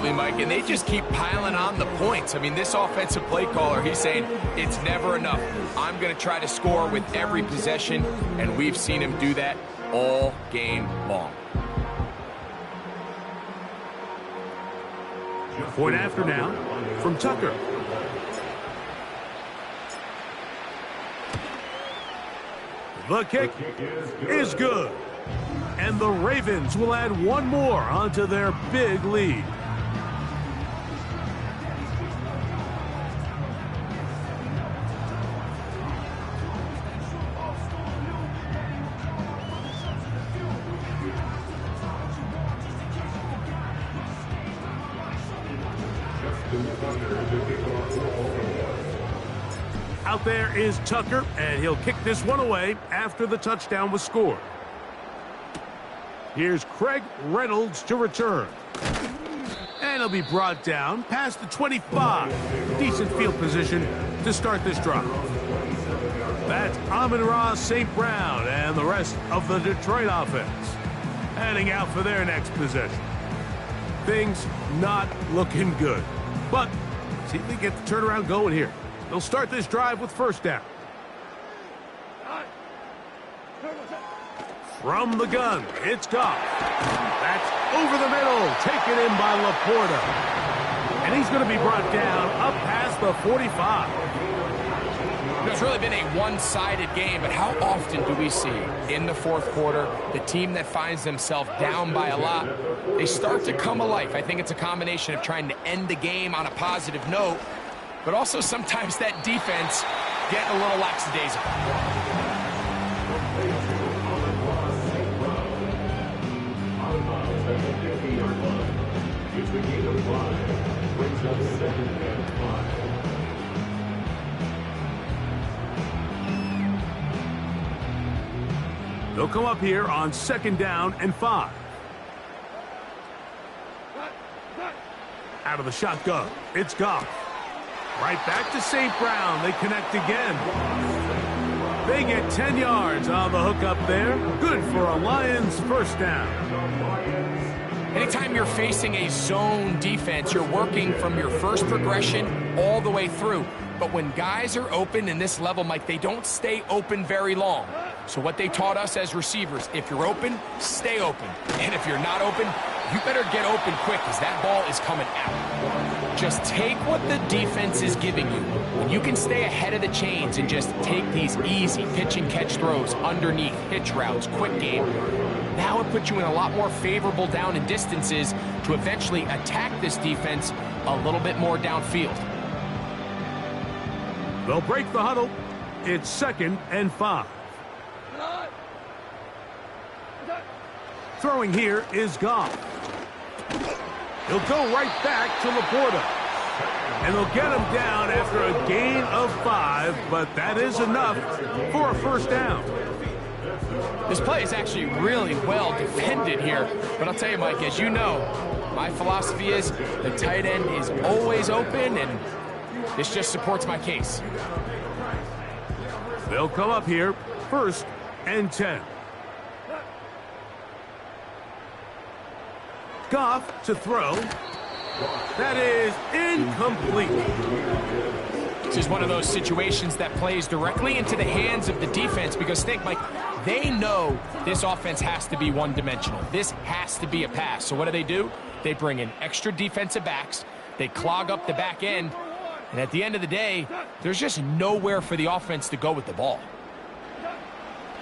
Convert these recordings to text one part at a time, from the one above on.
Absolutely, Mike, and they just keep piling on the points. I mean, this offensive play caller, he's saying it's never enough. I'm going to try to score with every possession, and we've seen him do that all game long. Point after now from Tucker. The kick is good. And the Ravens will add one more onto their big lead. Out there is Tucker, and he'll kick this one away after the touchdown was scored. Here's Craig Reynolds to return. And he'll be brought down past the 25. Decent field position to start this drive. That's Amon-Ra St. Brown and the rest of the Detroit offense heading out for their next possession. Things not looking good. But see if they get the turnaround going here. They'll start this drive with first down. From the gun, it's Goff. That's over the middle, taken in by Laporta. And he's going to be brought down up past the 45. It's really been a one-sided game, but how often do we see in the fourth quarter the team that finds themselves down by a lot, they start to come alive? I think it's a combination of trying to end the game on a positive note, but also sometimes that defense getting a little lackadaisical. They'll come up here on 2nd down and 5. Out of the shotgun, it's Goff. Right back to St. Brown. They connect again. They get 10 yards on the hook up there. Good for a Lions first down. Anytime you're facing a zone defense, you're working from your first progression all the way through. But when guys are open in this level, Mike, they don't stay open very long. So what they taught us as receivers, if you're open, stay open. And if you're not open, you better get open quick because that ball is coming out. Just take what the defense is giving you. When you can stay ahead of the chains and just take these easy pitch and catch throws underneath, hitch routes, quick game, now it puts you in a lot more favorable down and distances to eventually attack this defense a little bit more downfield. They'll break the huddle. It's 2nd and 5. Throwing here is Goff. He'll go right back to Laporta. And they'll get him down after a gain of 5, but that is enough for a first down. This play is actually really well defended here. But I'll tell you, Mike, as you know, my philosophy is the tight end is always open, and this just supports my case. They'll come up here, 1st and 10. Goff to throw. That is incomplete. This is one of those situations that plays directly into the hands of the defense because think, Mike, they know this offense has to be one-dimensional. This has to be a pass. So what do? They bring in extra defensive backs. They clog up the back end. And at the end of the day, there's just nowhere for the offense to go with the ball.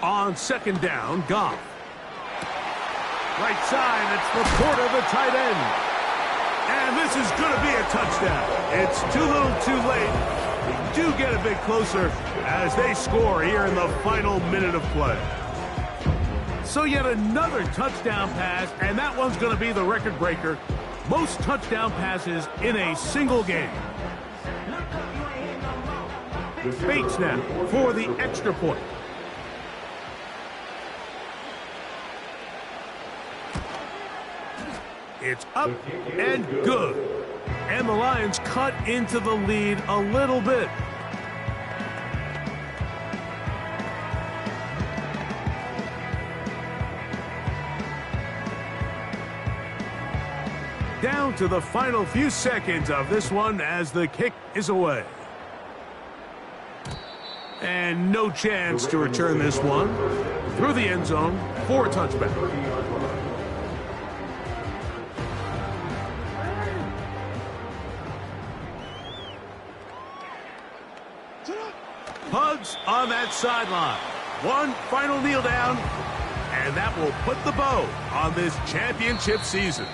On 2nd down, Goff. Right side, it's Laporta, the tight end. And this is going to be a touchdown. It's too little too late. They do get a bit closer as they score here in the final minute of play. So yet another touchdown pass, and that one's going to be the record breaker. Most touchdown passes in a single game. Bates now for the extra point. It's up and good. And the Lions cut into the lead a little bit. Down down to the final few seconds of this one as the kick is away. And no chance to return this one through the end zone for a touchback. Pugs on that sideline. One final kneel down, and that will put the bow on this championship season.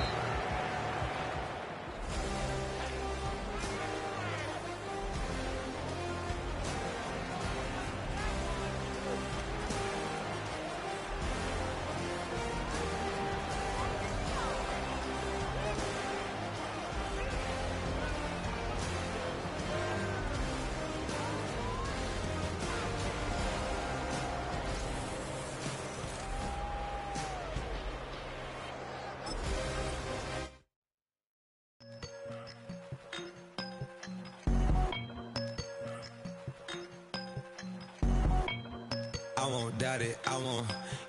I won't doubt it,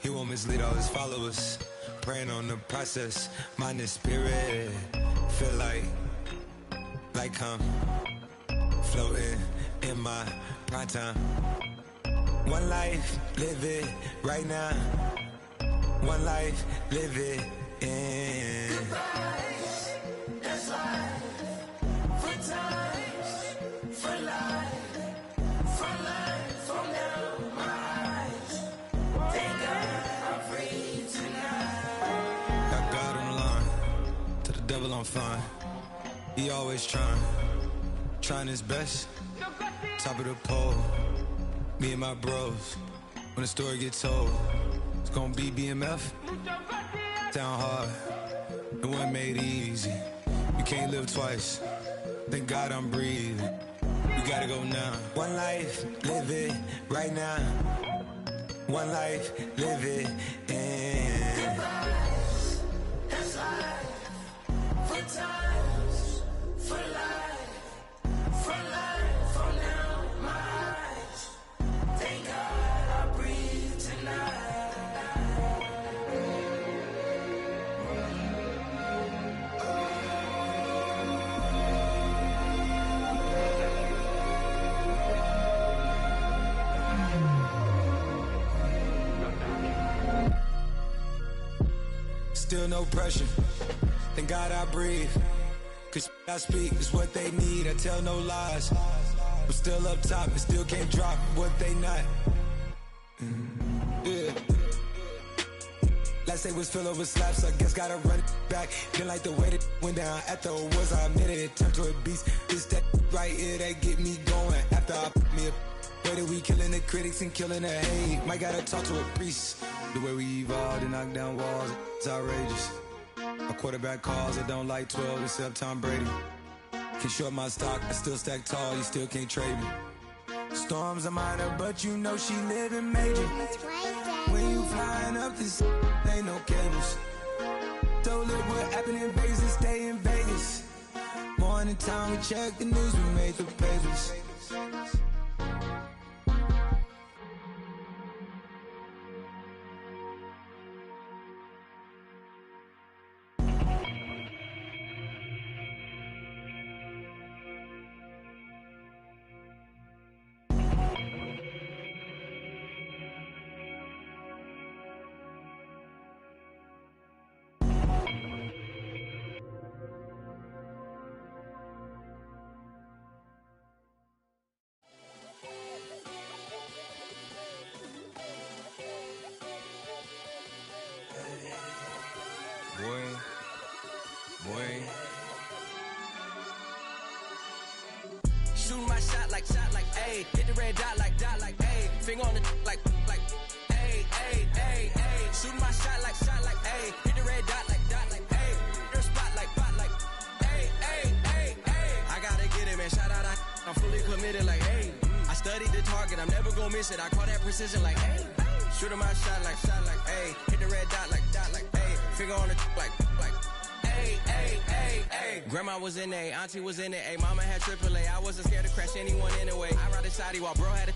he won't mislead all his followers. Praying on the process, mind and spirit. Feel like I'm floating in my prime time. One life, live it right now. One life, live it in. Goodbyes, that's life. For times, for life. For life, from now, my eyes. Thank God I'm free tonight. Got God on the line, to the devil I'm fine. He always trying his best. Top of the pole, me and my bros. When the story gets told, it's gonna be BMF. Down hard, it wasn't made easy. You can't live twice. Thank God I'm breathing. We gotta go now. One life, live it right now. One life, live it in. Goodbyes, that's life. For times, for life. For life, from now, my eyes. Thank God I breathe tonight. Still no pressure. Thank God I breathe. Cause I speak is what they need. I tell no lies. I'm still up top and still can't drop what they not. Yeah. Last day was filled with slaps, I guess gotta run it back. Didn't like the way that went down at the awards, I admitted it turned to a beast. This that right here that get me going. After I put me a way that we killing the critics and killing the hate. Might gotta talk to a priest. The way we evolved and knock down walls, it's outrageous. My quarterback calls, I don't like 12 except Tom Brady. Can short my stock, I still stack tall, you still can't trade me. Storms are minor, but you know she living major. When you flying up this, ain't no cables. So look what happened in Vegas and stay in Vegas. Morning time, we check the news, we made the papers. Boy. Shooting my shot like, ayy. Hit the red dot like, ayy. Finger on the like, ayy, ayy, ayy, ayy. Shooting my shot like, ayy. Hit the red dot like, ayy. Your spot like, ayy, ayy, ayy, ayy. I gotta get it, man. Shout out, I'm fully committed like, ayy. I studied the target, I'm never gonna miss it. I call that precision like, ayy. Shooting my shot like, ayy. Hit the red dot like, ayy. Finger on the like, ayy, ayy, ayy, ayy. Grandma was in A, auntie was in it, ayy. Mama had AAA, I wasn't scared to crash anyone anyway. I ride the side while bro had to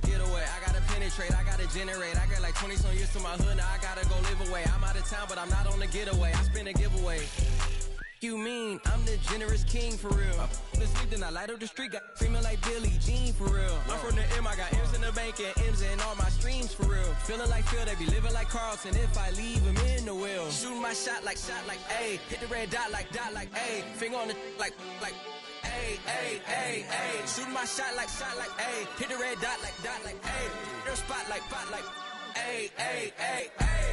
get away. I gotta penetrate, I gotta generate. I got like 20 some years to my hood, now I gotta go live away. I'm out of town, but I'm not on the getaway. I spin a giveaway. You mean I'm the generous king for real? The sleep, then I light up the street, got screaming like Billie Jean for real. I'm from the M, I got M's in the bank and M's in all my streams for real. Feeling like Phil, they be living like Carlton if I leave him in the wheel. Shooting my shot like A, hit the red dot like A, finger on the like A. Shooting my shot like A, hit the red dot like A, their spot like A.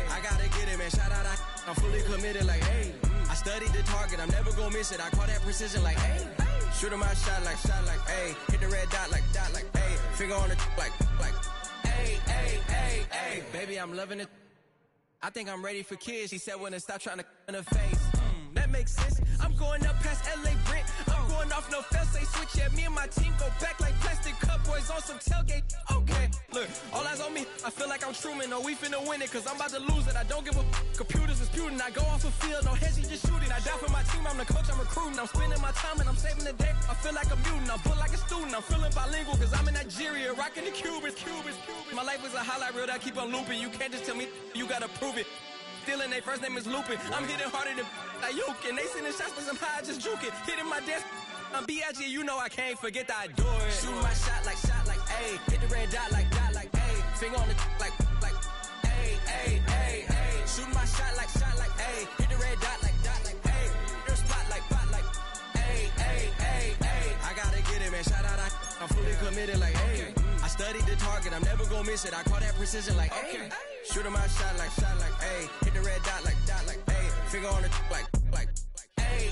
I gotta get it, man. Shout out, I'm fully committed like A. I studied the target, I'm never gonna miss it. I call that precision like A. Shooting my shot like A. Hit the red dot like A. Finger on the like A. Baby, I'm loving it. I think I'm ready for kids. She said when to stop trying to in her face. That makes sense. I'm going up past LA Brent. I'm going off no fail, say switch. Yeah, me and my team go back like plastic cup boys on some tailgate. Okay, look, all eyes on me. I feel like I'm Truman. No, we finna win it, cause I'm about to lose it. I don't give a computers disputing. I go off a field, no hesi, just shoot it. I die for my team, I'm the coach, I'm recruiting. I'm spending my time and I'm saving the day. I feel like a mutant, I'm built like a student. I'm feeling bilingual, cause I'm in Nigeria, rocking the Cubans. My life is a highlight reel that I keep on looping. You can't just tell me, you gotta prove it. Stealing, they first name is Lupin. I'm hitting harder than Ayukin. They sending shots for some high, just juke it. Hitting my desk, I'm B.I.G. You know I can't forget that I do it. Shooting my shot like A. Hit the red dot like A. Finger on the like A. Shooting my shot like A. Hit the red dot like A. Their spot like A. I gotta get it, man. Shout out, I'm fully committed like A. I studied the target, I'm never gonna miss it. I call that precision like A. Shooting my shot like A. Hit the red dot like A. Finger on the like A.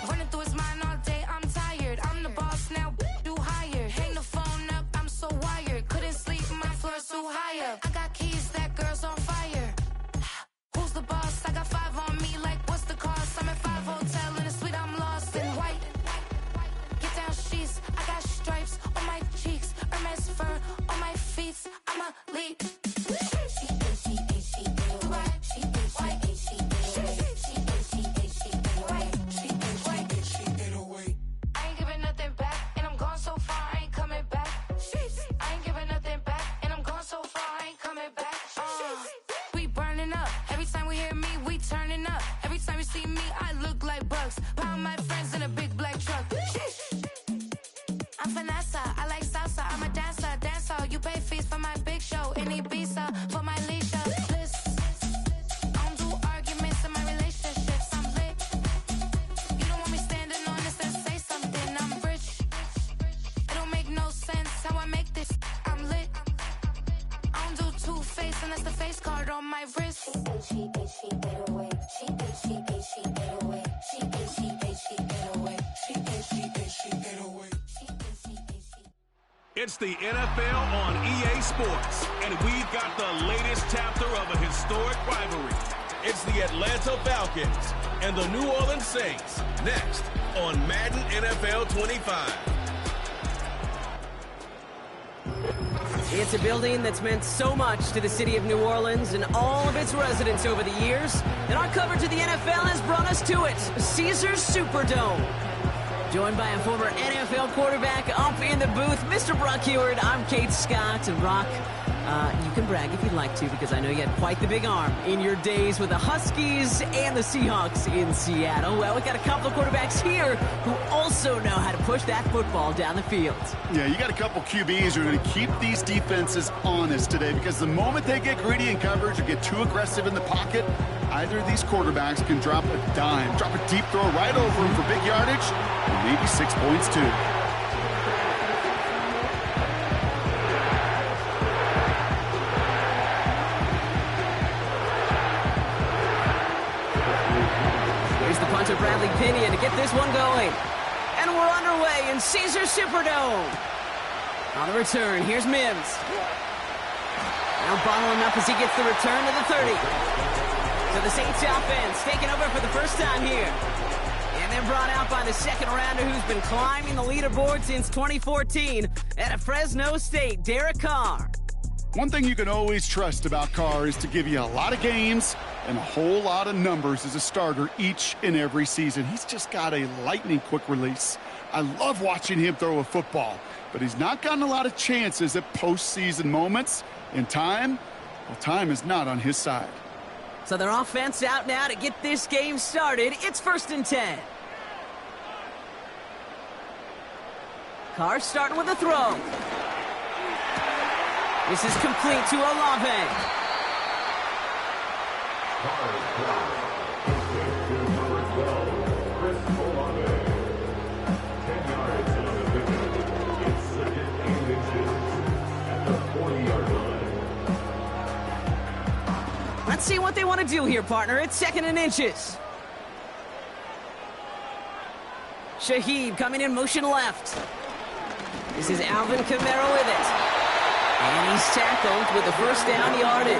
Running through his mind all day, I'm tired. I'm the boss now, do higher. Hang the phone up, I'm so wired. Couldn't sleep, my floor's too high up. I got keys, that girl's on fire. Who's the boss? I got 5 on me, like what's the cost? I'm at 5 hotel in a suite, I'm lost in white. Get down sheets, I got stripes on my cheeks, Hermes fur on my feet. I'm a lead. I ain't giving nothing back, and I'm gone so far, I ain't coming back. I ain't giving nothing back, and I'm gone so far, I ain't coming back. We burning up. Every time we hear me, we turning up. Every time you see me, I look like bugs. Pound my friends in a big black truck. I'm Vanessa, I like salsa. I'm a dancer. You pay fees for my big show in Ibiza for my leisure. Listen, I don't do arguments in my relationships. I'm lit. You don't want me standing on this and say something. I'm rich. It don't make no sense how I make this. I'm lit. I don't do two-face unless the face card on my wrist. It's the NFL on EA Sports, and we've got the latest chapter of a historic rivalry. It's the Atlanta Falcons and the New Orleans Saints, next on Madden NFL 25. It's a building that's meant so much to the city of New Orleans and all of its residents over the years, and our coverage of the NFL has brought us to it, Caesars Superdome. Joined by a former NFL quarterback up in the booth, Mr. Brock Huard. I'm Kate Scott. And Brock, you can brag if you'd like to, because I know you had quite the big arm in your days with the Huskies and the Seahawks in Seattle. Well, we've got a couple of quarterbacks here who also know how to push that football down the field. Yeah, you got a couple QBs who are going to keep these defenses honest today, because the moment they get greedy in coverage or get too aggressive in the pocket, either of these quarterbacks can drop a dime, drop a deep throw right over him for big yardage, and maybe 6 points too. Here's the punter, Bradley Pinion, to get this one going. And we're underway in Caesars Superdome. On the return, here's Mims. Now bottling up as he gets the return to the 30. So the Saints offense taking over for the first time here. And they're brought out by the second rounder who's been climbing the leaderboard since 2014 at Fresno State, Derek Carr. One thing you can always trust about Carr is to give you a lot of games and a whole lot of numbers as a starter each and every season. He's just got a lightning quick release. I love watching him throw a football, but he's not gotten a lot of chances at postseason moments. In time, well, time is not on his side. So their offense out now to get this game started. It's 1st and 10. Carr starting with a throw. This is complete to Olave. Let's see what they want to do here, partner. It's 2nd and inches. Shaheed coming in motion left. This is Alvin Kamara with it. And he's tackled with the 1st down yardage.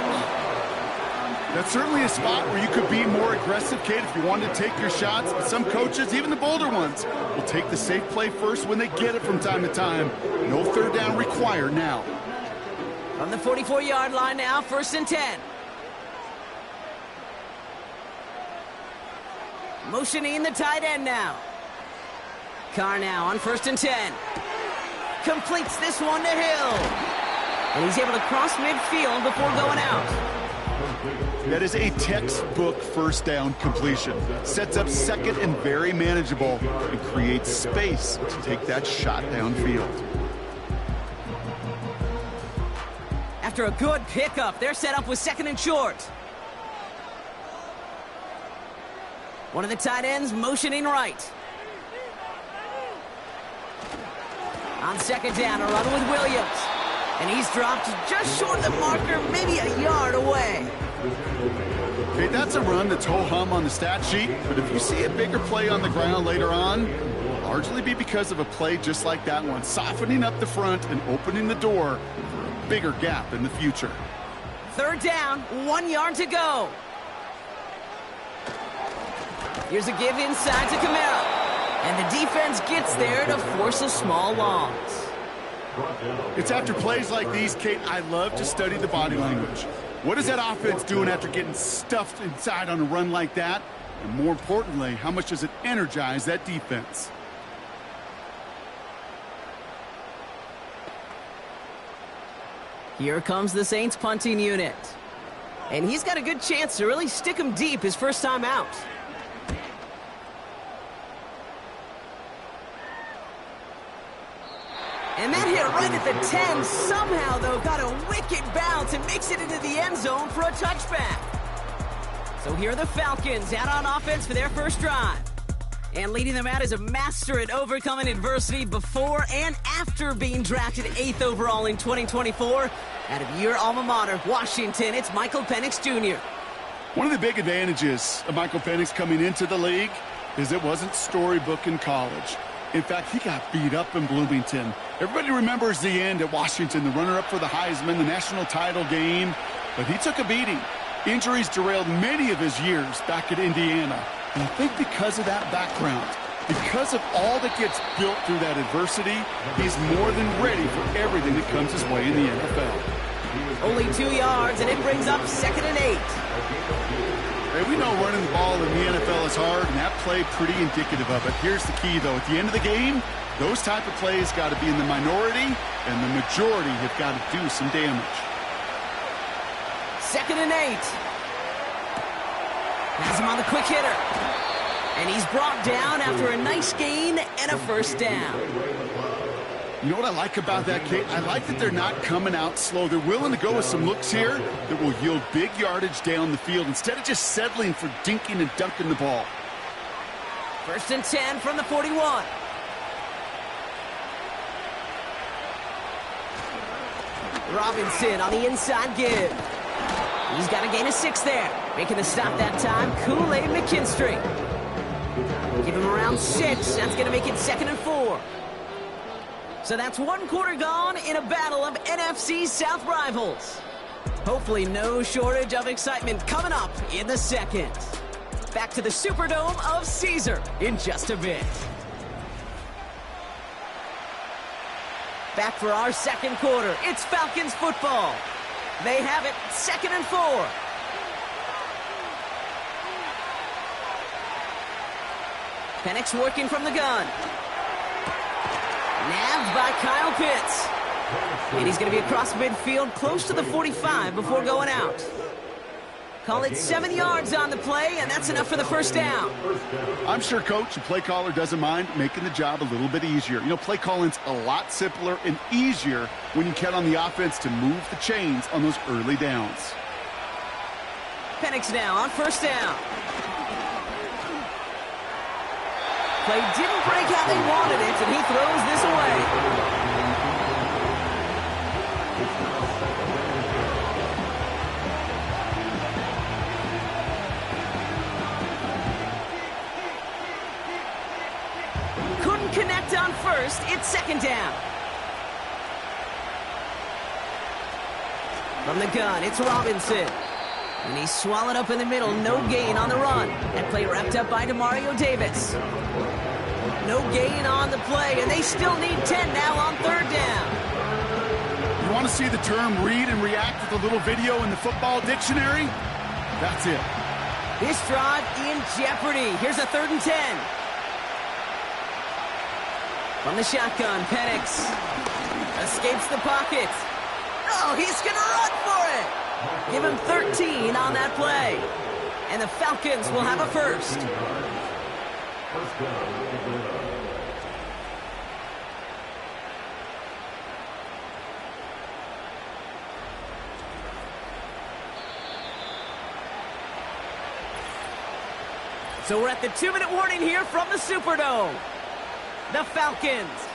That's certainly a spot where you could be more aggressive, Kate, if you wanted to take your shots. But some coaches, even the bolder ones, will take the safe play first when they get it from time to time. No 3rd down required now. From the 44-yard line now, 1st and 10. Motioning the tight end now. Carr now on 1st and 10. Completes this one to Hill. And he's able to cross midfield before going out. That is a textbook 1st down completion. Sets up 2nd and very manageable and creates space to take that shot downfield. After a good pickup, they're set up with 2nd and short. One of the tight ends motioning right. On 2nd down, a run with Williams. And he's dropped just short of the marker, maybe a yard away. Okay, that's a run that's ho-hum on the stat sheet, but if you see a bigger play on the ground later on, it will largely be because of a play just like that one, softening up the front and opening the door for a bigger gap in the future. 3rd down, 1 yard to go. Here's a give inside to Kamara. And the defense gets there to force a small loss. It's after plays like these, Kate, I love to study the body language. What is that offense doing after getting stuffed inside on a run like that? And more importantly, how much does it energize that defense? Here comes the Saints punting unit. And he's got a good chance to really stick him deep his first time out. And that hit right at the 10. Somehow, though, got a wicked bounce and makes it into the end zone for a touchback. So here are the Falcons out on offense for their first drive. And leading them out is a master at overcoming adversity before and after being drafted 8th overall in 2024. Out of your alma mater, Washington, it's Michael Penix Jr. One of the big advantages of Michael Penix coming into the league is it wasn't storybook in college. In fact, he got beat up in Bloomington. Everybody remembers the end at Washington, the runner-up for the Heisman, the national title game. But he took a beating. Injuries derailed many of his years back at Indiana. And I think because of that background, because of all that gets built through that adversity, he's more than ready for everything that comes his way in the NFL. Only 2 yards, and it brings up 2nd and 8. Hey, we know running the ball in the NFL is hard, and that play pretty indicative of it. Here's the key, though. At the end of the game, those type of plays got to be in the minority, and the majority have got to do some damage. 2nd and 8. Has him on the quick hitter. And he's brought down after a nice gain and a 1st down. You know what I like about that, Kate? I like that they're not coming out slow. They're willing to go with some looks here that will yield big yardage down the field instead of just settling for dinking and dunking the ball. 1st and 10 from the 41. Robinson on the inside give. He's got a gain of 6 there. Making the stop that time, Kool-Aid McKinstry. Give him around 6. That's going to make it 2nd and 4. So that's 1 quarter gone in a battle of NFC South rivals. Hopefully no shortage of excitement coming up in the second. Back to the Superdome of Caesar in just a bit. Back for our second quarter. It's Falcons football. They have it 2nd and 4. Penix working from the gun. Nabbed by Kyle Pitts. And he's going to be across midfield, close to the 45 before going out. Call it 7 yards on the play, and that's enough for the first down. I'm sure, Coach, the play caller doesn't mind making the job a little bit easier. You know, play calling's a lot simpler and easier when you count on the offense to move the chains on those early downs. Penix now on first down. Play didn't break how they wanted it, and he throws this away. Couldn't connect on first. It's second down. From the gun, it's Robinson. And he's swallowed up in the middle. No gain on the run. That play wrapped up by Demario Davis. No gain on the play, and they still need 10 now on third down. You want to see the term read and react with a little video in the football dictionary? That's it. This drive in jeopardy. Here's a 3rd and 10. From the shotgun, Penix escapes the pocket. Oh, he's going to run for it. Give him 13 on that play. And the Falcons will have a first. So we're at the 2-minute warning here from the Superdome. The Falcons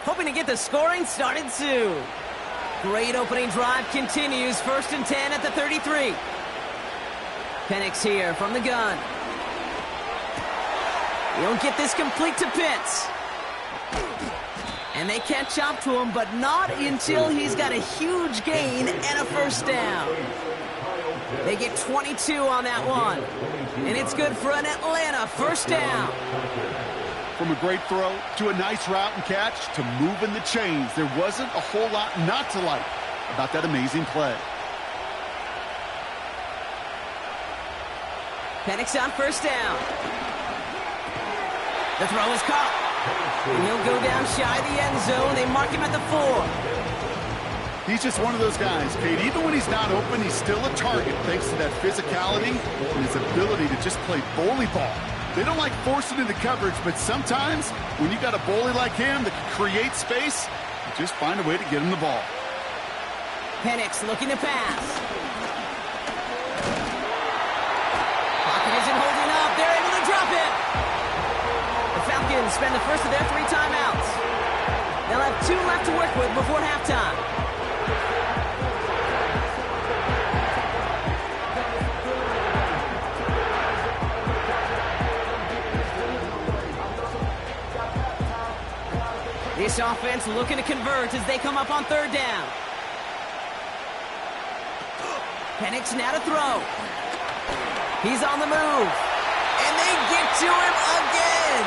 hoping to get the scoring started soon. Great opening drive continues. 1st and 10 at the 33. Penix here from the gun. He don't get this complete to Pitts. And they catch up to him, but not until he's got a huge gain and a first down. They get 22 on that one. And it's good for an Atlanta first down. From a great throw to a nice route and catch to moving the chains, there wasn't a whole lot not to like about that amazing play. Penix on first down. The throw is caught. And he'll go down shy of the end zone. They mark him at the 4. He's just one of those guys, Kate. Even when he's not open, he's still a target thanks to that physicality and his ability to just play bully ball. They don't like forcing into coverage, but sometimes when you got a bully like him that can create space, you just find a way to get him the ball. Penix looking to pass. Pocket isn't holding up. They're able to drop it. The Falcons spend the first of their 3 timeouts. They'll have 2 left to work with before halftime. This offense looking to convert as they come up on 3rd down. Penix now to throw. He's on the move. And they get to him again.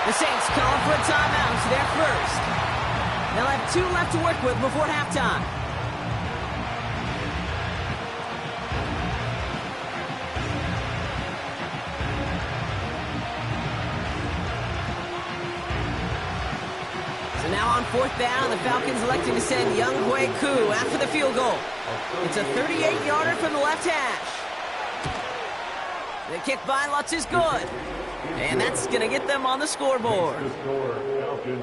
The Saints calling for a timeout, so they're first. They'll have 2 left to work with before halftime. Now on 4th down, the Falcons electing to send Younghoe Koo after the field goal. It's a 38-yarder from the left hash. The kick by Lutz is good. And that's going to get them on the scoreboard.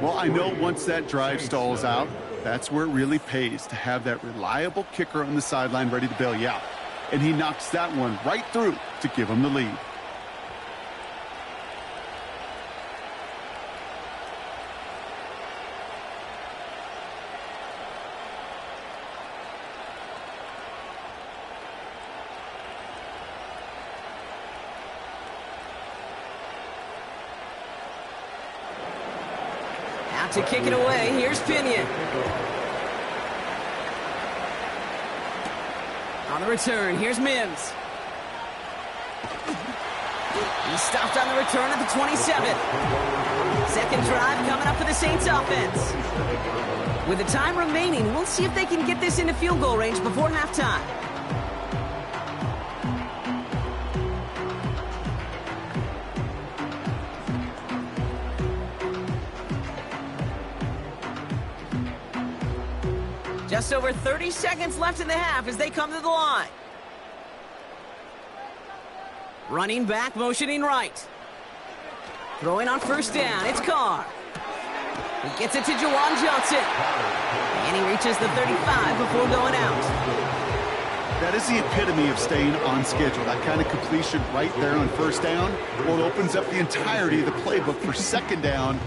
Well, I know once that drive stalls out, that's where it really pays to have that reliable kicker on the sideline ready to bail you out. And he knocks that one right through to give him the lead. To kick it away, here's Pinion. On the return, here's Mims. He stopped on the return at the 27. Second drive coming up for the Saints offense. With the time remaining, we'll see if they can get this into field goal range before halftime. Just over 30 seconds left in the half as they come to the line. Running back, motioning right. Throwing on first down, it's Carr. He gets it to Juwan Johnson. And he reaches the 35 before going out. That is the epitome of staying on schedule. That kind of completion right there on first down. Well, it opens up the entirety of the playbook for second down.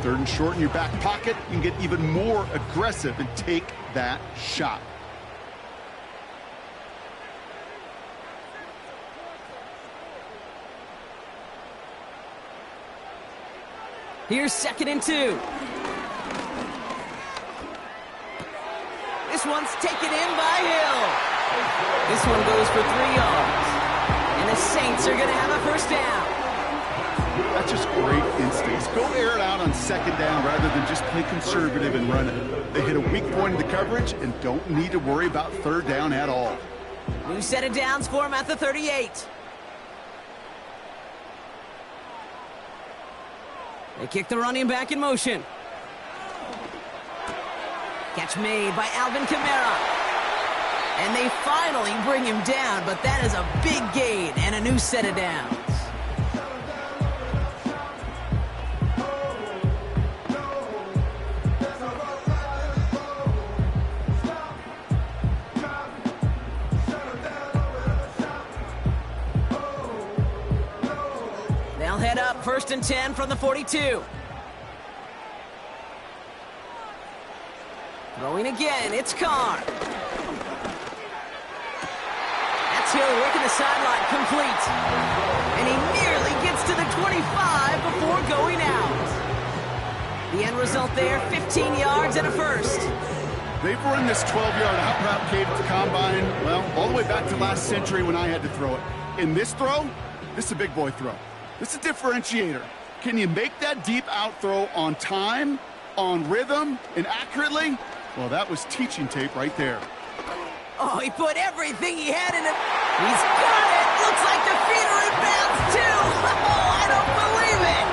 Third and short in your back pocket, you can get even more aggressive and take that shot. Here's 2nd and 2. This one's taken in by Hill. This one goes for 3 yards. And the Saints are going to have a first down. That's just great instincts. Go air it out on second down rather than just play conservative and run it. They hit a weak point in the coverage and don't need to worry about third down at all. New set of downs for him at the 38. They kick the running back in motion. Catch made by Alvin Kamara. And they finally bring him down, but that is a big gain and a new set of downs. They'll head up 1st and 10 from the 42. Throwing again, it's Carr. That's Hill working the sideline, complete. And he nearly gets to the 25 before going out. The end result there, 15 yards and a first. They've run this 12-yard out route, Cade, at the combine, well, all the way back to last century when I had to throw it. In this throw, this is a big boy throw. This is a differentiator. Can you make that deep out throw on time, on rhythm, and accurately? Well, that was teaching tape right there. Oh, he put everything he had in it. He's got it. Looks like the feet are in bounds, too. Oh, I don't believe it.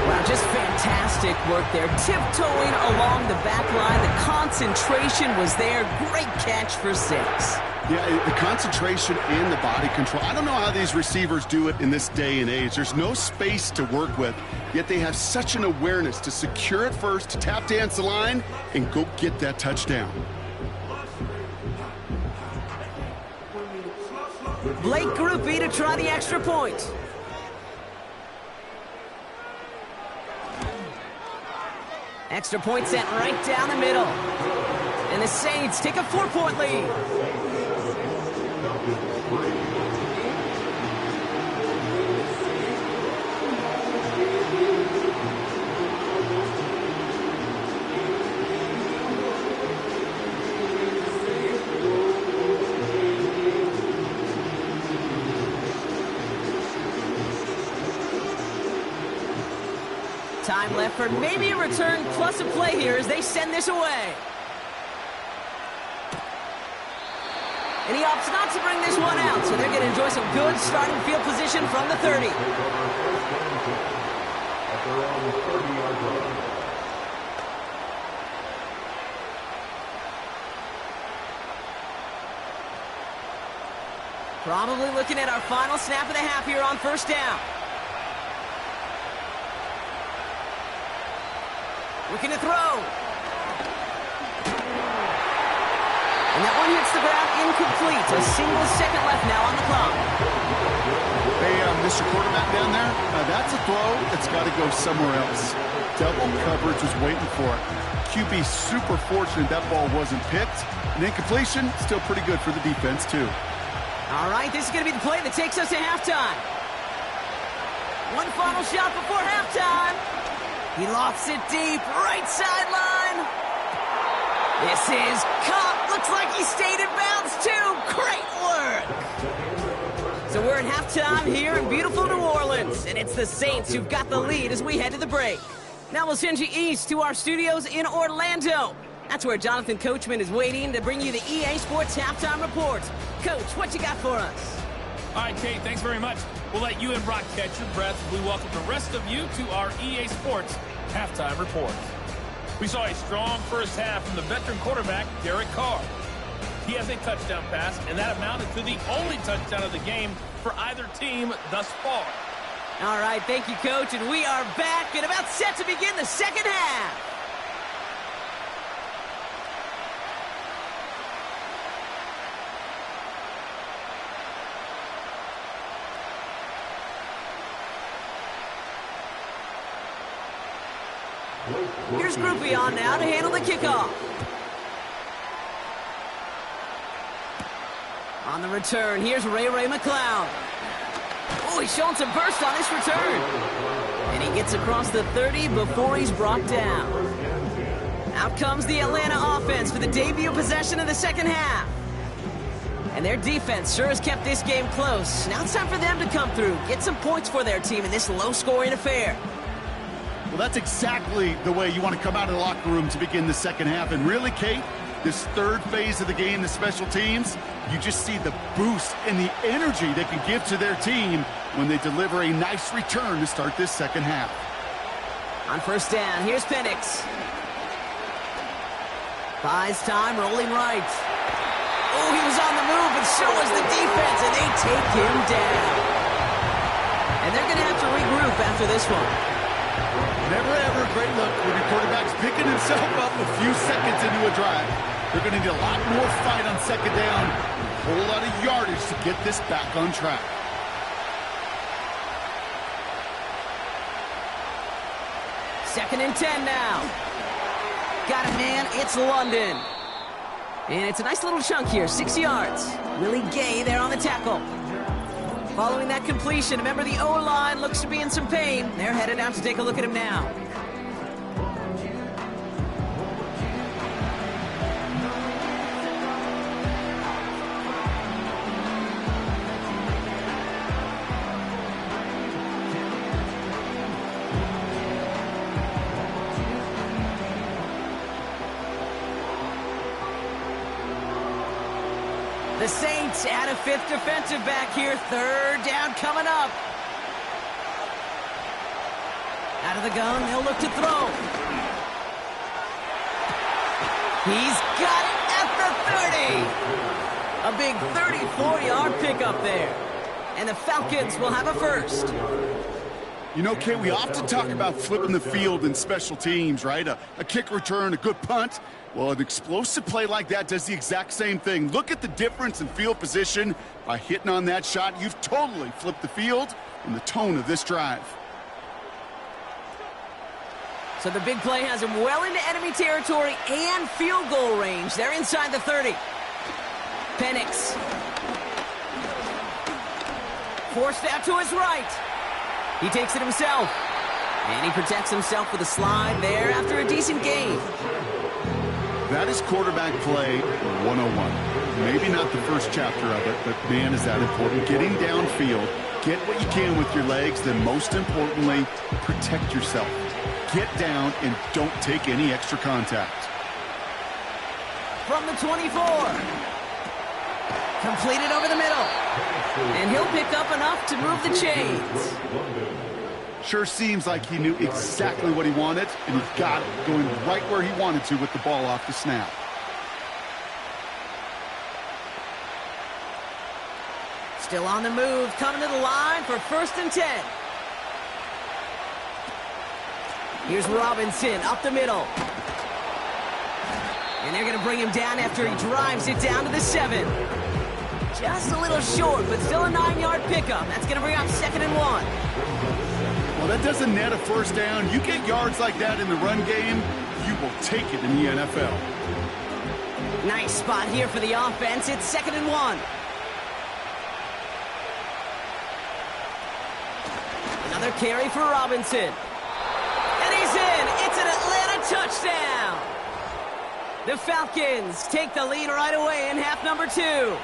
Wow, just fantastic work there. Tiptoeing along the back line. The concentration was there. Great catch for 6. Yeah, the concentration and the body control. I don't know how these receivers do it in this day and age. There's no space to work with, yet they have such an awareness to secure it first, to tap dance the line, and go get that touchdown. Blake Grupe to try the extra point. Extra point sent right down the middle. And the Saints take a 4-point lead. Time left for maybe a return plus a play here as they send this away. And he opts not to bring this one out, so they're going to enjoy some good starting field position from the 30. Probably looking at our final snap of the half here on first down. Looking to throw. And that one hits the ground incomplete. A single second left now on the clock. Hey, Mr. Quarterback down there, that's a throw that's got to go somewhere else. Double coverage was waiting for it. QB super fortunate that ball wasn't picked. And incompletion, still pretty good for the defense, too. All right, this is going to be the play that takes us to halftime. One final shot before halftime. He lofts it deep, right sideline. This is Cup. Looks like he stayed in bounds, too. Great work. So we're at halftime here in beautiful New Orleans, and it's the Saints who've got the lead as we head to the break. Now we'll send you east to our studios in Orlando. That's where Jonathan Coachman is waiting to bring you the EA Sports Halftime Report. Coach, what you got for us? All right, Kate, thanks very much. We'll let you and Brock catch your breath. We welcome the rest of you to our EA Sports Halftime Report. We saw a strong first half from the veteran quarterback, Derek Carr. He has a touchdown pass, and that amounted to the only touchdown of the game for either team thus far. All right, thank you, Coach, and we are back and about set to begin the second half. Here's Groupie on now to handle the kickoff. On the return, here's Ray McCloud. Oh, he's showing some burst on his return. And he gets across the 30 before he's brought down. Out comes the Atlanta offense for the debut possession of the second half. And their defense sure has kept this game close. Now it's time for them to come through, get some points for their team in this low-scoring affair. Well, that's exactly the way you want to come out of the locker room to begin the second half. And really, Kate, this third phase of the game, the special teams, you just see the boost and the energy they can give to their team when they deliver a nice return to start this second half. On first down, here's Penix. Buys time, rolling right. Oh, he was on the move, but so was the defense, and they take him down. And they're going to have to regroup after this one. Never ever a great look when your quarterback's picking himself up a few seconds into a drive. They're going to need a lot more fight on second down, a whole lot of yardage to get this back on track. Second and 10 now. Got it, man. It's London. And it's a nice little chunk here, 6 yards. Willie Gay there on the tackle. Following that completion, remember the O-line looks to be in some pain. They're headed out to take a look at him now. The Saints add a fifth defensive back here. Third down coming up. Out of the gun, they'll look to throw. He's got it at the 30. A big 34-yard pickup there. And the Falcons will have a first. You know, Kate, we often talk about flipping the field in special teams, right? A kick return, a good punt. Well, an explosive play like that does the exact same thing. Look at the difference in field position. By hitting on that shot, you've totally flipped the field and the tone of this drive. So the big play has him well into enemy territory and field goal range. They're inside the 30. Penix. Forced out to his right. He takes it himself. And he protects himself with a slide there after a decent gain. That is quarterback play 101. Maybe not the first chapter of it, but man, is that important. Getting downfield, get what you can with your legs, then most importantly, protect yourself. Get down and don't take any extra contact. From the 24. Completed over the middle. And he'll pick up enough to move the chains. Sure seems like he knew exactly what he wanted, and he got it, going right where he wanted to with the ball off the snap. Still on the move, coming to the line for first and 10. Here's Robinson up the middle. And they're going to bring him down after he drives it down to the 7. Just a little short, but still a 9-yard pickup. That's going to bring up 2nd and 1. Well, that doesn't net a first down. You get yards like that in the run game, you will take it in the NFL. Nice spot here for the offense. It's 2nd and 1. Another carry for Robinson. And he's in. It's an Atlanta touchdown. The Falcons take the lead right away in half number 2.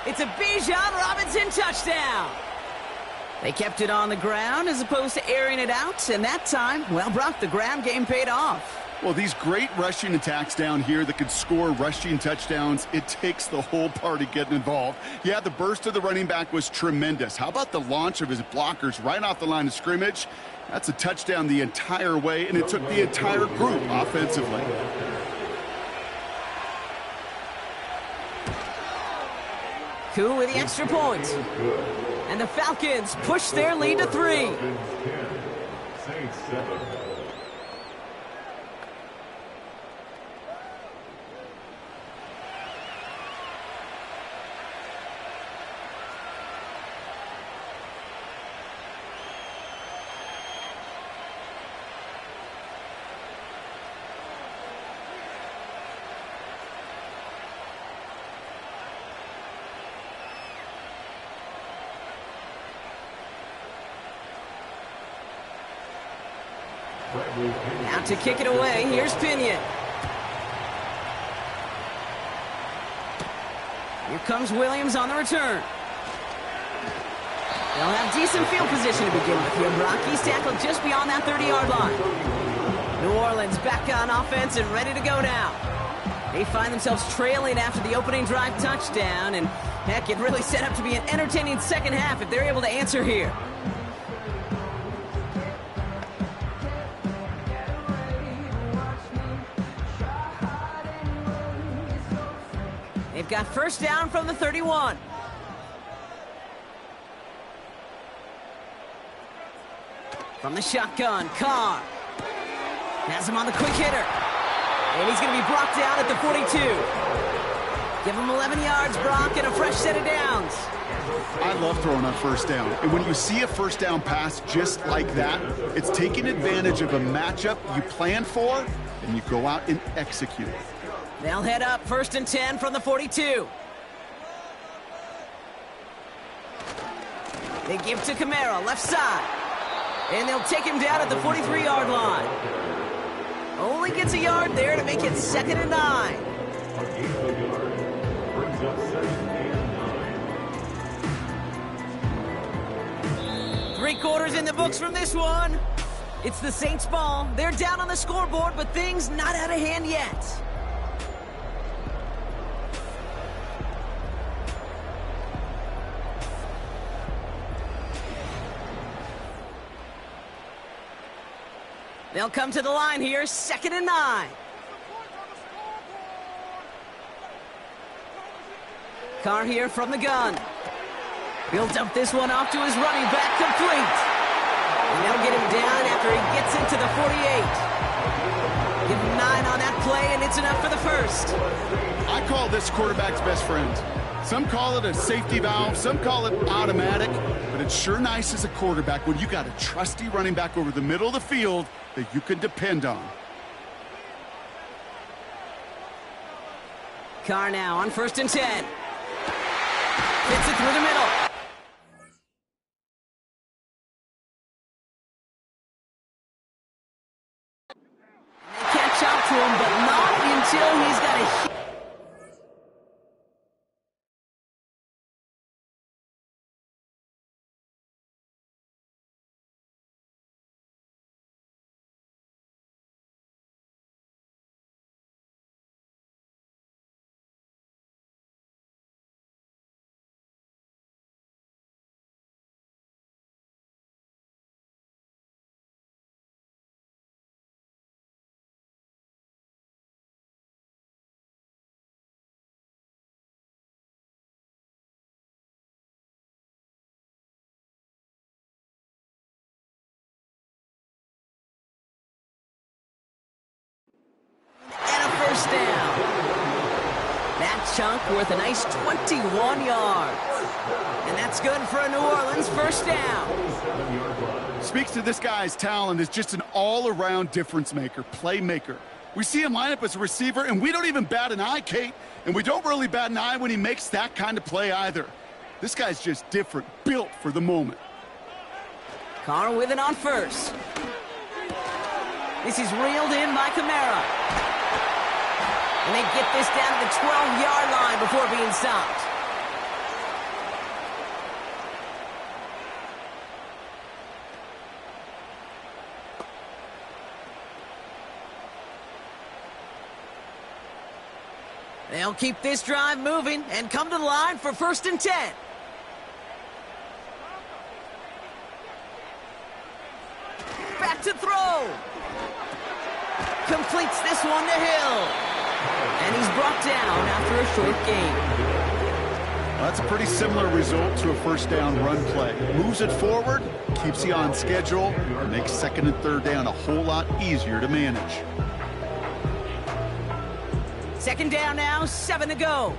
It's a Bijan Robinson touchdown. They kept it on the ground as opposed to airing it out, and that time, well, Brock, the ground game paid off. Well, these great rushing attacks down here that could score rushing touchdowns, it takes the whole party getting involved. Yeah, the burst of the running back was tremendous. How about the launch of his blockers right off the line of scrimmage? That's a touchdown the entire way, and it took the entire group offensively. Koo with the extra point. And the Falcons push their lead to 3. Now to kick it away, here's Pinion. Here comes Williams on the return. They'll have decent field position to begin with here. He's tackled just beyond that 30-yard line. New Orleans back on offense and ready to go now. They find themselves trailing after the opening drive touchdown, and heck, it really set up to be an entertaining second half if they're able to answer here. They've got first down from the 31. From the shotgun, Carr has him on the quick hitter. And he's going to be brought down at the 42. Give him 11 yards, Brock, and a fresh set of downs. I love throwing on first down. And when you see a first down pass just like that, it's taking advantage of a matchup you plan for, and you go out and execute it. They'll head up 1st and 10 from the 42. They give to Kamara, left side. And they'll take him down at the 43-yard line. Only gets a yard there to make it 2nd and 9. Three quarters in the books from this one. It's the Saints' ball. They're down on the scoreboard, but things not out of hand yet. They'll come to the line here, 2nd and 9. Carr here from the gun. He'll dump this one off to his running back, complete. And they'll get him down after he gets into the 48. Give him 9 on that play, and it's enough for the first. I call this quarterback's best friend. Some call it a safety valve, some call it automatic, but it's sure nice as a quarterback when you got a trusty running back over the middle of the field that you can depend on. Carr now on 1st and 10. Hits it through the middle. They catch up to him, but not until he's got a hit. First down. That chunk worth a nice 21 yards. And that's good for a New Orleans first down. Speaks to this guy's talent as just an all-around difference maker, playmaker. We see him line up as a receiver, and we don't even bat an eye, Kate. And we don't really bat an eye when he makes that kind of play either. This guy's just different, built for the moment. Carr with it on first. This is reeled in by Kamara. And they get this down to the 12-yard line before being stopped. They'll keep this drive moving and come to the line for 1st and 10. throw. Completes this one to Hill. And he's brought down after a short gain. Well, that's a pretty similar result to a first down run play. Moves it forward, keeps you on schedule, and makes second and third down a whole lot easier to manage. Second down now, 7 to go.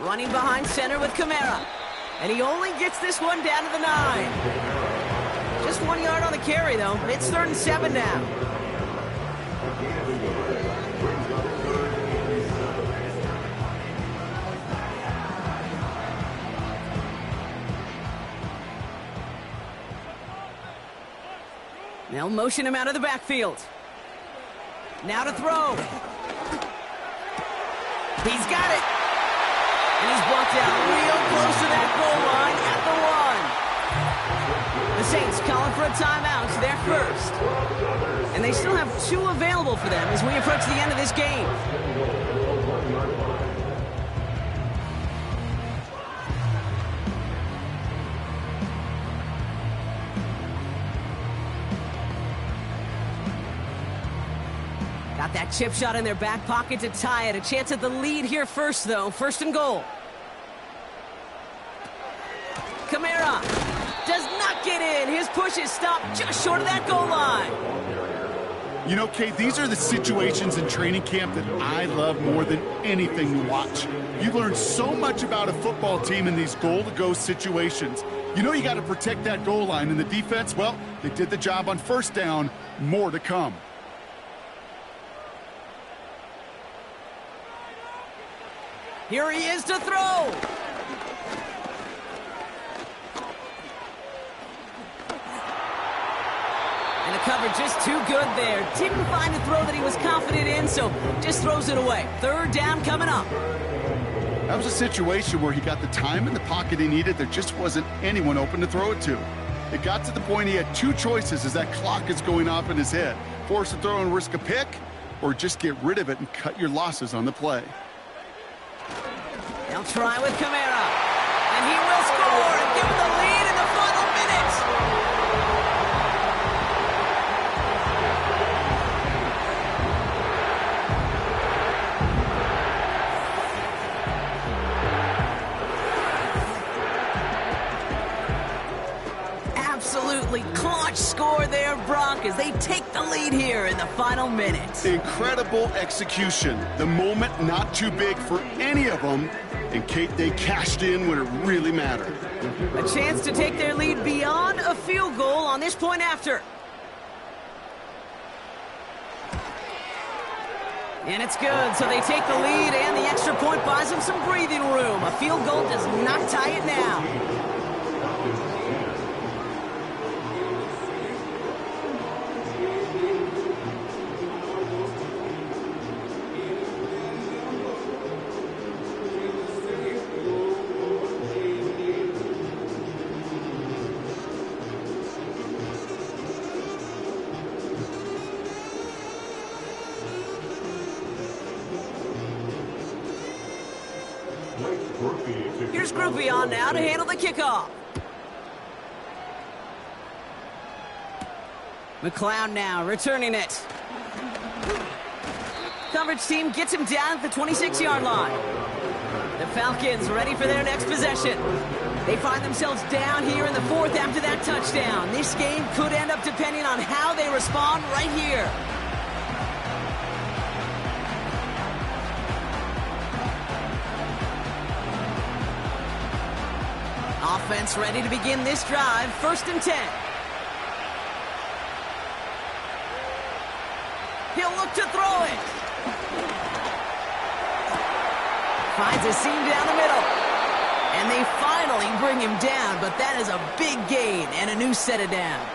Running behind center with Kamara. And he only gets this one down to the 9. Just 1 yard on the carry, though. It's 3rd and 7 now. They'll motion him out of the backfield. Now to throw. He's got it. And he's blocked out real close to that goal line at the 1. The Saints calling for a timeout. They're first. And they still have 2 available for them as we approach the end of this game. Got that chip shot in their back pocket to tie it. A chance at the lead here first, though. 1st and goal. Kamara does not get in. His push is stopped just short of that goal line. You know, Kate, these are the situations in training camp that I love more than anything to watch. You learn so much about a football team in these goal-to-go situations. You know you got to protect that goal line, and the defense, well, they did the job on first down. More to come. Here he is to throw. And the cover just too good there. Didn't find a throw that he was confident in, so just throws it away. 3rd down coming up. That was a situation where he got the time in the pocket he needed. There just wasn't anyone open to throw it to. It got to the point he had 2 choices as that clock is going off in his head. Force a throw and risk a pick, or just get rid of it and cut your losses on the play. They'll try with Kamara. And he will score and give him the lead in the final minutes. Absolutely clutch score there, Brock, as they take the lead here in the final minutes. Incredible execution. The moment not too big for any of them. And Kate, they cashed in when it really mattered. A chance to take their lead beyond a field goal on this point after. And it's good, so they take the lead, and the extra point buys them some breathing room. A field goal does not tie it now. Here's Groupie on now to handle the kickoff. McLeod now returning it. Coverage team gets him down at the 26-yard line. The Falcons ready for their next possession. They find themselves down here in the 4th after that touchdown. This game could end up depending on how they respond right here. Offense ready to begin this drive. 1st and 10. He'll look to throw it. Finds a seam down the middle. And they finally bring him down, but that is a big gain and a new set of downs.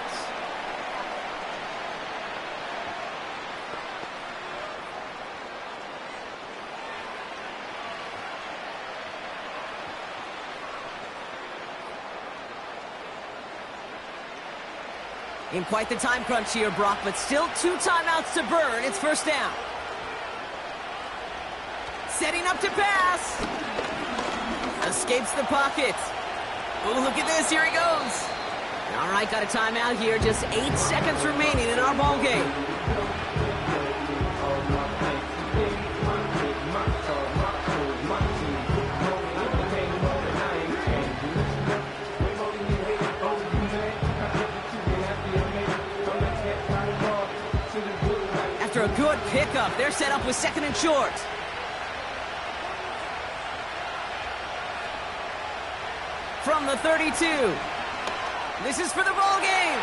In quite the time crunch here, Brock, but still 2 timeouts to burn. It's 1st down. Setting up to pass. Escapes the pocket. Oh, look at this. Here he goes. All right, got a timeout here. Just 8 seconds remaining in our ball game. After a good pickup, they're set up with 2nd and short. From the 32. This is for the ball game.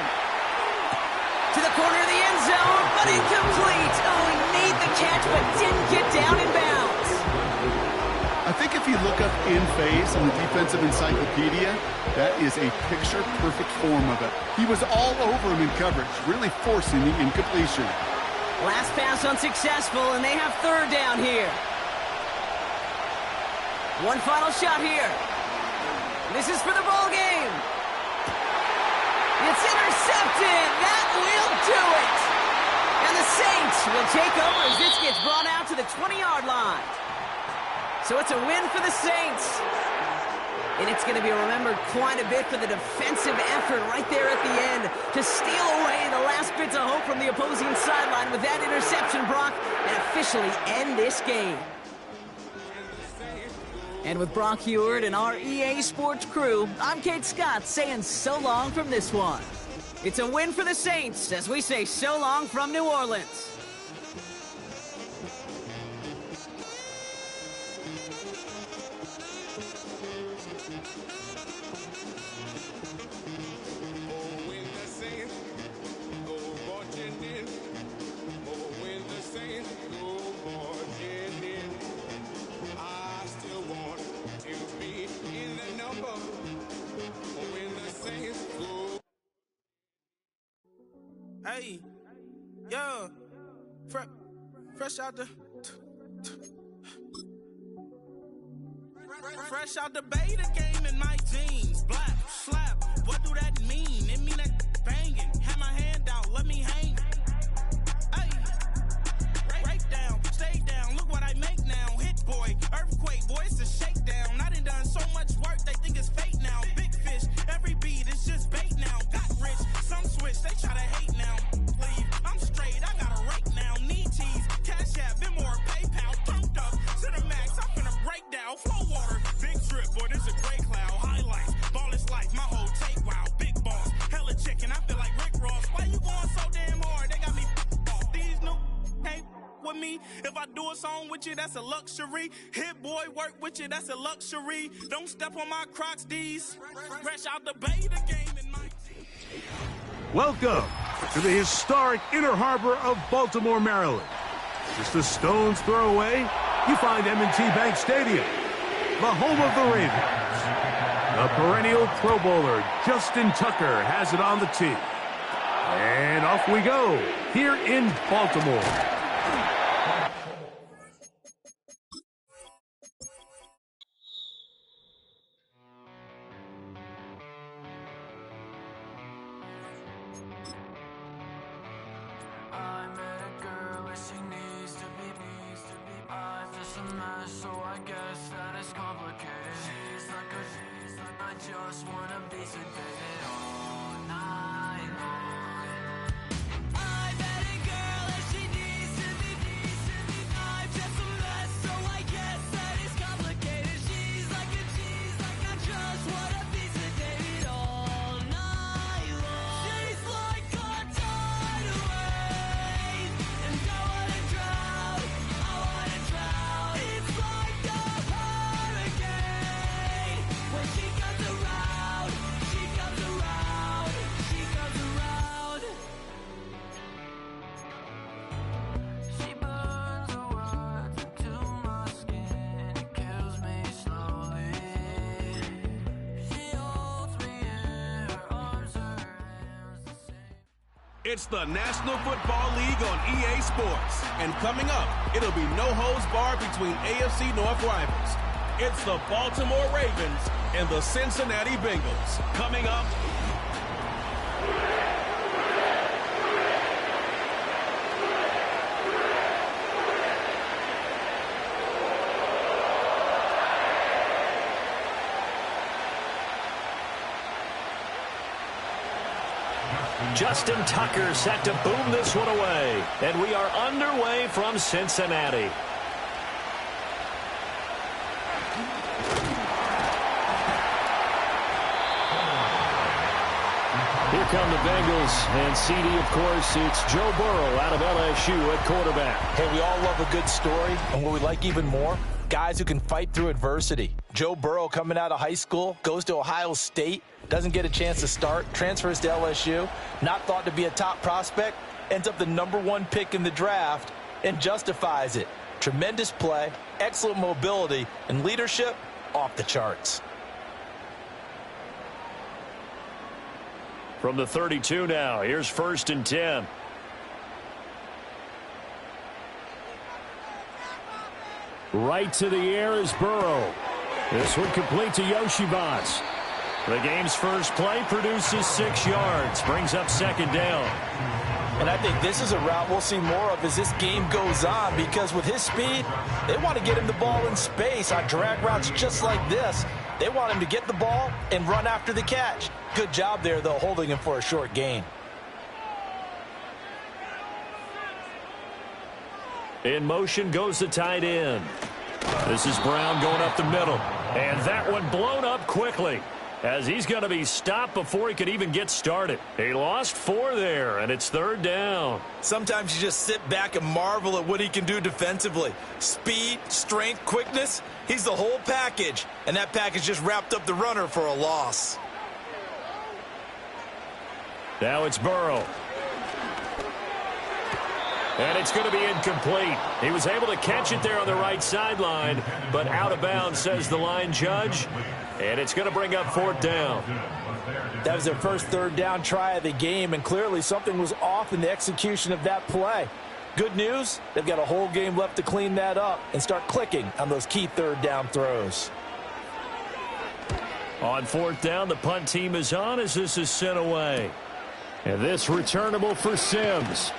To the corner of the end zone, but incomplete. Oh, he made the catch, but didn't get down in bounds. I think if you look up in phase in the defensive encyclopedia, that is a picture-perfect form of it. He was all over him in coverage, really forcing the incompletion. Last pass unsuccessful, and they have 3rd down here. One final shot here. This is for the ball game. It's intercepted. That will do it. And the Saints will take over as this gets brought out to the 20-yard line. So it's a win for the Saints. And it's going to be remembered quite a bit for the defensive effort right there at the end to steal away the last bits of hope from the opposing sideline with that interception, Brock, and officially end this game. And with Brock Huard and our EA Sports crew, I'm Kate Scott saying so long from this one. It's a win for the Saints as we say so long from New Orleans. Hey, yo, fresh out the beta game in my jeans. Black, slap, what do that mean? It mean that banging. Have my hand out, let me hang. Hey, break down, stay down, look what I make now. Hit boy, earthquake, boy, it's a shakedown. I done so much work, they think it's fake now. Big fish, every beat is just bait now. Got rich, some switch, they try to hate now. Leave, I'm straight, I got a rake now. Need cheese, cash app, been more PayPal. Pumped up to the max, I'm finna break down. Flow water, big trip, boy, this a gray cloud. Highlights, ball is life, my whole take, wow. Big boss, hella chicken, I feel like Rick Ross. Why you going so damn hard? They got me off. These new can't with me. If I do a song with you, that's a luxury. Hit boy, work with you, that's a luxury. Don't step on my Crocs, D's. Fresh out the beta game in my team. Welcome to the historic Inner Harbor of Baltimore, Maryland. Just a stone's throw away, you find M&T Bank Stadium, the home of the Ravens. The perennial Pro Bowler Justin Tucker has it on the tee. And off we go, here in Baltimore. Just wanna be sedated all night long. I met a girl and she needs to be decent. I'm just a mess, so I guess that is complicated. She's like I just wanna be sedated all night long. She's like a tidal wave, and I wanna drown. It's like a hurricane when she comes around, she comes around, she comes around. She burns her words into my skin, it kills me slowly. She holds me in her arms, her hands the same. It's the National Football League on EA Sports. And coming up, it'll be no holds barred between AFC North rivals. It's the Baltimore Ravens and the Cincinnati Bengals. Coming up. Justin Tucker set to boom this one away. And we are underway from Cincinnati. Here come the Bengals, and CD, of course, it's Joe Burrow out of LSU at quarterback. Hey, we all love a good story, and what we like even more, guys who can fight through adversity. Joe Burrow coming out of high school, goes to Ohio State, doesn't get a chance to start, transfers to LSU, not thought to be a top prospect, ends up the #1 pick in the draft, and justifies it. Tremendous play, excellent mobility, and leadership off the charts. From the 32 now, here's 1st and 10. Right to the air is Burrow. This one complete to Yoshibas. The game's first play produces 6 yards, brings up 2nd down. And I think this is a route we'll see more of as this game goes on, because with his speed, they want to get him the ball in space on drag routes just like this. They want him to get the ball and run after the catch. Good job there, though, holding him for a short gain. In motion goes the tight end. This is Brown going up the middle. And that one blown up quickly, as he's going to be stopped before he could even get started. He lost 4 there, and it's 3rd down. Sometimes you just sit back and marvel at what he can do defensively. Speed, strength, quickness, he's the whole package. And that package just wrapped up the runner for a loss. Now it's Burrow. And it's going to be incomplete. He was able to catch it there on the right sideline, but out of bounds, says the line judge. And it's going to bring up 4th down. That was their first 3rd down try of the game, and clearly something was off in the execution of that play. Good news, they've got a whole game left to clean that up and start clicking on those key 3rd down throws. On 4th down, the punt team is on as this is sent away. And this returnable for Sims.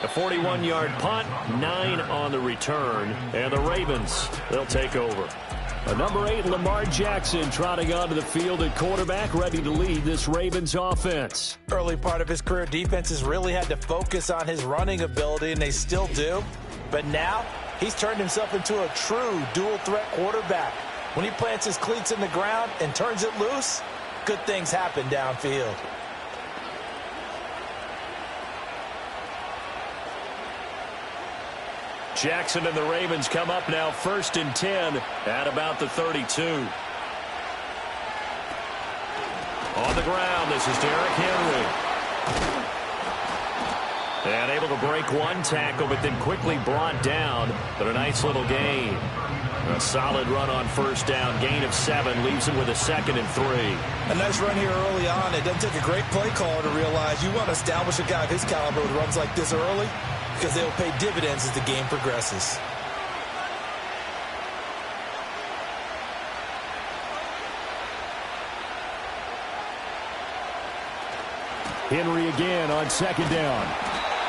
A 41-yard punt, 9 on the return, and the Ravens, they'll take over. Number 8, Lamar Jackson, trotting onto the field at quarterback, ready to lead this Ravens offense. Early part of his career, defenses really had to focus on his running ability, and they still do. But now, he's turned himself into a true dual-threat quarterback. When he plants his cleats in the ground and turns it loose, good things happen downfield. Jackson and the Ravens come up now 1st and 10 at about the 32. On the ground, this is Derrick Henry. And able to break one tackle, but then quickly brought down. But a nice little gain. A solid run on 1st down. Gain of 7 leaves him with a 2nd and 3. A nice run here early on. It doesn't take a great play caller to realize you want to establish a guy of his caliber with runs like this early, because they will pay dividends as the game progresses. Henry again on 2nd down.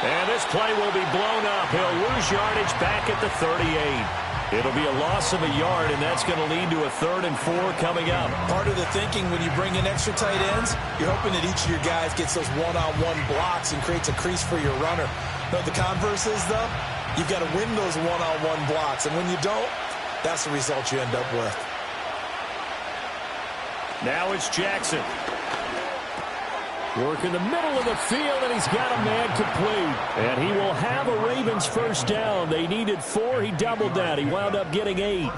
And this play will be blown up. He'll lose yardage back at the 38. It'll be a loss of a yard, and that's going to lead to a 3rd and 4 coming up. Part of the thinking when you bring in extra tight ends, you're hoping that each of your guys gets those one-on-one blocks and creates a crease for your runner. No, the converse is, though, you've got to win those one-on-one blocks, and when you don't, that's the result you end up with. Now it's Jackson. Work in the middle of the field, and he's got a man complete. And he will have a Ravens 1st down. They needed 4. He doubled that. He wound up getting 8.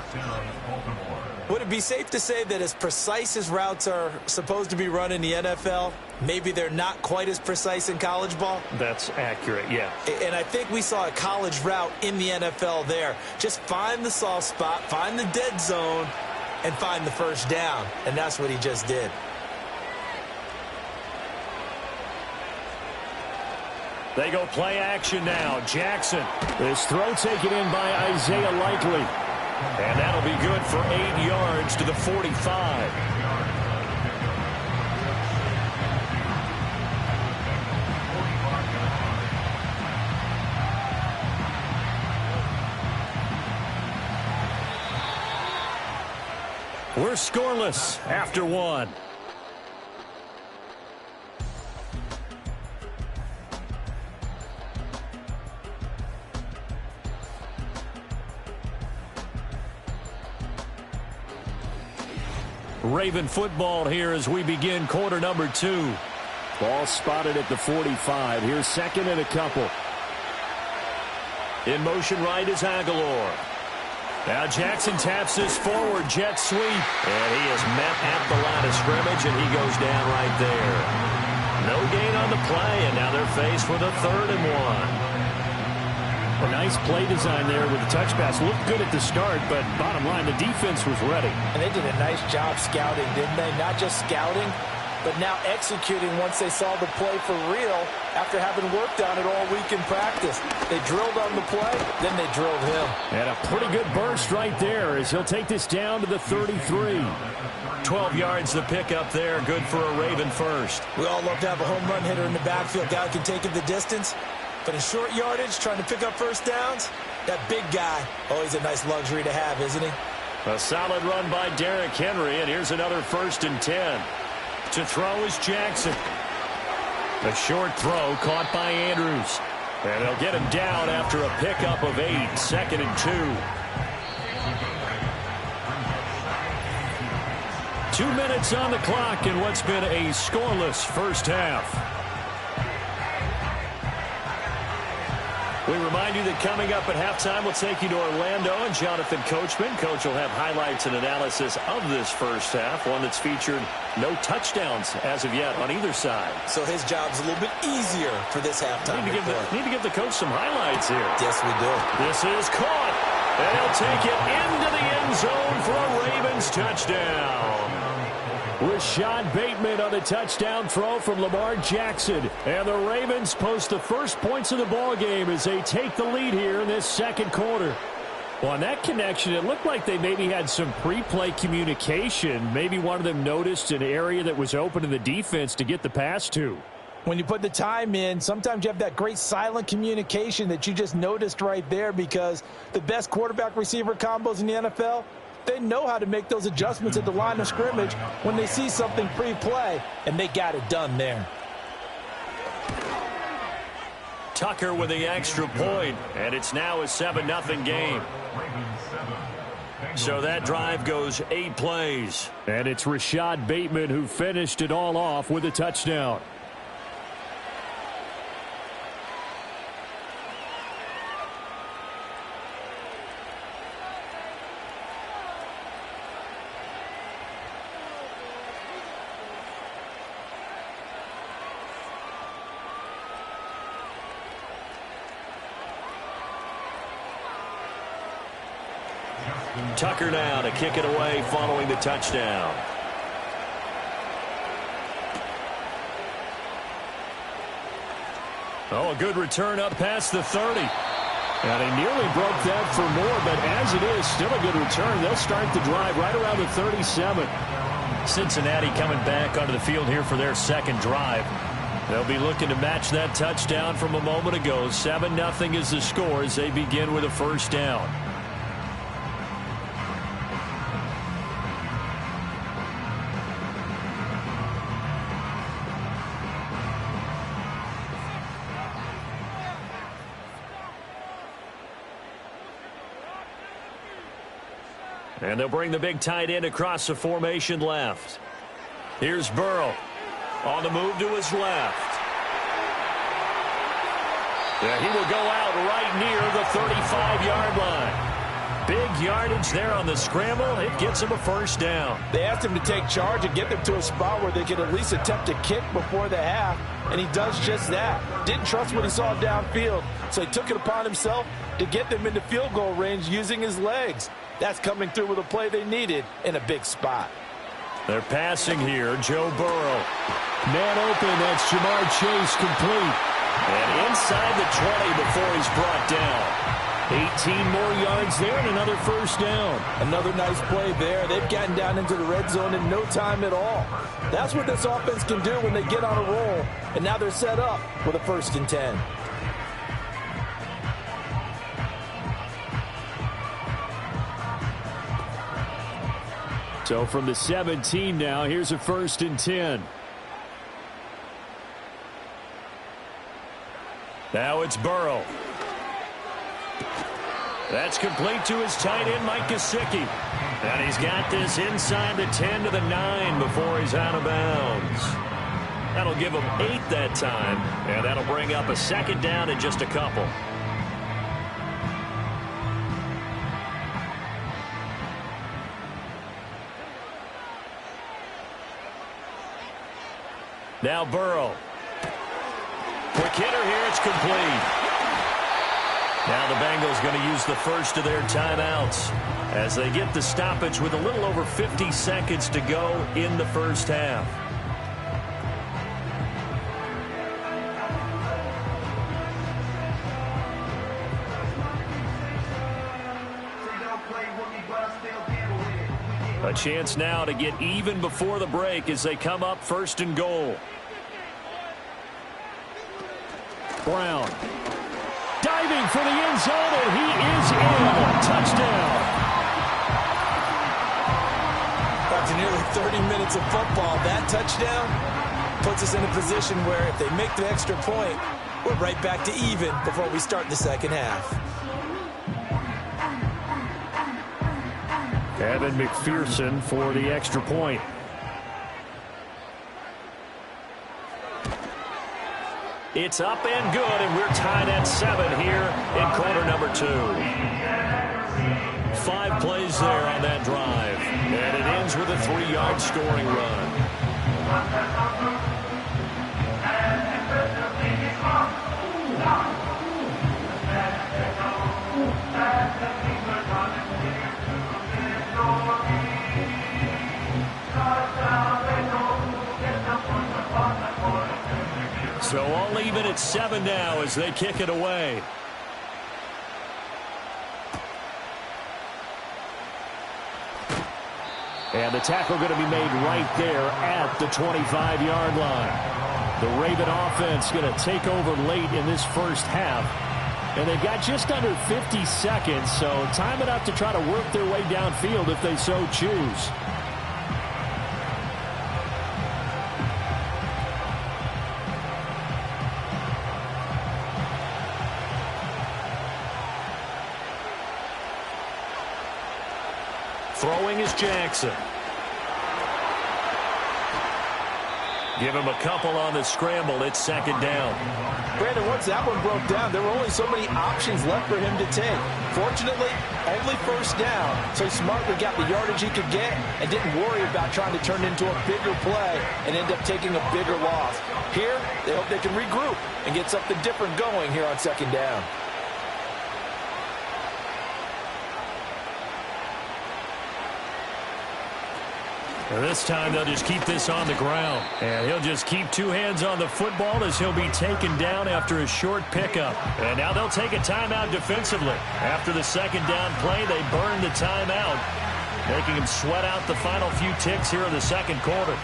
Would it be safe to say that as precise as routes are supposed to be run in the NFL, maybe they're not quite as precise in college ball? That's accurate, yeah. And I think we saw a college route in the NFL there. Just find the soft spot, find the dead zone, and find the 1st down. And that's what he just did. They go play action now. Jackson. This throw taken in by Isaiah Likely. And that'll be good for 8 yards to the 45. We're scoreless after 1. Raven football here as we begin quarter number 2. Ball spotted at the 45. Here's second and a couple. In motion right is Aguilar. Now Jackson taps this forward jet sweep. And he is met at the line of scrimmage, and he goes down right there. No gain on the play, and now they're faced with a 3rd and 1. A nice play design there with the touch pass. Looked good at the start, but bottom line, the defense was ready. And they did a nice job scouting, didn't they? Not just scouting, but now executing once they saw the play for real after having worked on it all week in practice. They drilled on the play, then they drilled him. And a pretty good burst right there as he'll take this down to the 33. 12 yards the pickup there. Good for a Raven first. We all love to have a home run hitter in the backfield. Guy can take it the distance. But in short yardage, trying to pick up first downs, that big guy, always a nice luxury to have, isn't he? A solid run by Derrick Henry, and here's another 1st and 10. To throw is Jackson. A short throw caught by Andrews. And they'll get him down after a pickup of 8. 2nd and 2. 2 minutes on the clock in what's been a scoreless first half. We remind you that coming up at halftime, we'll take you to Orlando and Jonathan Coachman. Coach will have highlights and analysis of this first half, one that's featured no touchdowns as of yet on either side. So his job's a little bit easier for this halftime. Need to give the coach some highlights here. Yes, we do. This is caught, and he'll take it into the end zone for a Ravens touchdown. Rashad Bateman on the touchdown throw from Lamar Jackson. And the Ravens post the first points of the ball game as they take the lead here in this second quarter. Well, on that connection, it looked like they maybe had some pre-play communication. Maybe one of them noticed an area that was open in the defense to get the pass to. When you put the time in, sometimes you have that great silent communication that you just noticed right there, because the best quarterback-receiver combos in the NFL, they know how to make those adjustments at the line of scrimmage when they see something pre-play, and they got it done there. Tucker with the extra point, and it's now a 7-0 game. So that drive goes 8 plays. And it's Rashad Bateman who finished it all off with a touchdown. Tucker now to kick it away following the touchdown. Oh, a good return up past the 30. And he nearly broke that for more, but as it is, still a good return. They'll start the drive right around the 37. Cincinnati coming back onto the field here for their second drive. They'll be looking to match that touchdown from a moment ago. 7-0 is the score as they begin with a first down. And they'll bring the big tight end across the formation left. Here's Burrow on the move to his left. Yeah, he will go out right near the 35-yard line. Big yardage there on the scramble. It gets him a first down. They asked him to take charge and get them to a spot where they could at least attempt a kick before the half, and he does just that. Didn't trust what he saw downfield, so he took it upon himself to get them into field goal range using his legs. That's coming through with a play they needed in a big spot. They're passing here. Joe Burrow. Man open. That's Jamar Chase complete. And inside the 20 before he's brought down. 18 more yards there and another first down. Another nice play there. They've gotten down into the red zone in no time at all. That's what this offense can do when they get on a roll. And now they're set up with a 1st and 10. So from the 17 now, here's a 1st and 10. Now it's Burrow. That's complete to his tight end, Mike Gesicki. And he's got this inside the 10 to the 9 before he's out of bounds. That'll give him 8 that time, and that'll bring up a second down in just a couple. Now Burrow. Quick hitter here, it's complete. Now the Bengals going to use the first of their timeouts as they get the stoppage with a little over 50 seconds to go in the first half. A chance now to get even before the break as they come up 1st and goal. Brown diving for the end zone, and he is in. Touchdown. After nearly 30 minutes of football, that touchdown puts us in a position where if they make the extra point, we're right back to even before we start the second half. Evan McPherson for the extra point. It's up and good, and we're tied at 7 here in quarter number 2. 5 plays there on that drive, and it ends with a 3-yard scoring run. So all even at 7 now as they kick it away. And the tackle going to be made right there at the 25-yard line. The Raven offense going to take over late in this first half. And they've got just under 50 seconds, so time enough to try to work their way downfield if they so choose. Throwing is Jackson. Give him a couple on the scramble. It's 2nd down. Brandon, once that one broke down, there were only so many options left for him to take. Fortunately, only 1st down, so he smartly got the yardage he could get and didn't worry about trying to turn into a bigger play and end up taking a bigger loss. Here, they hope they can regroup and get something different going here on 2nd down. And this time they'll just keep this on the ground. And he'll just keep 2 hands on the football as he'll be taken down after a short pickup. And now they'll take a timeout defensively. After the 2nd down play, they burn the timeout, making him sweat out the final few ticks here in the 2nd quarter.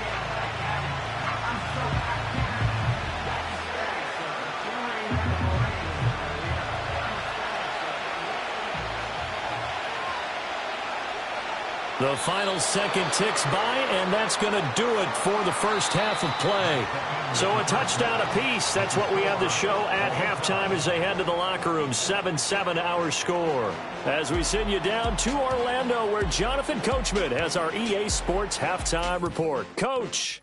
The final second ticks by, and that's going to do it for the first half of play. So a touchdown apiece. That's what we have to show at halftime as they head to the locker room. 7-7 our score. As we send you down to Orlando, where Jonathan Coachman has our EA Sports halftime report. Coach.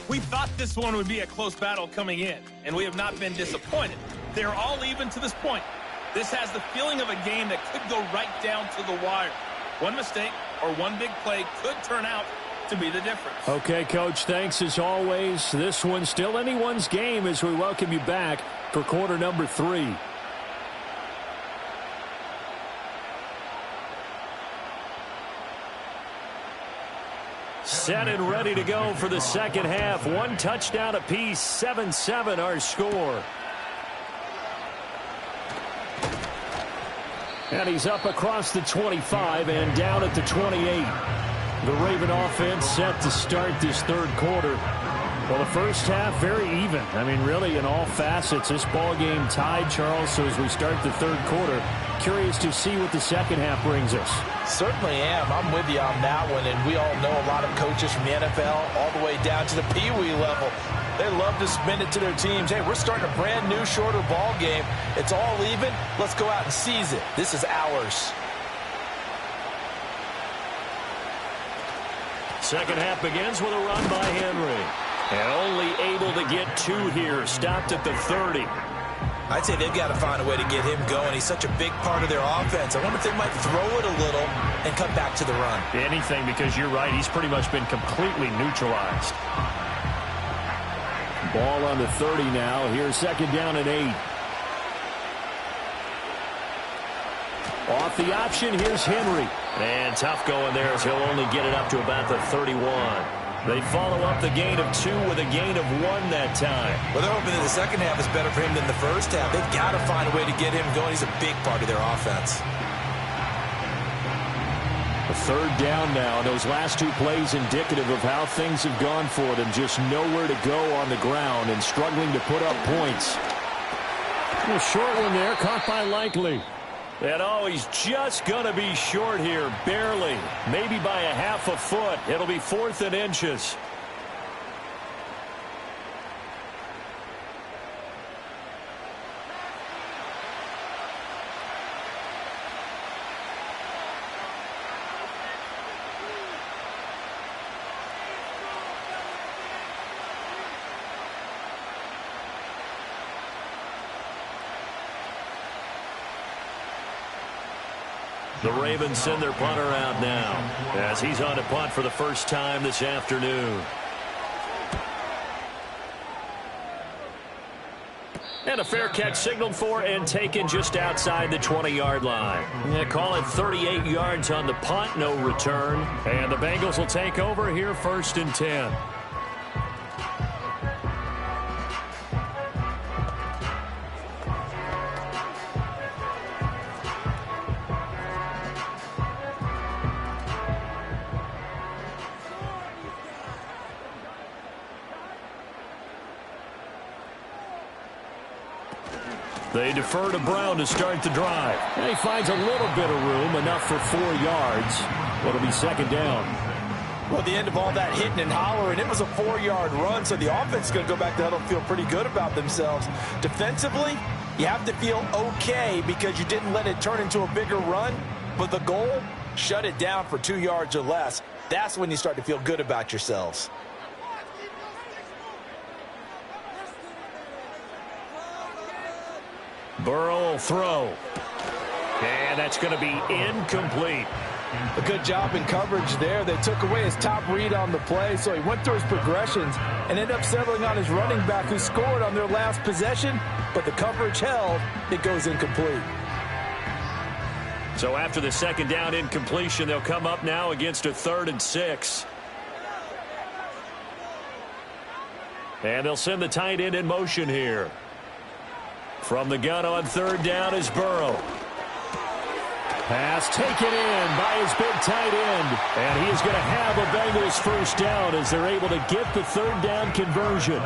We thought this one would be a close battle coming in, and we have not been disappointed. They're all even to this point. This has the feeling of a game that could go right down to the wire. One mistake or one big play could turn out to be the difference. Okay, Coach, thanks as always. This one's still anyone's game as we welcome you back for quarter number 3. Set and ready to go for the second half. 1 touchdown apiece. 7-7 our score. And he's up across the 25 and down at the 28. The Raven offense set to start this 3rd quarter. Well, the first half, very even. I mean, really, in all facets, this ball game tied, Charles. So as we start the third quarter, curious to see what the second half brings us. Certainly am. I'm with you on that one. And we all know a lot of coaches from the NFL all the way down to the Pee-wee level. They love to spin it to their teams. Hey, we're starting a brand new, shorter ball game. It's all even. Let's go out and seize it. This is ours. Second half begins with a run by Henry. And only able to get 2 here. Stopped at the 30. I'd say they've got to find a way to get him going. He's such a big part of their offense. I wonder if they might throw it a little and come back to the run. Anything, because you're right. He's pretty much been completely neutralized. Ball on the 30 now. Here's second down and 8. Off the option, here's Henry. Man, tough going there as he'll only get it up to about the 31. They follow up the gain of 2 with a gain of 1 that time. Well, they're hoping that the second half is better for him than the first half. They've got to find a way to get him going. He's a big part of their offense. A third down now. Those last 2 plays indicative of how things have gone for them. Just nowhere to go on the ground and struggling to put up points. A short one there, caught by Likely. And oh, he's just going to be short here, barely. Maybe by a half a foot. It'll be 4th and inches. The Ravens send their punter out now as he's on to punt for the first time this afternoon. And a fair catch signaled for and taken just outside the 20-yard line. Yeah, call it 38 yards on the punt, no return. And the Bengals will take over here, 1st and 10. They defer to Brown to start the drive. And he finds a little bit of room, enough for 4 yards. It'll be second down. Well, at the end of all that hitting and hollering, it was a 4-yard run, so the offense is going to go back to huddle and feel pretty good about themselves. Defensively, you have to feel okay because you didn't let it turn into a bigger run, but the goal, shut it down for 2 yards or less. That's when you start to feel good about yourselves. Burrow will throw. And that's going to be incomplete. A good job in coverage there. They took away his top read on the play, so he went through his progressions and ended up settling on his running back who scored on their last possession, but the coverage held. It goes incomplete. So after the second down incompletion, they'll come up now against a 3rd and 6. And they'll send the tight end in motion here. From the gun on 3rd down is Burrow. Pass taken in by his big tight end. And he is going to have a Bengals first down as they're able to get the 3rd down conversion.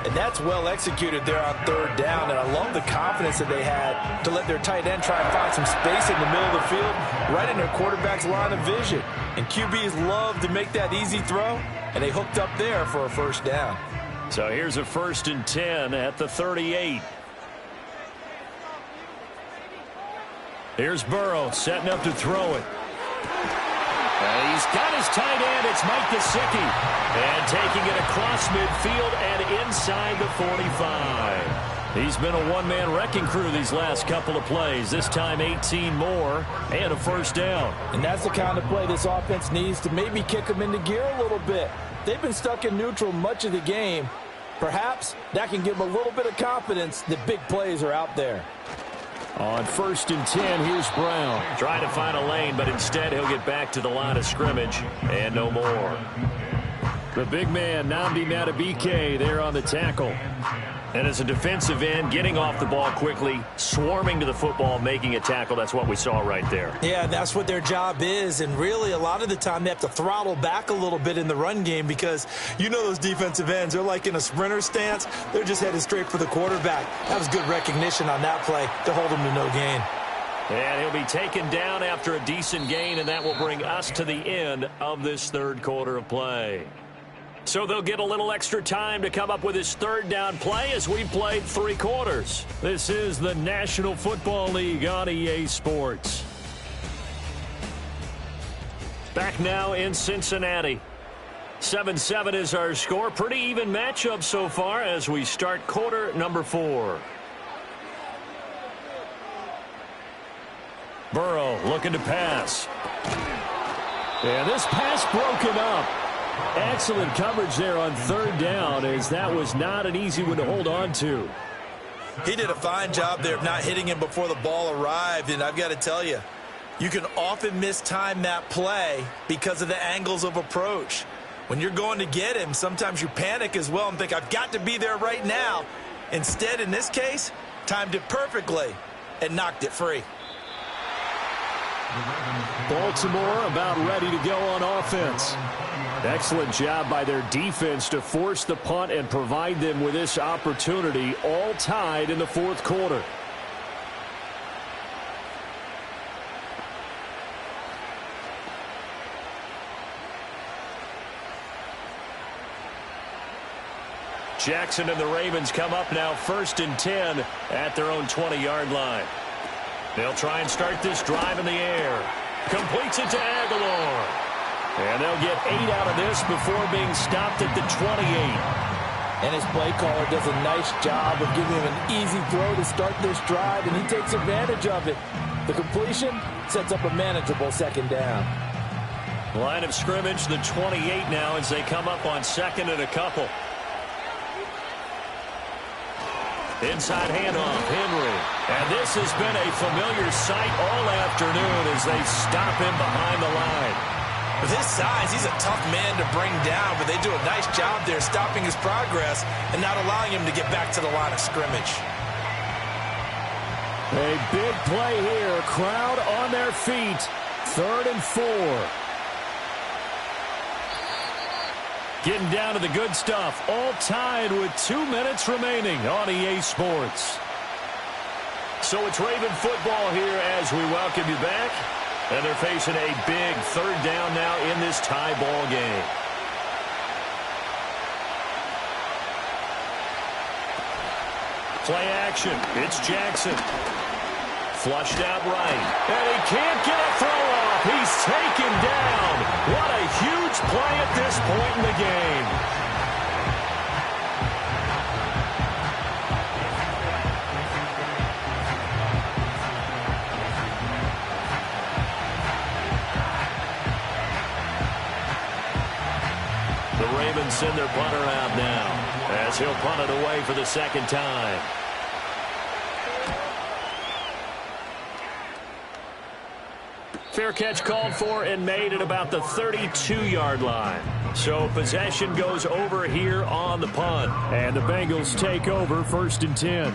And that's well executed there on 3rd down. And I love the confidence that they had to let their tight end try and find some space in the middle of the field, right in their quarterback's line of vision. And QBs love to make that easy throw, and they hooked up there for a first down. So here's a 1st and 10 at the 38. Here's Burrow setting up to throw it. And he's got his tight end. It's Mike Gesicki. And taking it across midfield and inside the 45. He's been a one-man wrecking crew these last couple of plays. This time 18 more and a first down. And that's the kind of play this offense needs to maybe kick them into gear a little bit. They've been stuck in neutral much of the game. Perhaps that can give them a little bit of confidence that big plays are out there. On 1st and 10, here's Brown. Trying to find a lane, but instead he'll get back to the line of scrimmage and no more. The big man, Nnamdi Madubuike, there on the tackle. And as a defensive end, getting off the ball quickly, swarming to the football, making a tackle, that's what we saw right there. Yeah, that's what their job is, and really a lot of the time they have to throttle back a little bit in the run game because you know those defensive ends, they're like in a sprinter stance. They're just headed straight for the quarterback. That was good recognition on that play to hold him to no gain. And he'll be taken down after a decent gain, and that will bring us to the end of this third quarter of play. So they'll get a little extra time to come up with his third down play as we played 3 quarters. This is the National Football League on EA Sports. Back now in Cincinnati. 7-7 is our score. Pretty even matchup so far as we start quarter number 4. Burrow looking to pass. And this pass broken up. Excellent coverage there on third down, as that was not an easy one to hold on to. He did a fine job there of not hitting him before the ball arrived, and I've got to tell you, you can often mistime that play because of the angles of approach. When you're going to get him, sometimes you panic as well and think, I've got to be there right now. Instead, in this case, timed it perfectly and knocked it free. Baltimore about ready to go on offense. Excellent job by their defense to force the punt and provide them with this opportunity, all tied in the fourth quarter. Jackson and the Ravens come up now 1st and 10 at their own 20-yard line. They'll try and start this drive in the air. Completes it to Aguilar. And they'll get 8 out of this before being stopped at the 28. And his play caller does a nice job of giving him an easy throw to start this drive, and he takes advantage of it. The completion sets up a manageable 2nd down. Line of scrimmage, the 28 now as they come up on 2nd and a couple. Inside handoff, Henry. And this has been a familiar sight all afternoon as they stop him behind the line. With his size, he's a tough man to bring down, but they do a nice job there stopping his progress and not allowing him to get back to the line of scrimmage. A big play here. Crowd on their feet. 3rd and 4. Getting down to the good stuff. All tied with 2 minutes remaining on EA Sports. So it's Raven football here as we welcome you back. And they're facing a big 3rd down now in this tie ball game. Play action. It's Jackson. Flushed out right. And he can't get a throw off. He's taken down. What a huge play at this point in the game. The Ravens send their punter out now as he'll punt it away for the 2nd time. Fair catch called for and made at about the 32-yard line. So possession goes over here on the punt. And the Bengals take over 1st and 10.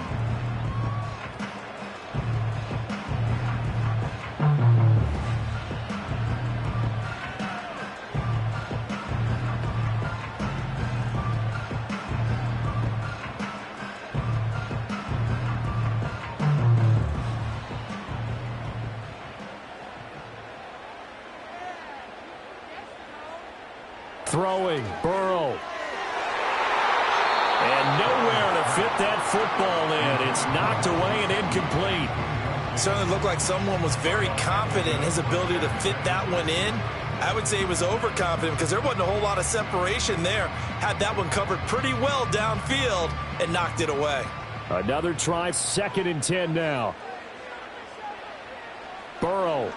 Throwing, Burrow. And nowhere to fit that football in. It's knocked away and incomplete. Certainly looked like someone was very confident in his ability to fit that one in. I would say he was overconfident because there wasn't a whole lot of separation there. Had that one covered pretty well downfield and knocked it away. Another try, 2nd and 10 now. Burrow.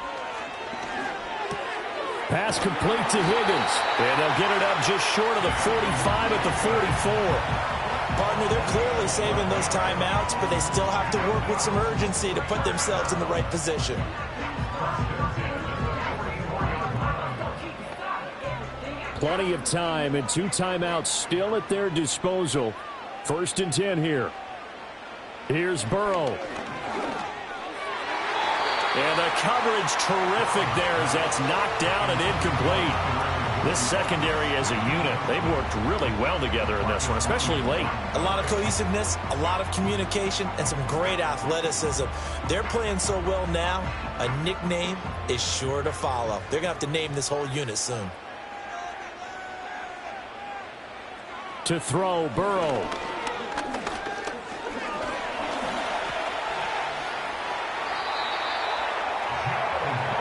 Pass complete to Higgins. And they'll get it up just short of the 45 at the 44. Partner, they're clearly saving those timeouts, but they still have to work with some urgency to put themselves in the right position. Plenty of time and 2 timeouts still at their disposal. 1st and 10 here. Here's Burrow. And the coverage terrific there as that's knocked down and incomplete. This secondary as a unit, they've worked really well together in this one, especially late. A lot of cohesiveness, a lot of communication, and some great athleticism. They're playing so well now, a nickname is sure to follow. They're going to have to name this whole unit soon. To throw, Burrow.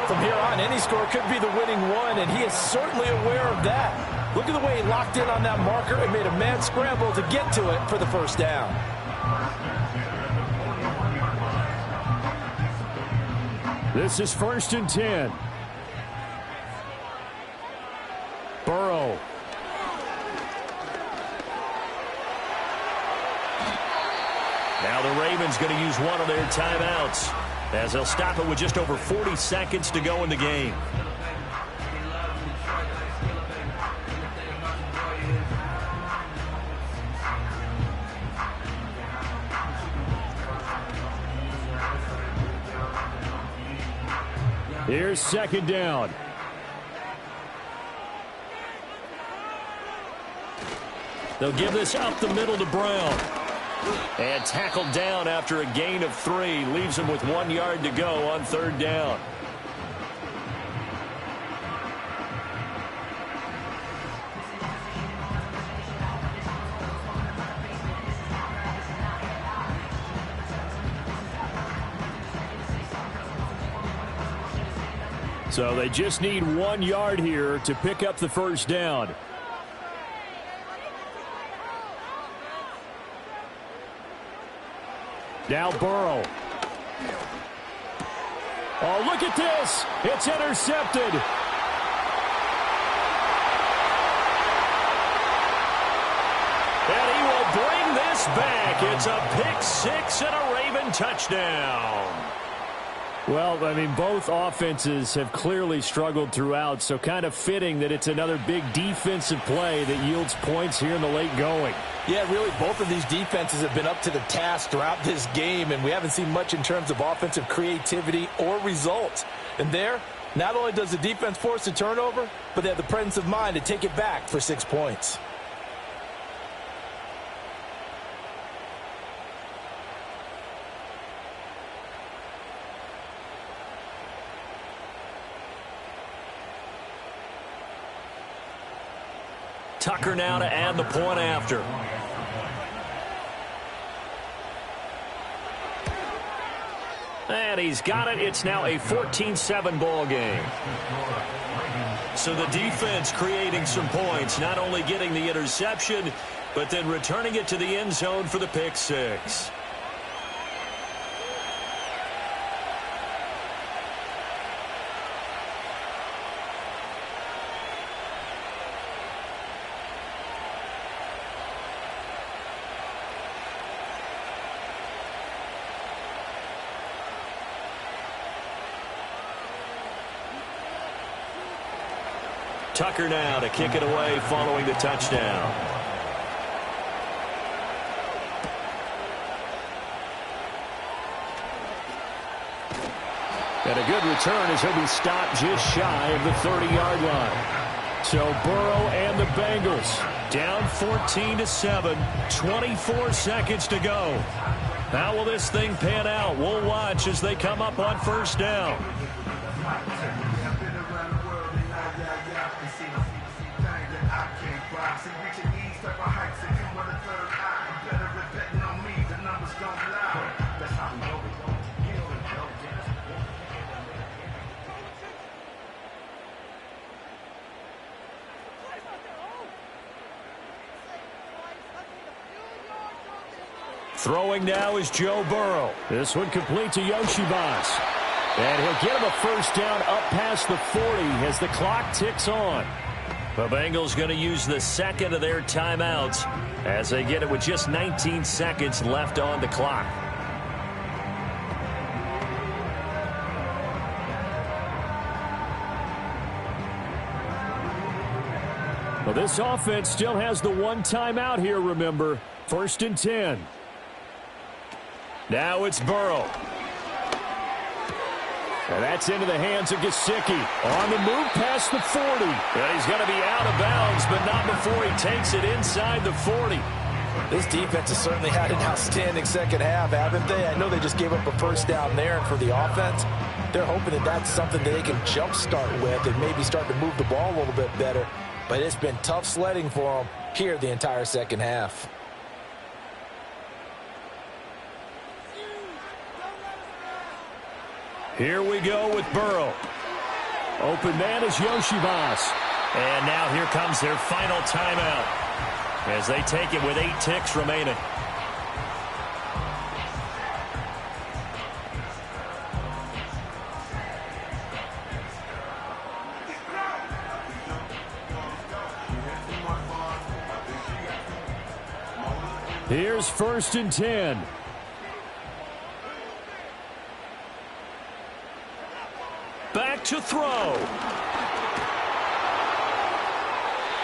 From here on, any score could be the winning one, and he is certainly aware of that. Look at the way he locked in on that marker and made a mad scramble to get to it for the first down. This is 1st and 10. Burrow. Now the Ravens going to use one of their timeouts, as they'll stop it with just over 40 seconds to go in the game. Here's 2nd down. They'll give this up the middle to Brown. And tackled down after a gain of 3. Leaves him with 1 yard to go on 3rd down. So they just need 1 yard here to pick up the 1st down. Now Burrow. Oh, look at this. It's intercepted. And he will bring this back. It's a pick 6 and a Raven touchdown. Well, I mean, both offenses have clearly struggled throughout, so kind of fitting that it's another big defensive play that yields points here in the late going. Yeah, really, both of these defenses have been up to the task throughout this game, and we haven't seen much in terms of offensive creativity or results. And there, not only does the defense force a turnover, but they have the presence of mind to take it back for 6 points. Tucker now to add the point after. And he's got it. It's now a 14-7 ball game. So the defense creating some points, not only getting the interception, but then returning it to the end zone for the pick 6. Tucker now to kick it away following the touchdown. And a good return as he'll be stopped just shy of the 30-yard line. So Burrow and the Bengals down 14-7, 24 seconds to go. How will this thing pan out? We'll watch as they come up on 1st down. Throwing now is Joe Burrow. This one complete to Yoshibas. And he'll get him a 1st down up past the 40 as the clock ticks on. The Bengals going to use the 2nd of their timeouts as they get it with just 19 seconds left on the clock. Well, this offense still has the one timeout here, remember. 1st and 10. Now it's Burrow. And that's into the hands of Gesicki. On the move past the 40. And he's going to be out of bounds, but not before he takes it inside the 40. This defense has certainly had an outstanding second half, haven't they? I know they just gave up a first down there, and for the offense, they're hoping that that's something that they can jumpstart with and maybe start to move the ball a little bit better. But it's been tough sledding for them here the entire second half. Here we go with Burrow. Open man is Yoshibas. And now here comes their final timeout as they take it with 8 ticks remaining. Here's 1st and 10. Back to throw.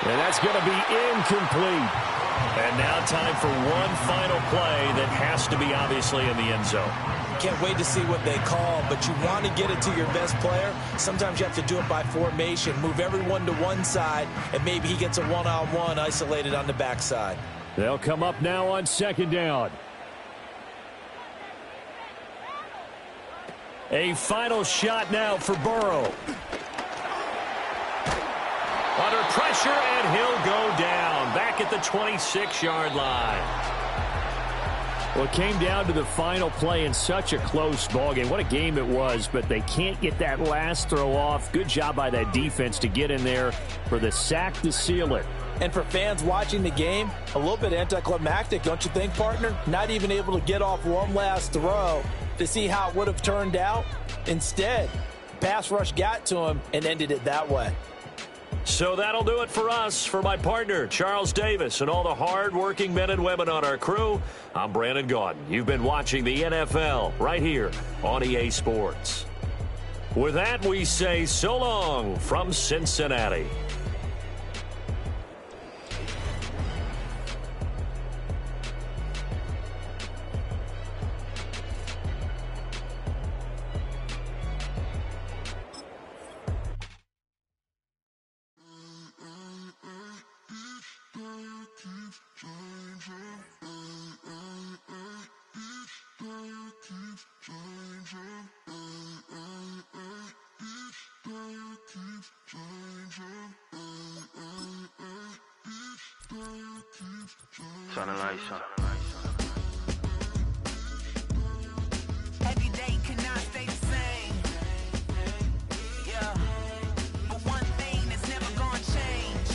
And that's going to be incomplete. And now time for one final play that has to be obviously in the end zone. Can't wait to see what they call, but you want to get it to your best player. Sometimes you have to do it by formation. Move everyone to one side, and maybe he gets a one-on-one isolated on the backside. They'll come up now on 2nd down. A final shot now for Burrow. Under pressure, and he'll go down. Back at the 26-yard line. Well, it came down to the final play in such a close ballgame. What a game it was, but they can't get that last throw off. Good job by that defense to get in there for the sack to seal it. And for fans watching the game, a little bit anticlimactic, don't you think, partner? Not even able to get off one last throw to see how it would have turned out. Instead, pass rush got to him and ended it that way. So that'll do it for us. For my partner, Charles Davis, and all the hard-working men and women on our crew, I'm Brandon Gaudin. You've been watching the NFL right here on EA Sports. With that, we say so long from Cincinnati. Turn the lights on. Every day cannot stay the same. Yeah. But one thing that's never gonna change.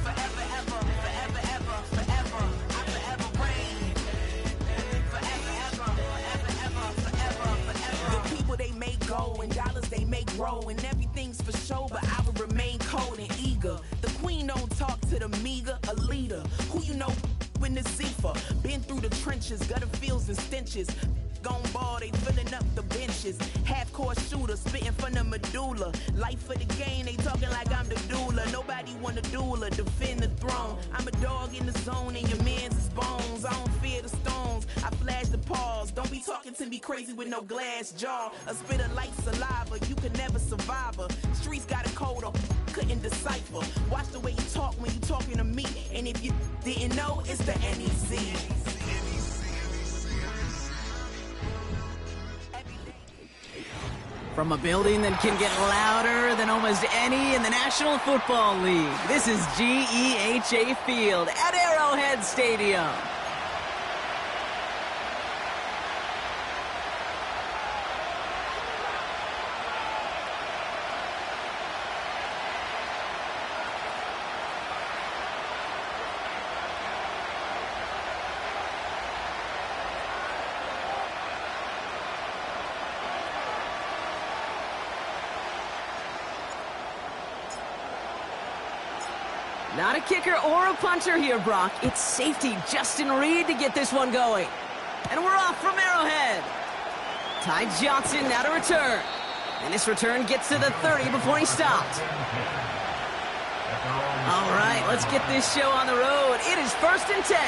Forever, ever, forever, ever, forever. I forever reign. Forever, ever, forever, ever, forever, forever. The people they make go and dollars they make grow and everything's for show, but I will remain cold and eager. The queen don't talk to the meager, a leader. Who you know in the Zephyr? Been through the trenches, gutter fields and stenches. Gone ball, they filling up the benches. Half-court shooter, spitting from the medulla. Life for the game, they talking like I'm the doula. Nobody want a doula, defend the throne. I'm a dog in the zone and your man's is bones. I don't fear the stones, I flash the paws. Don't be talking to me crazy with no glass jaw. A spit of light saliva, you can never survive her. Streets got a code up, couldn't decipher. Watch the way you talk when you talking to me. And if you didn't know, it's the NEC. From a building that can get louder than almost any in the National Football League, this is GEHA Field at Arrowhead Stadium. Not a kicker or a punter here, Brock. It's safety Justin Reed to get this one going. And we're off from Arrowhead. Ty Johnson now to return. And this return gets to the 30 before he stopped. All right, let's get this show on the road. It is 1st and 10.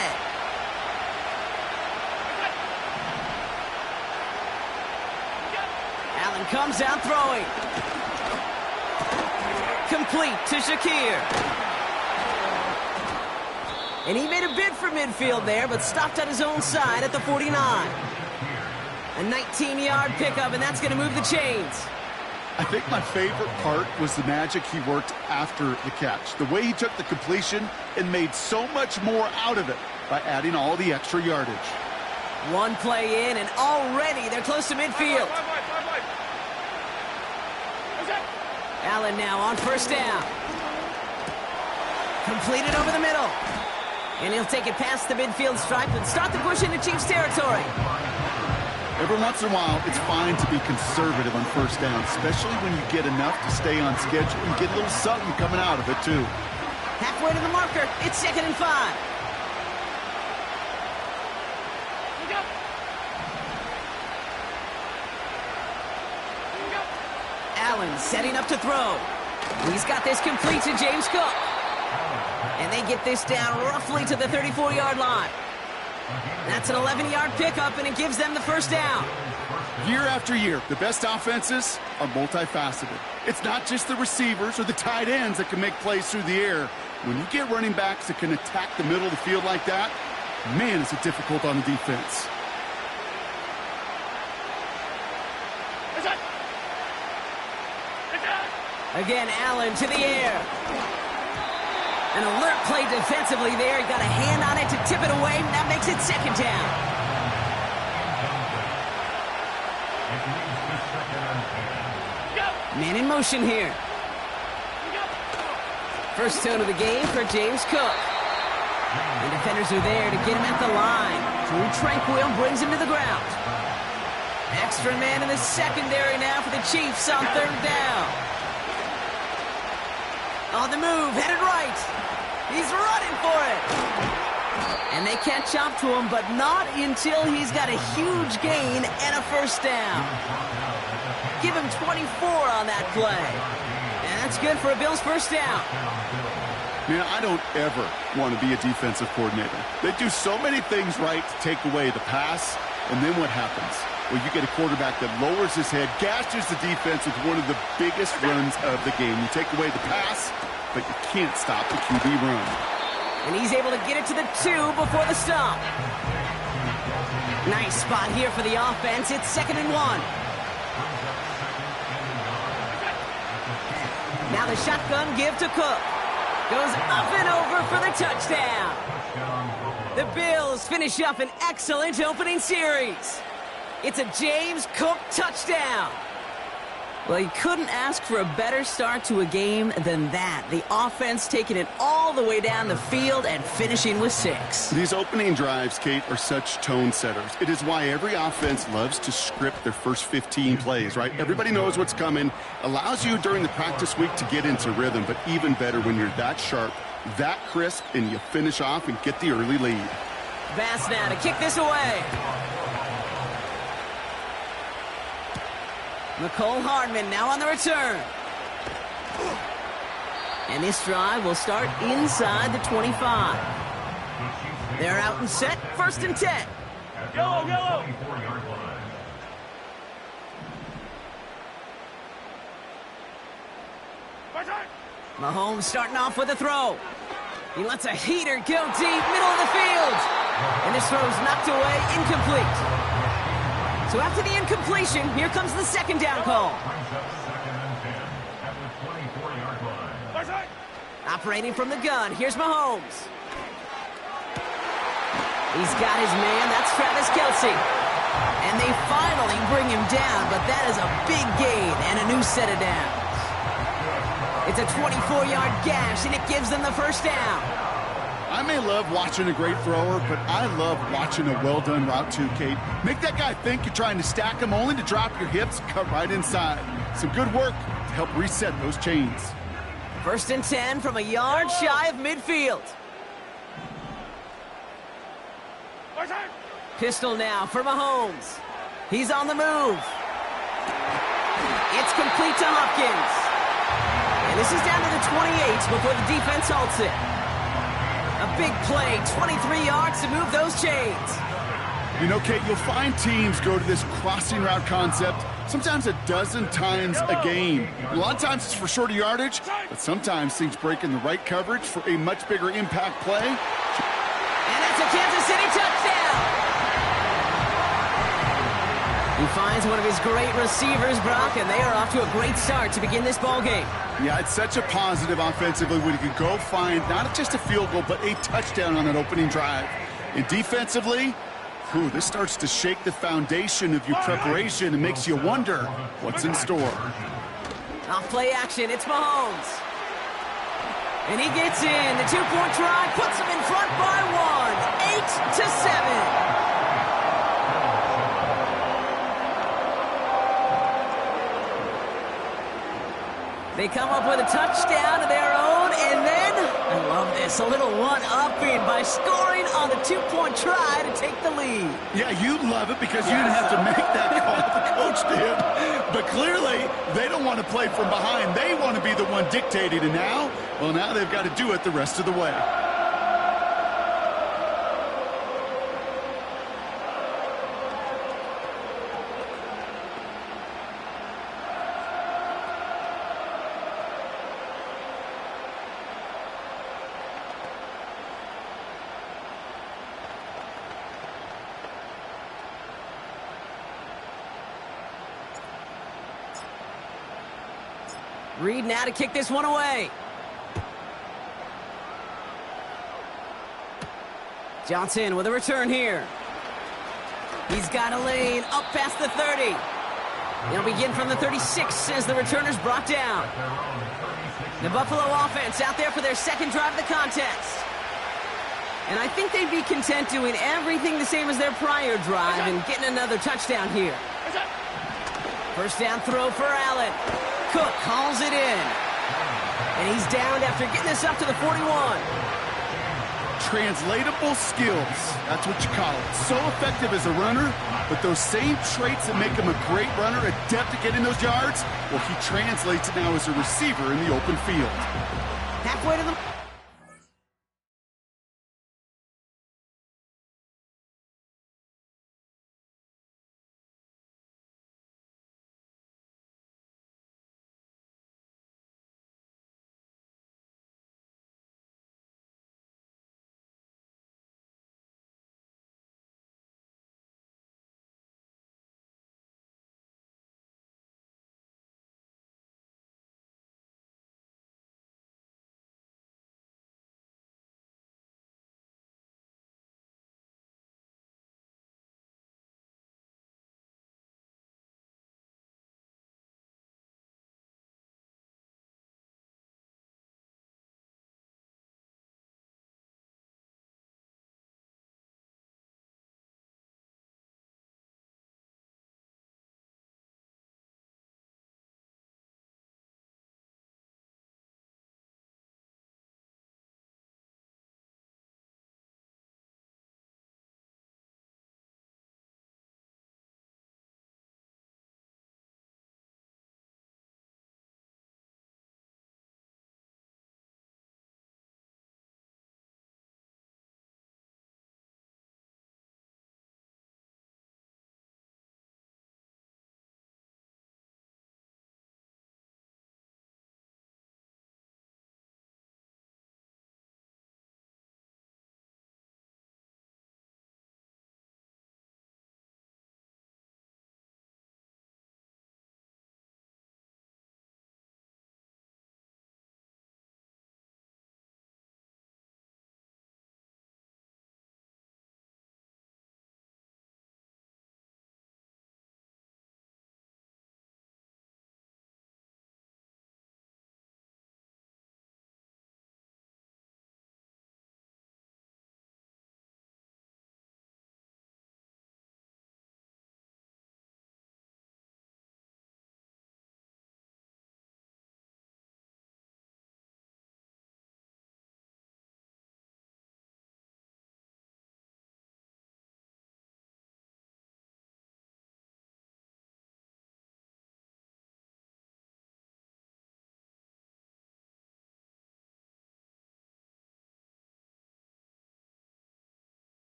Allen comes out throwing. Complete to Shakir. And he made a bid for midfield there, but stopped on his own side at the 49. A 19-yard pickup, and that's going to move the chains. I think my favorite part was the magic he worked after the catch. The way he took the completion and made so much more out of it by adding all the extra yardage. One play in, and already they're close to midfield. Allen now on 1st down. Completed over the middle. And he'll take it past the midfield stripe and start the push into Chiefs territory. Every once in a while, it's fine to be conservative on 1st down, especially when you get enough to stay on schedule and get a little something coming out of it, too. Halfway to the marker, it's 2nd and 5. Allen setting up to throw. He's got this complete to James Cook. And they get this down roughly to the 34-yard line. That's an 11-yard pickup, and it gives them the 1st down. Year after year, the best offenses are multifaceted. It's not just the receivers or the tight ends that can make plays through the air. When you get running backs that can attack the middle of the field like that, man, is it difficult on the defense. Again, Allen to the air. An alert play defensively there. He got a hand on it to tip it away, and that makes it 2nd down. Man in motion here. First tone of the game for James Cook. The defenders are there to get him at the line. Drew Tranquill brings him to the ground. Extra man in the secondary now for the Chiefs on 3rd down. On the move, headed right. He's running for it. And they catch up to him, but not until he's got a huge gain and a 1st down. Give him 24 on that play. And that's good for a Bills 1st down. Man, I don't ever want to be a defensive coordinator. They do so many things right to take away the pass, and then what happens? Well, you get a quarterback that lowers his head, gashes the defense with one of the biggest runs of the game. You take away the pass, but you can't stop the QB run. And he's able to get it to the 2 before the stop. Nice spot here for the offense. It's 2nd and 1. Now the shotgun give to Cook. Goes up and over for the touchdown. The Bills finish up an excellent opening series. It's a James Cook touchdown. Well, you couldn't ask for a better start to a game than that. The offense taking it all the way down the field and finishing with 6. These opening drives, Kate, are such tone setters. It is why every offense loves to script their first 15 plays, right? Everybody knows what's coming. Allows you during the practice week to get into rhythm, but even better when you're that sharp, that crisp, and you finish off and get the early lead. Bass now to kick this away. Mecole Hardman now on the return. And this drive will start inside the 25. They're out and set, 1st and 10. Yellow, yellow. Mahomes starting off with a throw. He lets a heater go deep, middle of the field. And this throw is knocked away, incomplete. So after the incompletion, here comes the 2nd down call. Operating from the gun, here's Mahomes. He's got his man, that's Travis Kelce. And they finally bring him down, but that is a big gain and a new set of downs. It's a 24-yard gash, and it gives them the 1st down. I may love watching a great thrower, but I love watching a well-done route too, Kate. Make that guy think you're trying to stack him only to drop your hips, cut right inside. Some good work to help reset those chains. 1st and 10 from a yard shy of midfield. Pistol now for Mahomes. He's on the move. It's complete to Hopkins. And And this is down to the 28 before the defense halts it. A big play, 23 yards to move those chains. You know, Kate, you'll find teams go to this crossing route concept sometimes a dozen times a game. A lot of times it's for shorter yardage, but sometimes things break in the right coverage for a much bigger impact play. And that's a Kansas City touchdown. He finds one of his great receivers, Brock, and they are off to a great start to begin this ball game. Yeah, it's such a positive offensively when you can go find not just a field goal, but a touchdown on that opening drive. And defensively, this starts to shake the foundation of your preparation and makes you wonder what's in store. Off play action, it's Mahomes. And he gets in. The two-point try puts him in front by one. 8-7. They come up with a touchdown of their own, and then, I love this, a little one-upping by scoring on the two-point try to take the lead. Yeah, you love it because you didn't have to make that call, the coach did. But clearly, they don't want to play from behind. They want to be the one dictating, and now they've got to do it the rest of the way. Reed now to kick this one away. Johnson with a return here. He's got a lane up past the 30. It'll begin from the 36 as the returner's brought down. The Buffalo offense out there for their second drive of the contest. And I think they'd be content doing everything the same as their prior drive and getting another touchdown here. First down throw for Allen. Cook calls it in. And he's downed after getting this up to the 41. Translatable skills. That's what you call it. So effective as a runner, but those same traits that make him a great runner, adept at getting those yards, well, he translates it now as a receiver in the open field. Halfway to the...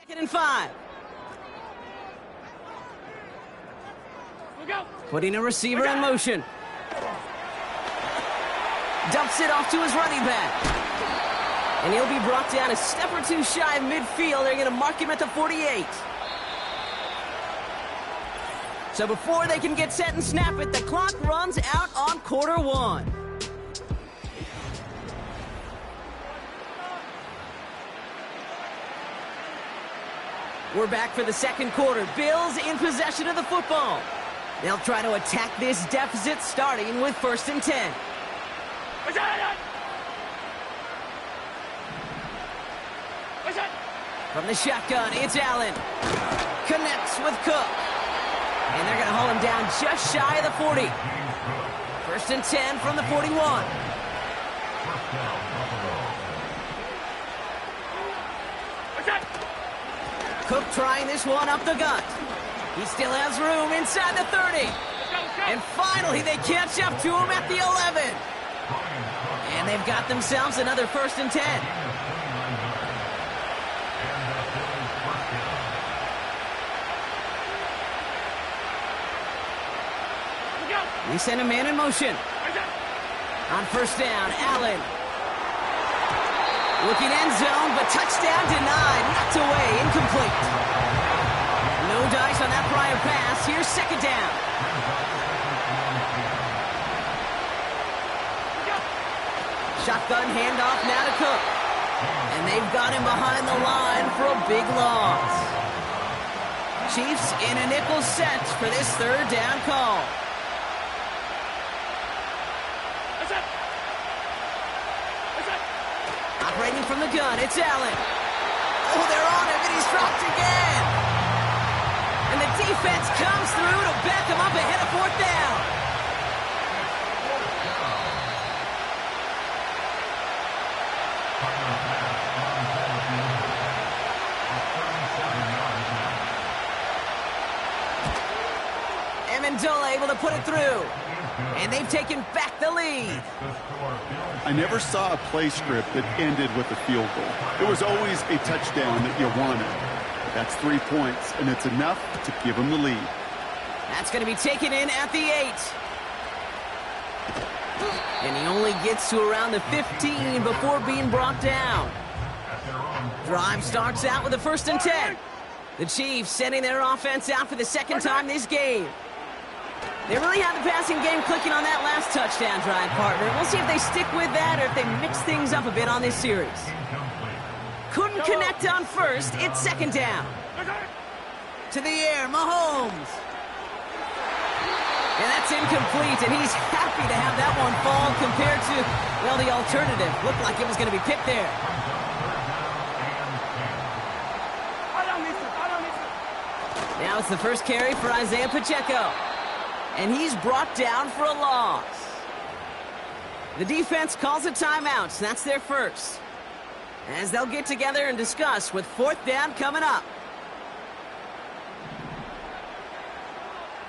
Second and 5. Putting a receiver in motion. Dumps it off to his running back. And he'll be brought down a step or two shy of midfield. They're going to mark him at the 48. So before they can get set and snap it, the clock runs out on quarter one. We're back for the second quarter. Bills in possession of the football. They'll try to attack this deficit starting with 1st and 10. From the shotgun, it's Allen. Connects with Cook. And they're going to haul him down just shy of the 40. 1st and 10 from the 41. Cook trying this one up the gut. He still has room inside the 30. And finally, they catch up to him at the 11. And they've got themselves another 1st and 10. We send a man in motion. On 1st down, Allen. Looking end zone, but touchdown denied. Knocked away, incomplete. No dice on that prior pass. Here's 2nd down. Shotgun handoff now to Cook. And they've got him behind the line for a big loss. Chiefs in a nickel set for this 3rd down call. Operating from the gun, it's Allen. Oh, they're on him, and he's dropped again. And the defense comes through to back him up ahead of 4th down. Amendola able to put it through. And they've taken back the lead. I never saw a play script that ended with a field goal. It was always a touchdown that you wanted. That's 3 points, and it's enough to give them the lead. That's going to be taken in at the 8. And he only gets to around the 15 before being brought down. Drive starts out with a 1st and 10. The Chiefs sending their offense out for the 2nd time this game. They really have the passing game clicking on that last touchdown drive, partner. We'll see if they stick with that or if they mix things up a bit on this series. Couldn't connect on 1st. It's 2nd down. To the air, Mahomes. And that's incomplete, and he's happy to have that one fall compared to, well, the alternative. Looked like it was going to be picked there. Now it's the first carry for Isaiah Pacheco. And he's brought down for a loss. The defense calls a timeout. That's their first. As they'll get together and discuss with 4th down coming up.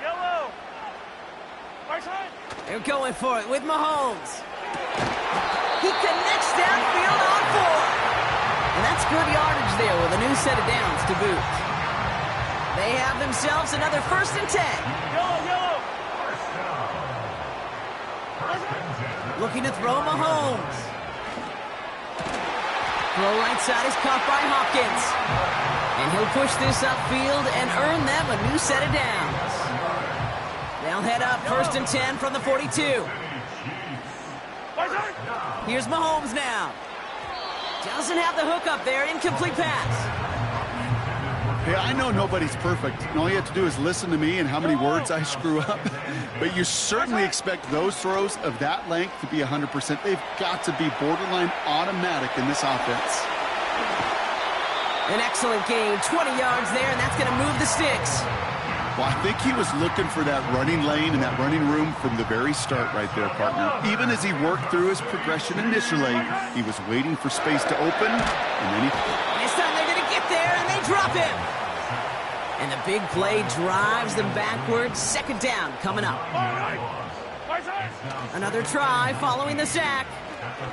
Yellow. They're going for it with Mahomes. He connects downfield on 4. And that's good yardage there with a new set of downs to boot. They have themselves another 1st and 10. Yellow. Looking to throw Mahomes. Throw right side is caught by Hopkins. And he'll push this upfield and earn them a new set of downs. They'll head up 1st and 10 from the 42. Here's Mahomes now. Doesn't have the hook up there. Incomplete pass. Hey, I know nobody's perfect, and all you have to do is listen to me and how many words I screw up. But you certainly expect those throws of that length to be 100%. They've got to be borderline automatic in this offense. An excellent game. 20 yards there, and that's going to move the sticks. Well, I think he was looking for that running lane and that running room from the very start right there, partner. Even as he worked through his progression initially, he was waiting for space to open, and then he... This time they're going to get there, and they drop him. And the big play drives them backwards. 2nd down coming up. Another try following the sack.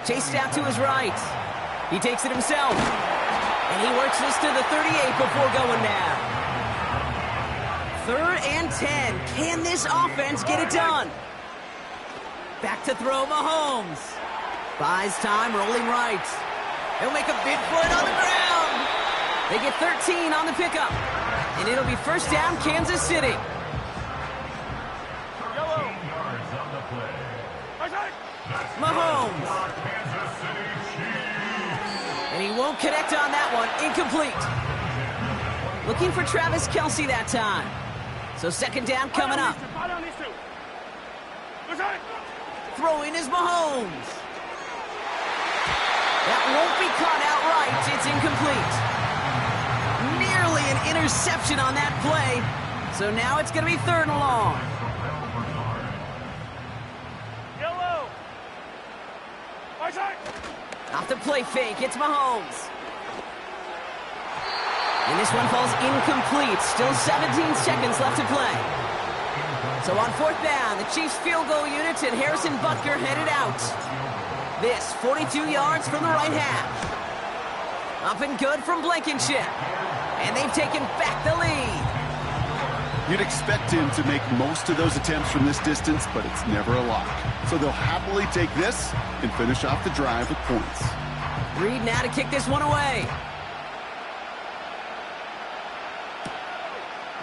Chased out to his right. He takes it himself. And he works this to the 38 before going down. 3rd and 10. Can this offense get it done? Back to throw Mahomes. Buys time, rolling right. He'll make a big foot on the ground. They get 13 on the pickup. And it'll be first down, Kansas City. Mahomes. And he won't connect on that one. Incomplete. Looking for Travis Kelce that time. So second down coming up. Throwing is Mahomes. That won't be caught outright. It's incomplete. Nearly an interception on that play. So now it's going to be 3rd and long. Off the play fake, it's Mahomes. And this one falls incomplete. Still 17 seconds left to play. So on 4th down, the Chiefs field goal unit and Harrison Butker headed out. This 42 yards from the right half. Up and good from Blankenship. And they've taken back the lead. You'd expect him to make most of those attempts from this distance, but it's never a lock. So they'll happily take this and finish off the drive with points. Reed now to kick this one away.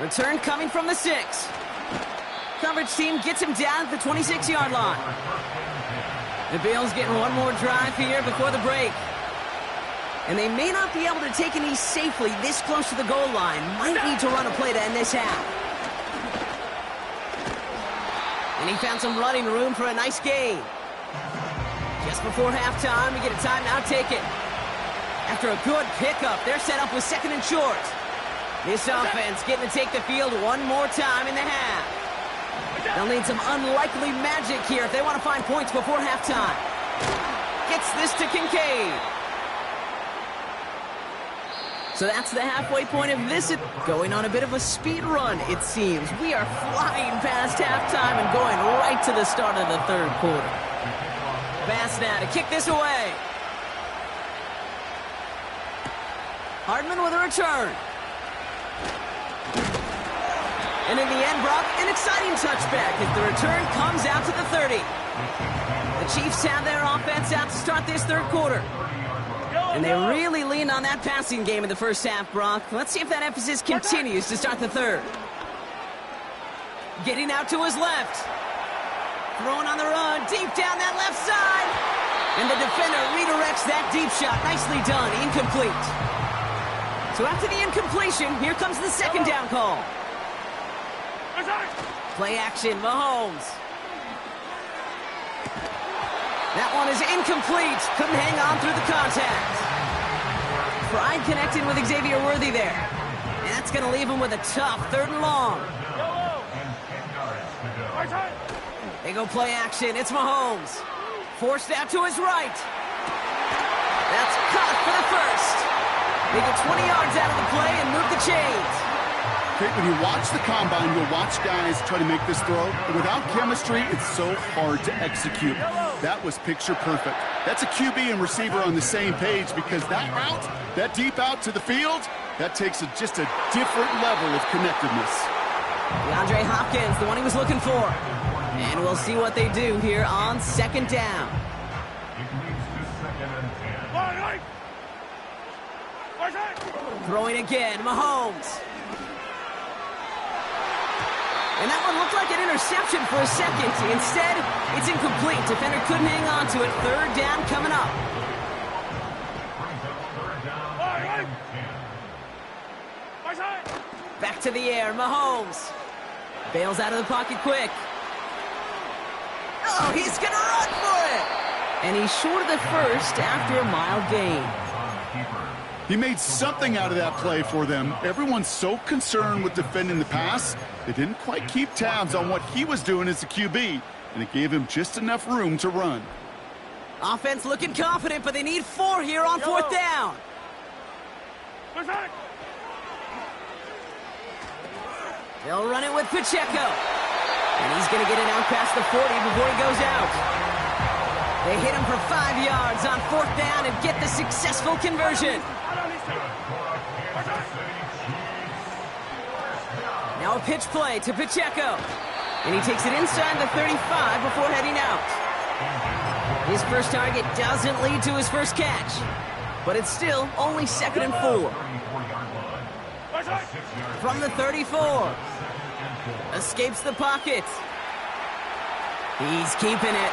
Return coming from the 6. Coverage team gets him down at the 26-yard line. The Bills getting one more drive here before the break. And they may not be able to take an ease safely this close to the goal line. Might need to run a play to end this half. And he found some running room for a nice gain. Just before halftime, we get a timeout taken. After a good pickup, they're set up with 2nd and short. This offense getting to take the field one more time in the half. They'll need some unlikely magic here if they want to find points before halftime. Gets this to Kincaid. So that's the halfway point of this. Going on a bit of a speed run, it seems. We are flying past halftime and going right to the start of the 3rd quarter. Pass now to kick this away. Hardman with a return. And in the end, Brock, an exciting touchback as the return comes out to the 30. The Chiefs have their offense out to start this 3rd quarter. And they really leaned on that passing game in the first half, Brock. Let's see if that emphasis continues to start the 3rd. Getting out to his left. Throwing on the run, deep down that left side. And the defender redirects that deep shot. Nicely done, incomplete. So after the incompletion, here comes the 2nd down call. Play action, Mahomes. That one is incomplete. Couldn't hang on through the contact. Pride connected with Xavier Worthy there. And that's going to leave him with a tough 3rd and long. They go play action. It's Mahomes. Forced out to his right. That's caught for the 1st. They get 20 yards out of the play and move the chains. When you watch the combine, you'll watch guys try to make this throw. But without chemistry, it's so hard to execute. That was picture perfect. That's a QB and receiver on the same page because that route, that deep out to the field, that takes just a different level of connectedness. DeAndre Hopkins, the one he was looking for. And we'll see what they do here on 2nd down. Throwing again, Mahomes. And that one looked like an interception for a second. Instead, it's incomplete. Defender couldn't hang on to it. 3rd down coming up. Back to the air, Mahomes. Bails out of the pocket quick. Oh, he's going to run for it. And he's short of the 1st after a mile gain. He made something out of that play for them. Everyone's so concerned with defending the pass, they didn't quite keep tabs on what he was doing as a QB, and it gave him just enough room to run. Offense looking confident, but they need 4 here on 4th down. They'll run it with Pacheco. And he's going to get it out past the 40 before he goes out. They hit him for 5 yards on 4th down and get the successful conversion. Now a pitch play to Pacheco. And he takes it inside the 35 before heading out. His first target doesn't lead to his first catch. But it's still only 2nd and 4. From the 34. Escapes the pocket. He's keeping it.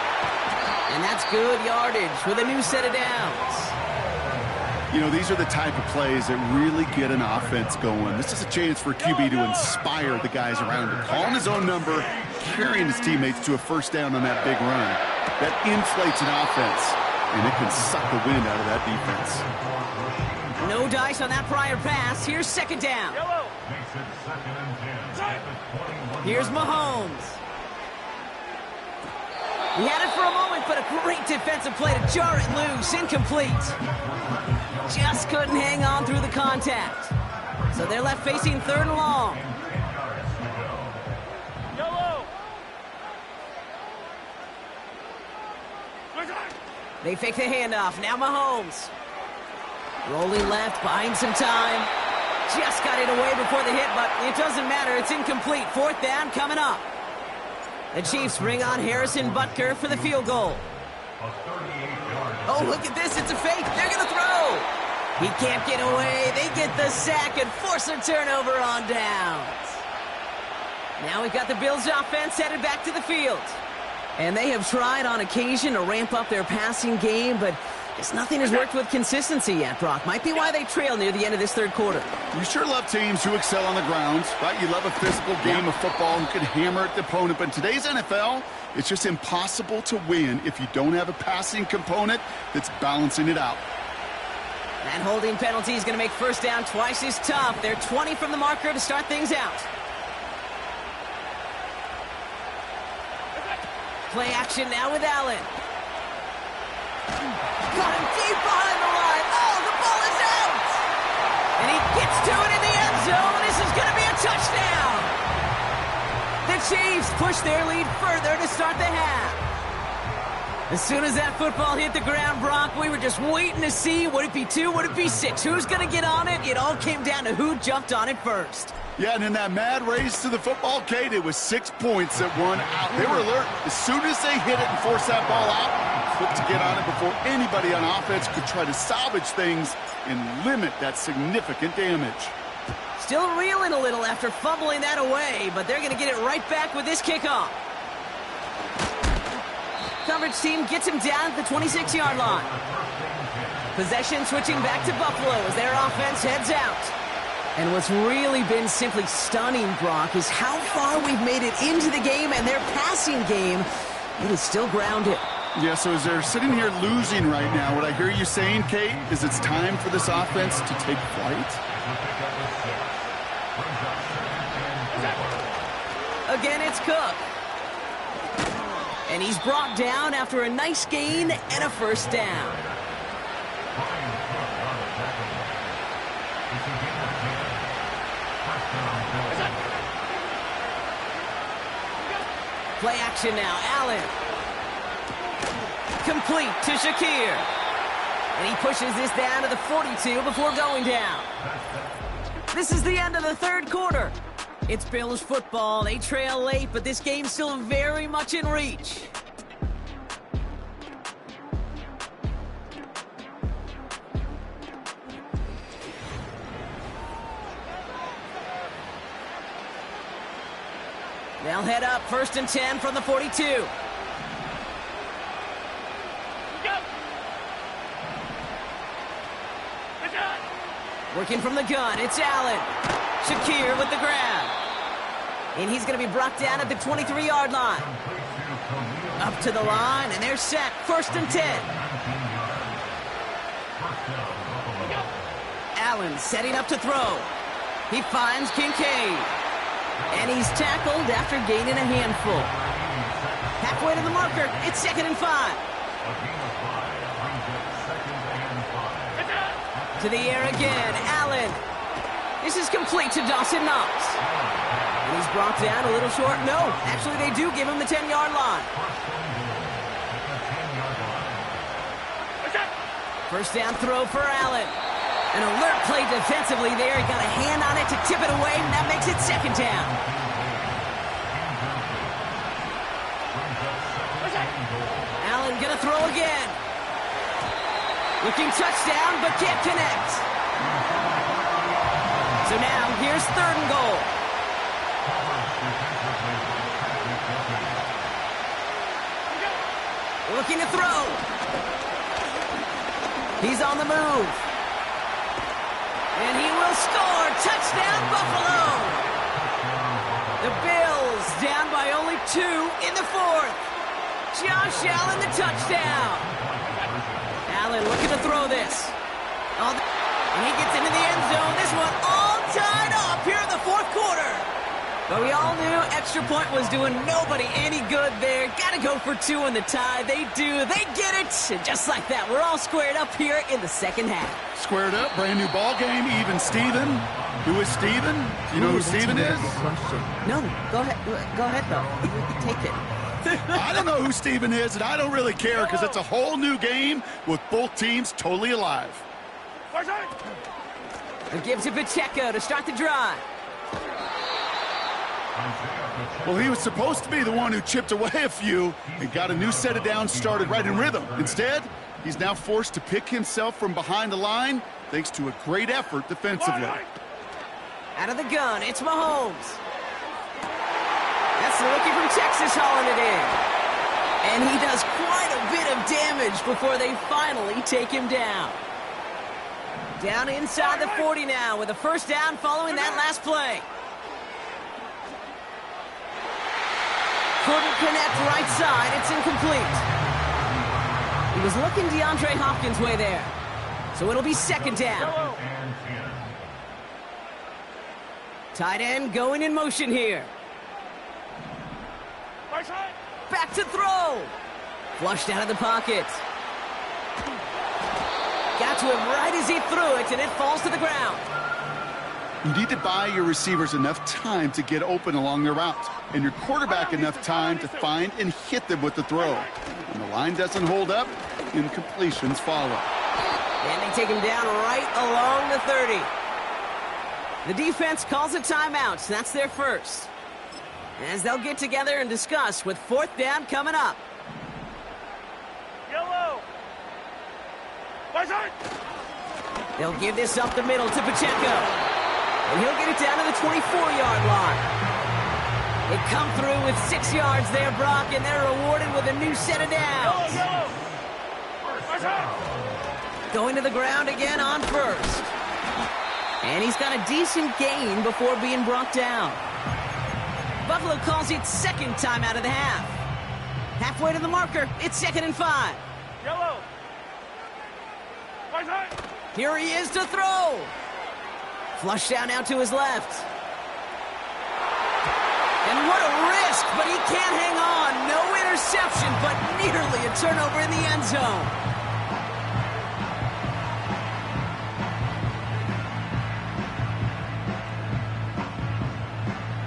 And that's good yardage with a new set of downs. You know, these are the type of plays that really get an offense going. This is a chance for QB to inspire the guys around him. Calling his own number, carrying his teammates to a first down on that big run. That inflates an offense, and it can suck the wind out of that defense. No dice on that prior pass. Here's 2nd down. Here's Mahomes. He had it for a moment, but a great defensive play to jar it loose. Incomplete. Just couldn't hang on through the contact. So they're left facing 3rd and long. They fake the handoff. Now Mahomes. Rolling left, buying some time. Just got it away before the hit, but it doesn't matter. It's incomplete. 4th down coming up. The Chiefs bring on Harrison Butker for the field goal. Oh, look at this. It's a fake. They're going to throw. He can't get away. They get the sack and force a turnover on downs. Now we've got the Bills offense headed back to the field. And they have tried on occasion to ramp up their passing game, but just nothing has worked with consistency yet, Brock. Might be why they trail near the end of this 3rd quarter. You sure love teams who excel on the ground, right? You love a physical game of football who can hammer at the opponent. But in today's NFL, it's just impossible to win if you don't have a passing component that's balancing it out. That holding penalty is going to make 1st down twice as tough. They're 20 from the marker to start things out. Play action now with Allen. Got him deep behind the line. Oh, the ball is out! And he gets to it in the end zone. This is going to be a touchdown. The Chiefs push their lead further to start the half. As soon as that football hit the ground, Brock, we were just waiting to see, would it be 2, would it be 6? Who's going to get on it? It all came down to who jumped on it first. Yeah, and in that mad race to the football, Kate, it was 6 points that won out. They were alert. As soon as they hit it and forced that ball out, quick to get on it before anybody on offense could try to salvage things and limit that significant damage. Still reeling a little after fumbling that away, but they're going to get it right back with this kickoff. Coverage team gets him down at the 26-yard line. Possession switching back to Buffalo as their offense heads out. And what's really been simply stunning, Brock, is how far we've made it into the game, and their passing game, it is still grounded. Yeah, so as they're sitting here losing right now, what I hear you saying, Kate, is it's time for this offense to take flight? Again, it's Cook. And he's brought down after a nice gain and a 1st down. Play action now. Allen. Complete to Shakir. And he pushes this down to the 42 before going down. This is the end of the 3rd quarter. It's Bills football. They trail late, but this game's still very much in reach. They'll head up 1st and 10 from the 42. Working from the gun, it's Allen. Shakir with the grab. And he's going to be brought down at the 23-yard line. Up to the line, and they're set. 1st and 10. Allen setting up to throw. He finds Kincaid. And he's tackled after gaining a handful. Halfway to the marker, it's 2nd and 5. To the air again, Allen. This is complete to Dawson Knox. And he's brought down a little short. No, actually they do give him the 10-yard line. First down throw for Allen. An alert play defensively there. He got a hand on it to tip it away, and that makes it second down. Allen gonna throw again. Looking touchdown, but can't connect. So now, here's third and goal. Looking to throw. He's on the move. And he will score. Touchdown, Buffalo. The Bills down by only 2 in the fourth. Josh Allen, the touchdown. Allen looking to throw this. And he gets into the end zone. This one all tied up here in the fourth quarter. But we all knew extra point was doing nobody any good there. Got to go for 2 in the tie. They do. They get it. And just like that, we're all squared up here in the second half. Squared up, brand new ball game, even Steven. Who is Steven? Do you know who Steven is? No, go ahead. Go ahead, though. Take it. I don't know who Steven is, and I don't really care because it's a whole new game with both teams totally alive. It gives to Pacheco to start the drive. Well, he was supposed to be the one who chipped away a few and got a new set of downs started right in rhythm. Instead, he's now forced to pick himself from behind the line thanks to a great effort defensively. Out of the gun, it's Mahomes. That's the rookie from Texas hauling it in. And he does quite a bit of damage before they finally take him down. Down inside the 40 now with a first down following that last play. Couldn't connect right side. It's incomplete. He was looking DeAndre Hopkins' way there. So it'll be second down. Tight end going in motion here. Back to throw. Flushed out of the pocket. Got to him right as he threw it, and it falls to the ground. You need to buy your receivers enough time to get open along their route, and your quarterback enough time to find and hit them with the throw. When the line doesn't hold up, incompletions follow. And they take him down right along the 30. The defense calls a timeout. That's their first. As they'll get together and discuss with fourth down coming up. Yellow. They'll give this up the middle to Pacheco. And he'll get it down to the 24-yard line. They come through with 6 yards there, Brock, and they're rewarded with a new set of downs. Going to the ground again on first. And he's got a decent gain before being brought down. Buffalo calls it second time out of the half. Halfway to the marker, it's 2nd and 5. Yellow. Here he is to throw. Flush down now to his left. And what a risk, but he can't hang on. No interception, but nearly a turnover in the end zone.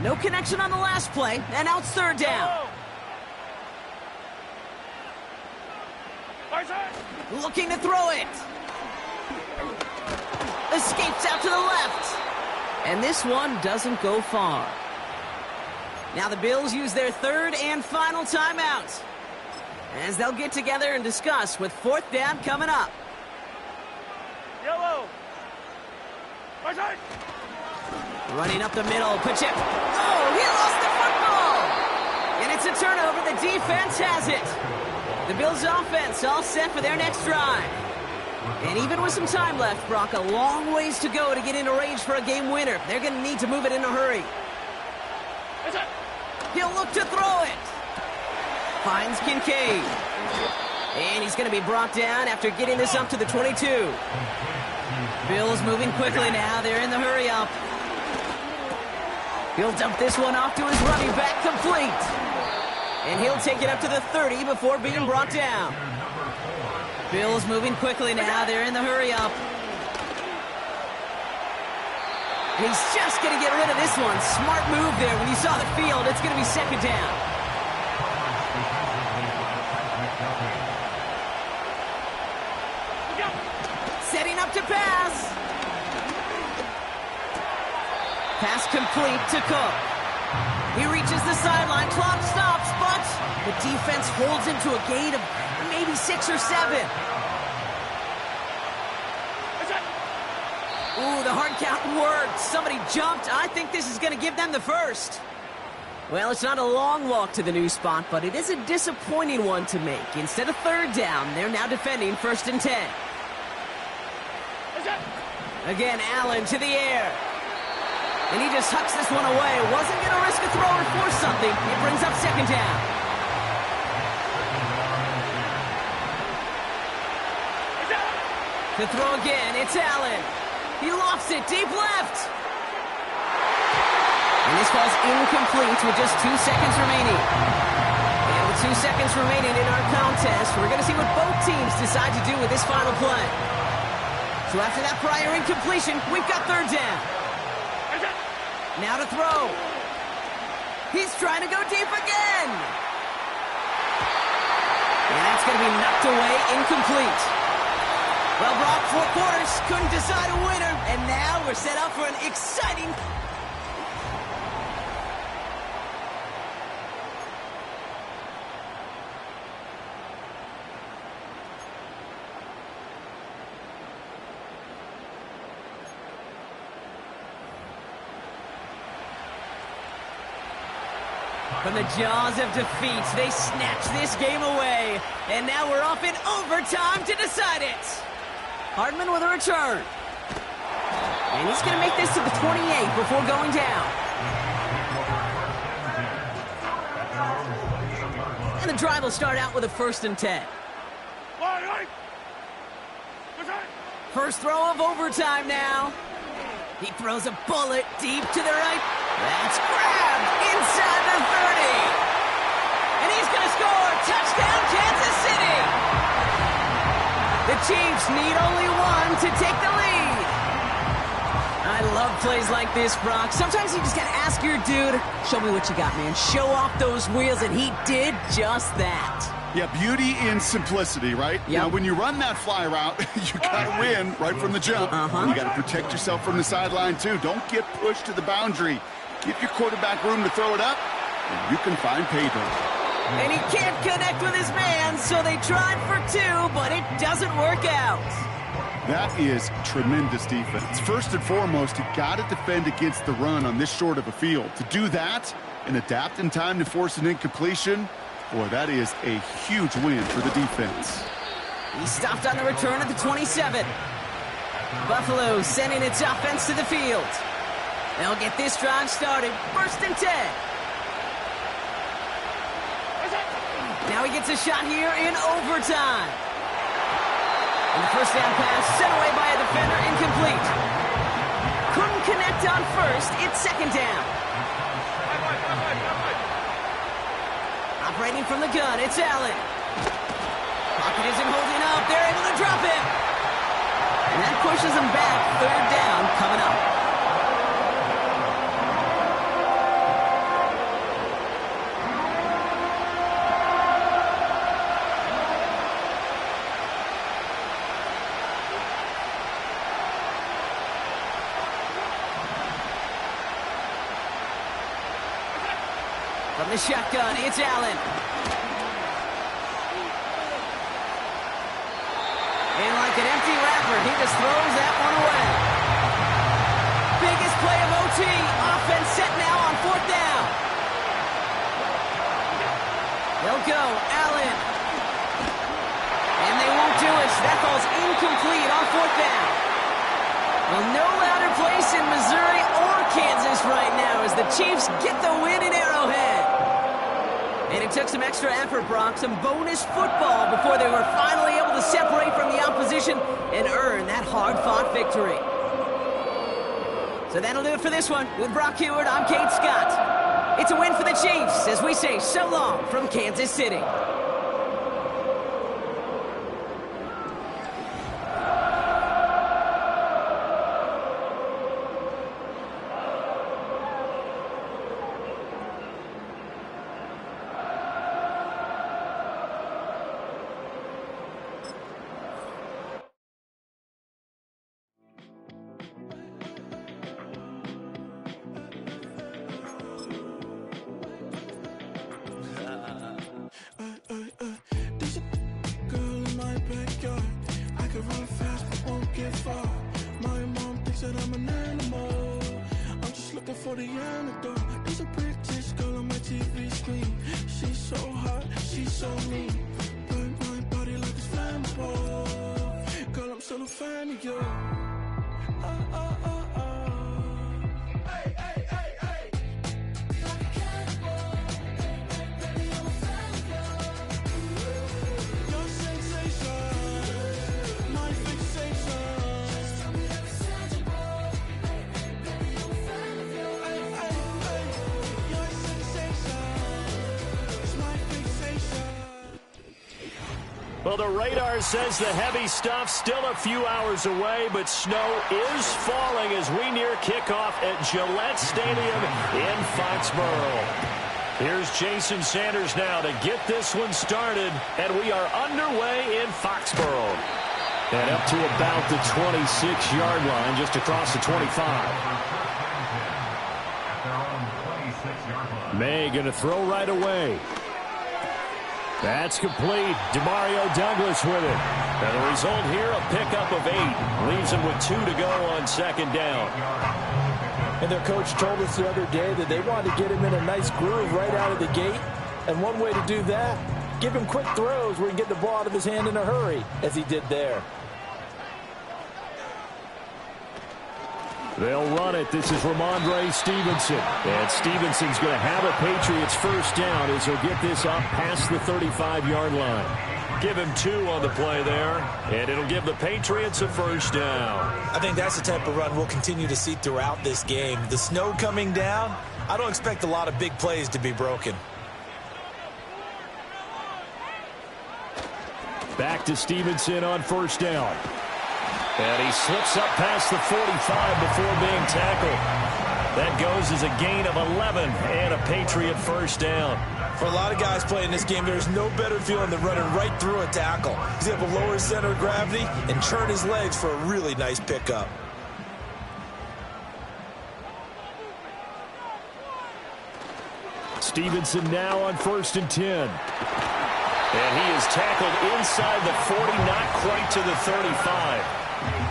No connection on the last play, and now it's third down. Looking to throw it. Escapes out to the left. And this one doesn't go far. Now the Bills use their third and final timeout, as they'll get together and discuss with fourth down coming up. Yellow. Running up the middle, Pacheco. Oh, he lost the football! And it's a turnover. The defense has it. The Bills' offense all set for their next drive. And even with some time left, Brock, a long ways to go to get into range for a game winner. They're going to need to move it in a hurry. He'll look to throw it. Finds Kincaid. And he's going to be brought down after getting this up to the 22. Bills moving quickly now. They're in the hurry up. He'll dump this one off to his running back, complete. And he'll take it up to the 30 before being brought down. Bills moving quickly now. They're in the hurry up. And he's just going to get rid of this one. Smart move there. When you saw the field, it's going to be second down. setting up to pass. Pass complete to Cook. He reaches the sideline, clock stops, but the defense holds him to a gain of maybe 6 or 7. Ooh, the hard count worked. Somebody jumped. I think this is going to give them the first. Well, it's not a long walk to the new spot, but it is a disappointing one to make. Instead of third down, they're now defending 1st and 10. Again, Allen to the air. And he just hucks this one away. Wasn't going to risk a throw or force something. It brings up 2nd down. To throw again, it's Allen. He lofts it deep left. And this falls incomplete with just 2 seconds remaining. And with 2 seconds remaining in our contest, we're going to see what both teams decide to do with this final play. So after that prior incompletion, we've got 3rd down. Now to throw. He's trying to go deep again. And that's going to be knocked away, incomplete. Well, Brock, 4 quarters, couldn't decide a winner, and now we're set up for an exciting... From the jaws of defeat, they snatch this game away. And now we're off in overtime to decide it. Hardman with a return. And he's going to make this to the 28 before going down. And the drive will start out with a 1st and 10. First throw of overtime now. He throws a bullet deep to the right. That's grabbed inside the 30. And he's going to score. Touchdown, Kansas City. The Chiefs need only one to take the lead. I love plays like this, Brock. Sometimes you just got to ask your dude, show me what you got, man. Show off those wheels, and he did just that. Yeah, beauty in simplicity, right? Yep. Now, when you run that fly route, you got to win right from the jump. You got to protect yourself from the sideline, too. Don't get pushed to the boundary. Give your quarterback room to throw it up, and you can find pay dirt. And he can't connect with his man, so they tried for 2, but it doesn't work out. That is tremendous defense. First and foremost, you got to defend against the run on this short of a field. To do that and adapt in time to force an incompletion, boy, that is a huge win for the defense. He stopped on the return at the 27. Buffalo sending its offense to the field. They'll get this drive started. 1st and 10. Now he gets a shot here in overtime. And the 1st down pass sent away by a defender, incomplete. Couldn't connect on 1st. It's 2nd down. Operating from the gun, it's Allen. Pocket isn't holding up. They're able to drop him. And that pushes them back. 3rd down coming up. From the shotgun, it's Allen. And like an empty wrapper, he just throws that one away. Biggest play of OT. Offense set now on 4th down. They'll go, Allen. And they won't do it. That falls incomplete on 4th down. Well, no louder place in Missouri or Kansas right now as the Chiefs get the win in Arrowhead. And it took some extra effort, Brock, some bonus football before they were finally able to separate from the opposition and earn that hard-fought victory. So that'll do it for this one. With Brock Huard, I'm Kate Scott. It's a win for the Chiefs as we say so long from Kansas City. backyard. I can run fast but won't get far. My mom thinks that I'm an animal. I'm just looking for the antidote. There's a British girl on my TV screen. She's so hot, she's so mean. Burn my body like it's flammable. Girl, I'm still a fan of you. Hey, hey, hey, hey. Like a cannibal. Baby, I'm a fan of you. Your sensation, my fixation. Tell me that it's tangible. Hey, hey, baby, I'm a fan of you. Hey, hey, hey. Your sensation is my fixation. Well, the radar says the heavy stuff still a few hours away, but snow is falling as we near kickoff at Gillette Stadium in Foxborough. Here's Jason Sanders now to get this one started, and we are underway in Foxborough. And up to about the 26-yard line, just across the 25. May going to throw right away. That's complete. Demario Douglas with it. And the result here, a pickup of 8. Leaves him with 2 to go on second down. And their coach told us the other day that they wanted to get him in a nice groove right out of the gate. And one way to do that, give him quick throws where he can get the ball out of his hand in a hurry, as he did there. They'll run it. This is Ramondre Stevenson. And Stevenson's going to have a Patriots first down as he'll get this up past the 35-yard line. Give him 2 on the play there, and it'll give the Patriots a first down. I think that's the type of run we'll continue to see throughout this game. The snow coming down, I don't expect a lot of big plays to be broken. Back to Stevenson on first down. And he slips up past the 45 before being tackled. That goes as a gain of 11 and a Patriot first down. For a lot of guys playing this game, there's no better feeling than running right through a tackle. He's able to lower his center of gravity and turn his legs for a really nice pickup. Stevenson now on 1st and 10. And he is tackled inside the 40, not quite to the 35.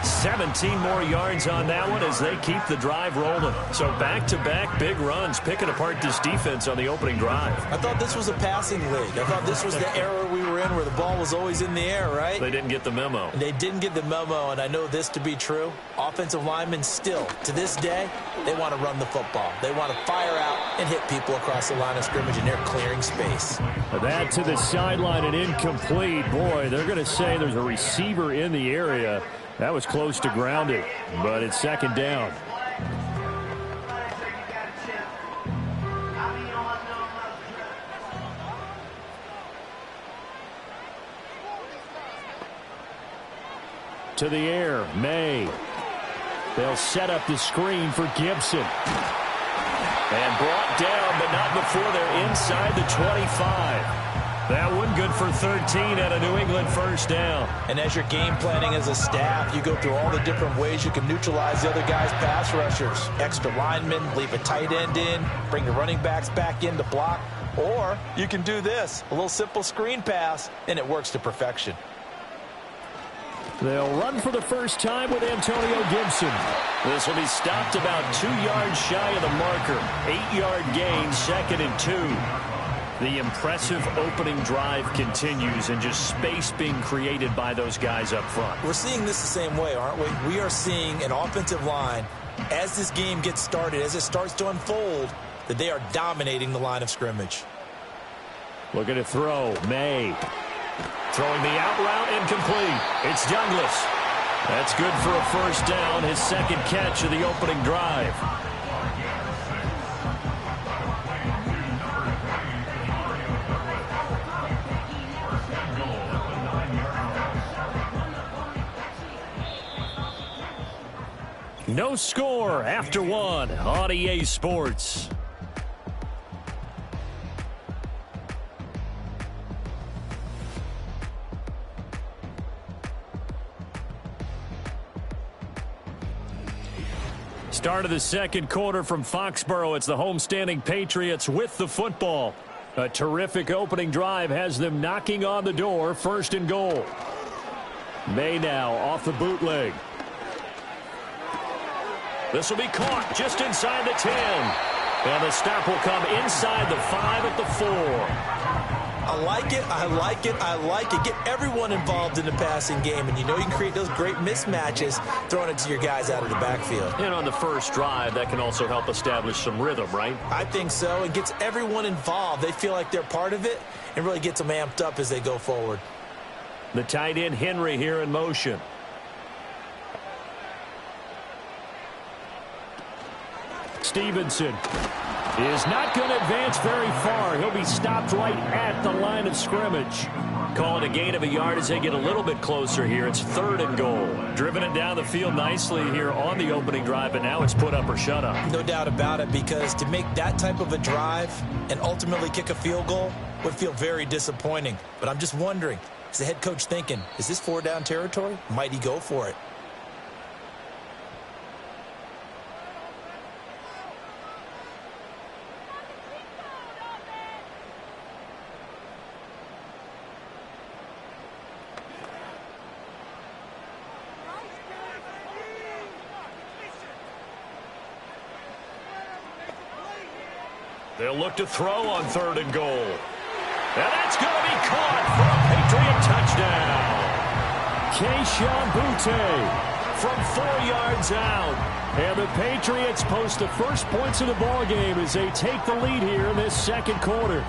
17 more yards on that one as they keep the drive rolling. So back-to-back big runs, picking apart this defense on the opening drive. I thought this was a passing league. I thought this was the era we were in where the ball was always in the air, right? They didn't get the memo. They didn't get the memo, and I know this to be true. Offensive linemen still, to this day, they want to run the football. They want to fire out and hit people across the line of scrimmage, and they're clearing space. That to the sideline and incomplete. Boy, they're going to say there's a receiver in the area. That was close to grounded, but it's second down. To the air, May. They'll set up the screen for Gibson. And brought down, but not before they're inside the 25. That one good for 13 and a New England first down. And as you're game planning as a staff, you go through all the different ways you can neutralize the other guy's pass rushers. Extra linemen, leave a tight end in, bring the running backs back in to block. Or you can do this, a little simple screen pass, and it works to perfection. They'll run for the first time with Antonio Gibson. This will be stopped about 2 yards shy of the marker. 8-yard gain, 2nd and 2. The impressive opening drive continues and just space being created by those guys up front. We're seeing this the same way, aren't we? We are seeing an offensive line, as this game gets started, as it starts to unfold, that they are dominating the line of scrimmage. Looking to throw, May. Throwing the out route, incomplete. It's Douglas. That's good for a first down, his 2nd catch of the opening drive. No score after 1 on EA Sports. Start of the second quarter from Foxborough. It's the homestanding Patriots with the football. A terrific opening drive has them knocking on the door, 1st and goal. May now off the bootleg. This will be caught just inside the 10. And the stop will come inside the 5 at the 4. I like it, I like it, I like it. Get everyone involved in the passing game, and you know you can create those great mismatches throwing it to your guys out of the backfield. And on the first drive, that can also help establish some rhythm, right? I think so. It gets everyone involved. They feel like they're part of it and really gets them amped up as they go forward. The tight end, Henry, here in motion. Stevenson is not going to advance very far. He'll be stopped right at the line of scrimmage. Calling a gain of a yard as they get a little bit closer here. It's 3rd and goal. Driven it down the field nicely here on the opening drive, and now it's put up or shut up. No doubt about it, because to make that type of a drive and ultimately kick a field goal would feel very disappointing. But I'm just wondering, is the head coach thinking, is this 4-down territory? Might he go for it? They'll look to throw on 3rd and goal. And that's going to be caught for a Patriot touchdown. Kayshon Boutte from 4 yards out. And the Patriots post the first points of the ball game as they take the lead here in this second quarter.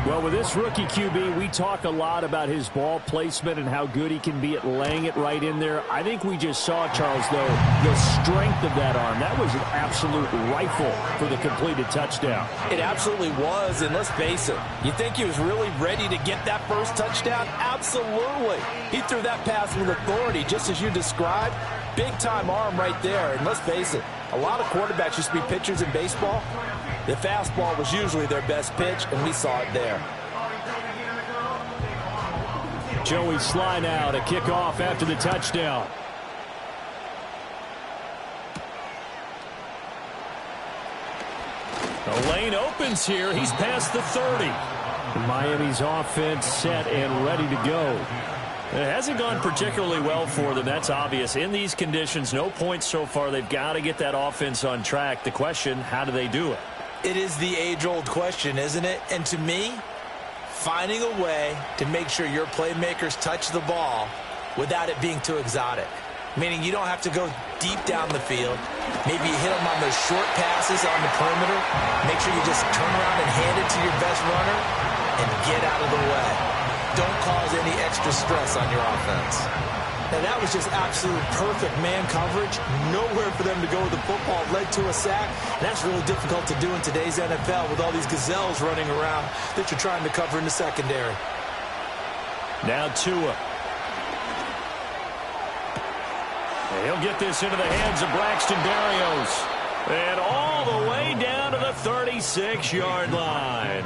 Well, with this rookie QB, we talk a lot about his ball placement and how good he can be at laying it right in there. I think we just saw, Charles, though, the strength of that arm. That was an absolute rifle for the completed touchdown. It absolutely was, and let's face it, you think he was really ready to get that first touchdown? Absolutely. He threw that pass with authority, just as you described. Big-time arm right there, and let's face it, a lot of quarterbacks used to be pitchers in baseball. The fastball was usually their best pitch, and we saw it there. Joey Sly now to kick off after the touchdown. The lane opens here. He's past the 30. Miami's offense set and ready to go. It hasn't gone particularly well for them. That's obvious. In these conditions, no points so far. They've got to get that offense on track. The question, how do they do it? It is the age-old question, isn't it? And to me, finding a way to make sure your playmakers touch the ball without it being too exotic. Meaning you don't have to go deep down the field. Maybe you hit them on those short passes on the perimeter. Make sure you just turn around and hand it to your best runner and get out of the way. Don't cause any extra stress on your offense. Now, that was just absolute perfect man coverage. Nowhere for them to go with the football. Led to a sack. And that's really difficult to do in today's NFL with all these gazelles running around that you're trying to cover in the secondary. Now Tua. And he'll get this into the hands of Braxton Berrios. And all the way down to the 36-yard line.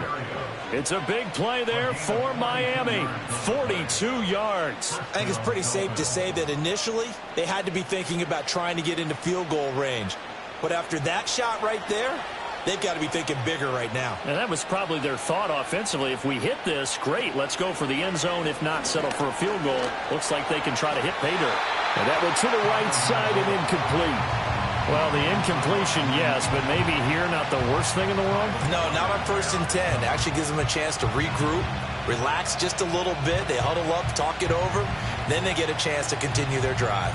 It's a big play there for Miami. 42 yards. I think it's pretty safe to say that initially they had to be thinking about trying to get into field goal range. But after that shot right there, they've got to be thinking bigger right now. And that was probably their thought offensively. If we hit this, great. Let's go for the end zone. If not, settle for a field goal. Looks like they can try to hit pay dirt. And that one to the right side and incomplete. Well, the incompletion, yes, but maybe here not the worst thing in the world? No, not on 1st and 10. It actually gives them a chance to regroup, relax just a little bit. They huddle up, talk it over. Then they get a chance to continue their drive.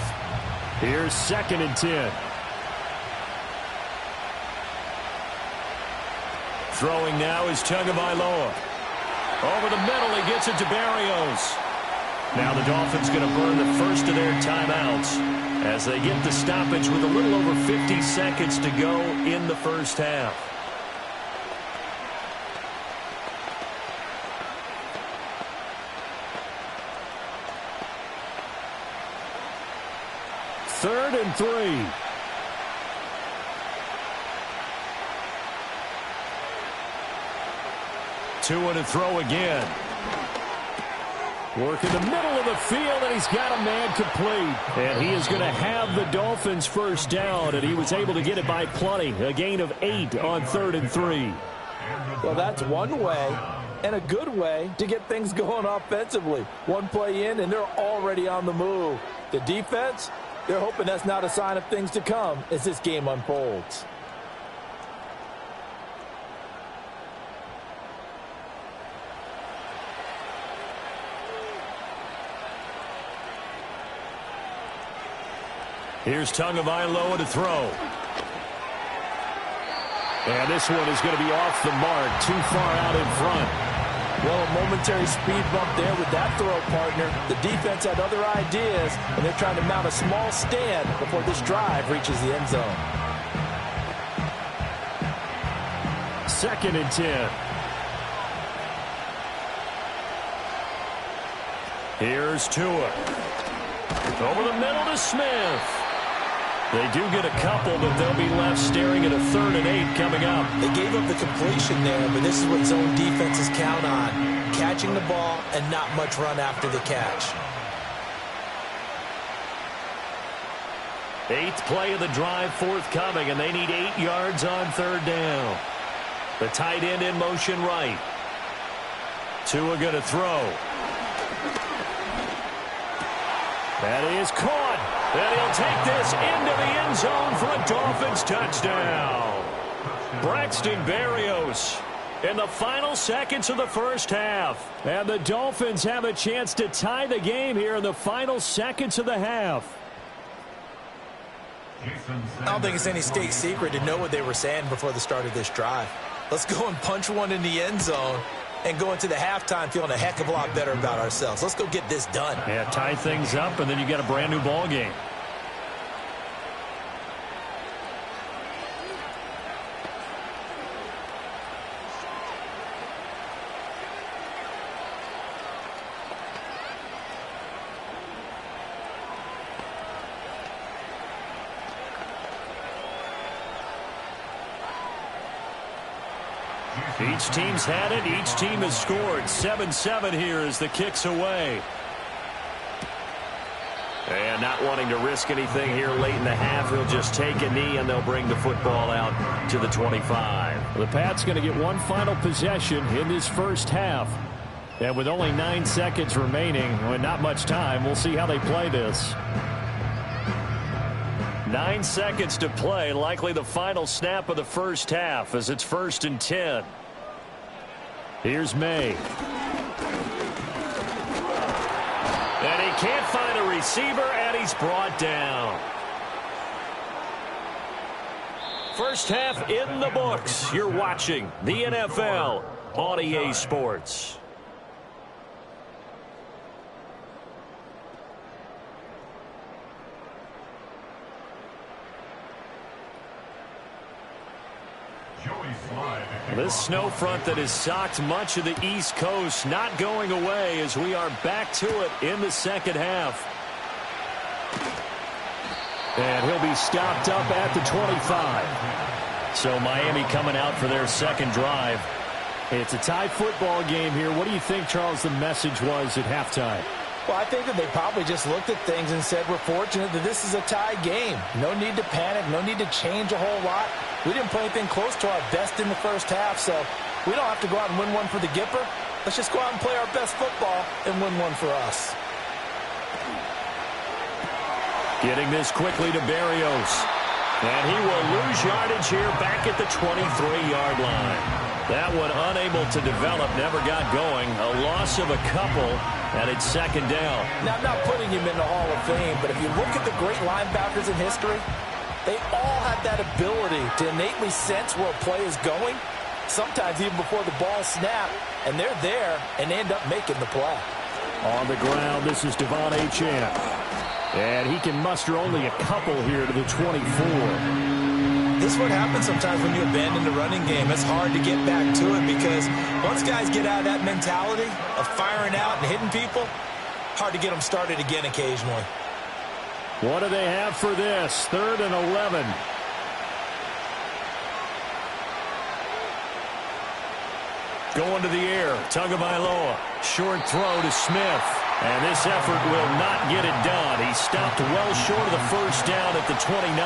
Here's 2nd and 10. Throwing now is Tagovailoa. Over the middle, he gets it to Berrios. Now the Dolphins going to burn the first of their timeouts as they get the stoppage with a little over 50 seconds to go in the first half. Third and 3. Tua to throw again. Work in the middle of the field, and he's got a man complete. And he is going to have the Dolphins first down, and he was able to get it by plenty. A gain of 8 on 3rd and 3. Well, that's one way and a good way to get things going offensively. One play in, and they're already on the move. The defense, they're hoping that's not a sign of things to come as this game unfolds. Here's Tagovailoa to throw. And this one is going to be off the mark, too far out in front. Well, a momentary speed bump there with that throw, partner. The defense had other ideas, and they're trying to mount a small stand before this drive reaches the end zone. 2nd and 10. Here's Tua. Over the middle to Smith. They do get a couple, but they'll be left staring at a 3rd and 8 coming up. They gave up the completion there, but this is what zone defenses count on. Catching the ball and not much run after the catch. 8th play of the drive forthcoming, and they need 8 yards on 3rd down. The tight end in motion right. Tua going to throw. That is caught. And he'll take this into the end zone for a Dolphins touchdown. Braxton Berrios in the final seconds of the first half. And the Dolphins have a chance to tie the game here in the final seconds of the half. I don't think it's any state secret to know what they were saying before the start of this drive. Let's go and punch one in the end zone and go into the halftime feeling a heck of a lot better about ourselves. Let's go get this done. Yeah, tie things up, and then you get a brand new ball game. Each team's had it. Each team has scored. 7-7 here as the kick's away. And not wanting to risk anything here late in the half, he'll just take a knee, and they'll bring the football out to the 25. The Pats going to get one final possession in this first half. And with only 9 seconds remaining, and not much time, we'll see how they play this. 9 seconds to play, likely the final snap of the first half as it's 1st and 10. Here's May. And he can't find a receiver, and he's brought down. First half in the books. You're watching the NFL on EA Sports. This snow front that has socked much of the East Coast not going away as we are back to it in the second half. And he'll be stopped up at the 25. So Miami coming out for their second drive. It's a tie football game here. What do you think, Charles, the message was at halftime? Well, I think that they probably just looked at things and said, we're fortunate that this is a tie game. No need to panic. No need to change a whole lot. We didn't play anything close to our best in the first half, so we don't have to go out and win one for the Gipper. Let's just go out and play our best football and win one for us. Getting this quickly to Berrios. And he will lose yardage here back at the 23-yard line. That one unable to develop, never got going. A loss of a couple, and it's second down. Now, I'm not putting him in the Hall of Fame, but if you look at the great linebackers in history, they all have that ability to innately sense where a play is going, sometimes even before the ball snaps, and they're there and they end up making the play. On the ground, this is Devon Achane. And he can muster only a couple here to the 24. This is what happens sometimes when you abandon the running game. It's hard to get back to it because once guys get out of that mentality of firing out and hitting people, hard to get them started again occasionally. What do they have for this? 3rd and 11. Going to the air. Tagovailoa. Short throw to Smith. And this effort will not get it done. He stopped well short of the first down at the 29.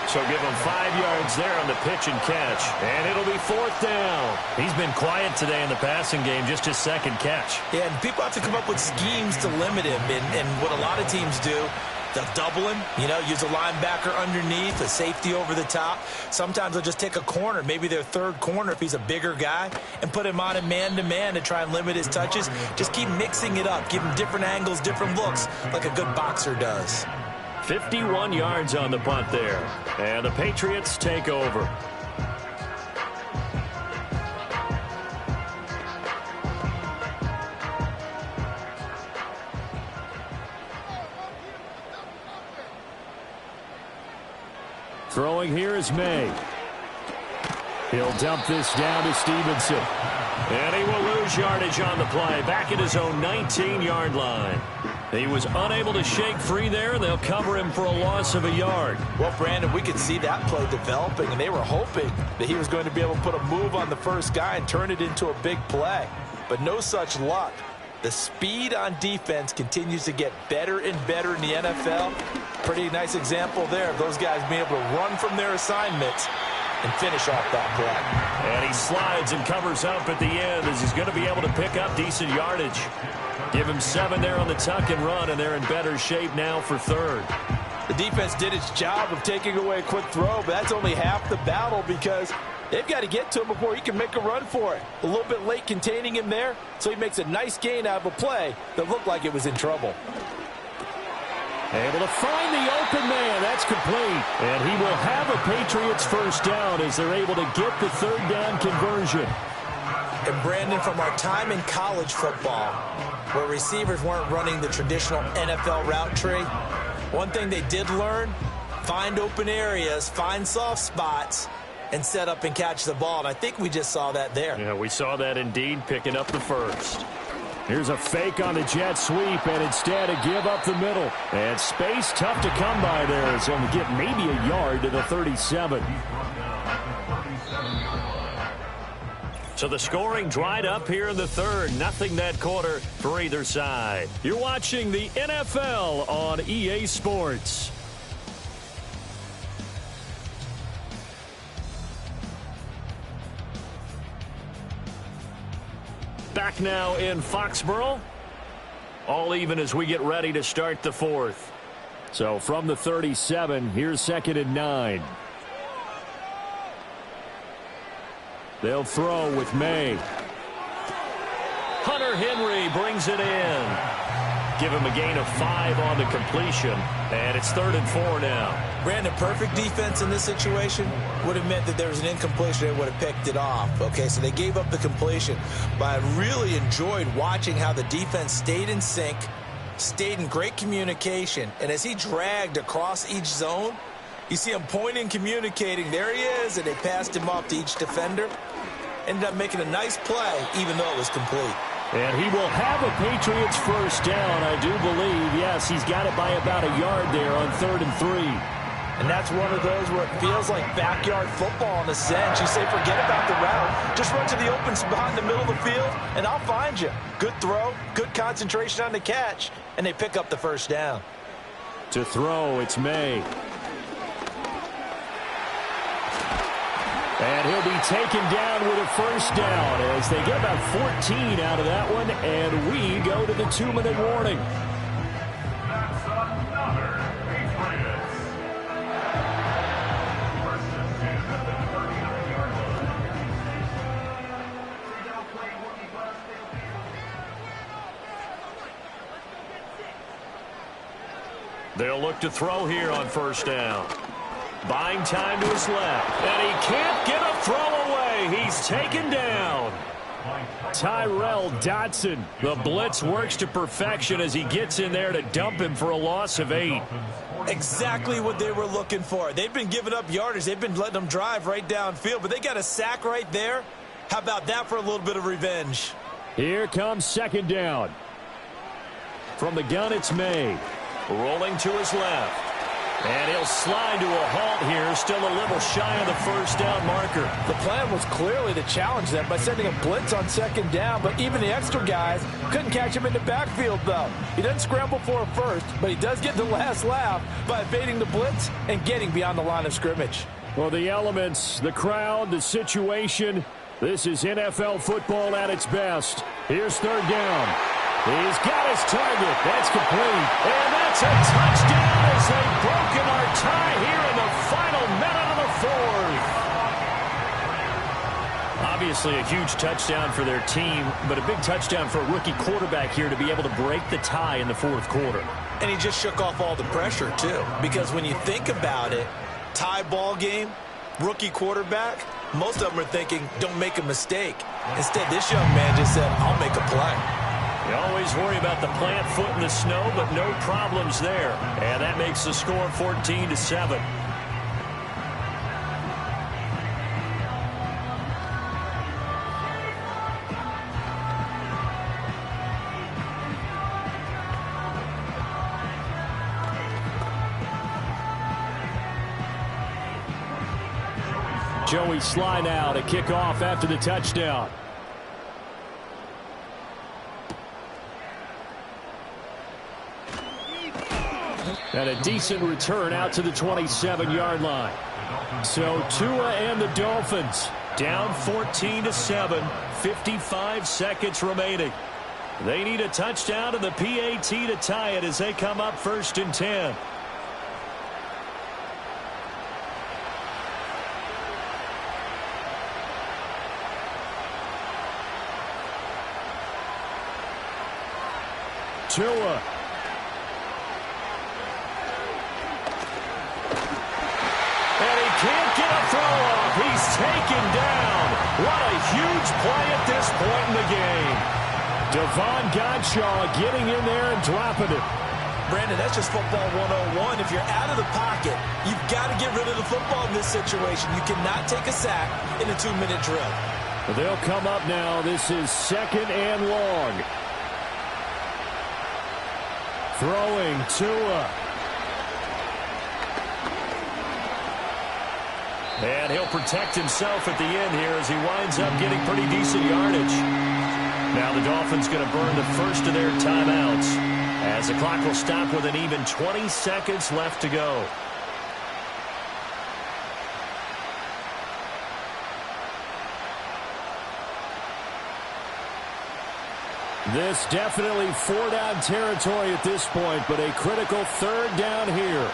So give him 5 yards there on the pitch and catch. And it'll be 4th down. He's been quiet today in the passing game, just his 2nd catch. Yeah, and people have to come up with schemes to limit him. And what a lot of teams do, they'll double him, use a linebacker underneath, a safety over the top. Sometimes they'll just take a corner, maybe their 3rd corner if he's a bigger guy, and put him on a man-to-man to try and limit his touches. Just keep mixing it up, give him different angles, different looks, like a good boxer does. 51 yards on the punt there. And the Patriots take over. Throwing here is May. He'll dump this down to Stevenson. And he will lose yardage on the play. Back at his own 19-yard line. He was unable to shake free there, and they'll cover him for a loss of a yard. Well, Brandon, we could see that play developing, and they were hoping that he was going to be able to put a move on the first guy and turn it into a big play. But no such luck. The speed on defense continues to get better and better in the NFL. Pretty nice example there of those guys being able to run from their assignments and finish off that play. And he slides and covers up at the end as he's going to be able to pick up decent yardage. Give him 7 there on the tuck and run, and they're in better shape now for 3rd. The defense did its job of taking away a quick throw, but that's only half the battle because they've got to get to him before he can make a run for it. A little bit late containing him there, so he makes a nice gain out of a play that looked like it was in trouble. Able to find the open man. That's complete. And he will have a Patriots first down as they're able to get the 3rd down conversion. And Brandon, from our time in college football, where receivers weren't running the traditional NFL route tree, one thing they did learn, find open areas, find soft spots, and set up and catch the ball. And I think we just saw that there. Yeah, we saw that indeed, picking up the first. Here's a fake on the jet sweep, and instead a give up the middle. And space tough to come by there, so we get maybe a yard to the 37. So the scoring dried up here in the 3rd. Nothing that quarter for either side. You're watching the NFL on EA Sports. Back now in Foxborough. All even as we get ready to start the 4th. So from the 37, here's 2nd and 9. They'll throw with May. Hunter Henry brings it in. Give him a gain of 5 on the completion. And it's 3rd and 4 now. Brandon, perfect defense in this situation would have meant that there was an incompletion. They would have picked it off. Okay, so they gave up the completion. But I really enjoyed watching how the defense stayed in sync, stayed in great communication. And as he dragged across each zone, you see him pointing, communicating. There he is, and they passed him off to each defender. Ended up making a nice play, even though it was complete. And he will have a Patriots first down, I do believe. Yes, he's got it by about a yard there on 3rd and 3. And that's one of those where it feels like backyard football in a sense. You say, forget about the route. Just run to the open spot in the middle of the field, and I'll find you. Good throw, good concentration on the catch, and they pick up the first down. To throw, it's May. And he'll be taken down with a first down as they get about 14 out of that one, and we go to the 2-minute warning. That's another Patriots. They'll look to throw here on first down. Buying time to his left. And he can't get a throw away. He's taken down. Tyrel Dodson. The blitz works to perfection as he gets in there to dump him for a loss of 8. Exactly what they were looking for. They've been giving up yardage. They've been letting them drive right downfield, but they got a sack right there. How about that for a little bit of revenge? Here comes 2nd down. From the gun, it's May. Rolling to his left. And he'll slide to a halt here, still a little shy of the first down marker. The plan was clearly to challenge them by sending a blitz on second down, but even the extra guys couldn't catch him in the backfield, though. He doesn't scramble for a first, but he does get the last laugh by evading the blitz and getting beyond the line of scrimmage. Well, the elements, the crowd, the situation, this is NFL football at its best. Here's third down. He's got his target. That's complete. And that's a touchdown as they've broken our tie here in the final minute of the fourth. Obviously a huge touchdown for their team, but a big touchdown for a rookie quarterback here to be able to break the tie in the fourth quarter. And he just shook off all the pressure, too, because when you think about it, tie ball game, rookie quarterback, most of them are thinking, don't make a mistake. Instead, this young man just said, I'll make a play. You always worry about the plant foot in the snow, but no problems there. And that makes the score 14-7. Joey Sly now to kick off after the touchdown. And a decent return out to the 27-yard line. So Tua and the Dolphins down 14-7, 55 seconds remaining. They need a touchdown and the PAT to tie it as they come up 1st and 10. Tua. Can't get a throw off. He's taken down. What a huge play at this point in the game. Devon Godshaw getting in there and dropping it. Brandon, that's just football 101. If you're out of the pocket, you've got to get rid of the football in this situation. You cannot take a sack in a 2-minute drill. They'll come up now. This is 2nd and long. Throwing Tua. And he'll protect himself at the end here as he winds up getting pretty decent yardage. Now the Dolphins going to burn the first of their timeouts as the clock will stop with an even 20 seconds left to go. This definitely 4-down territory at this point, but a critical 3rd down here.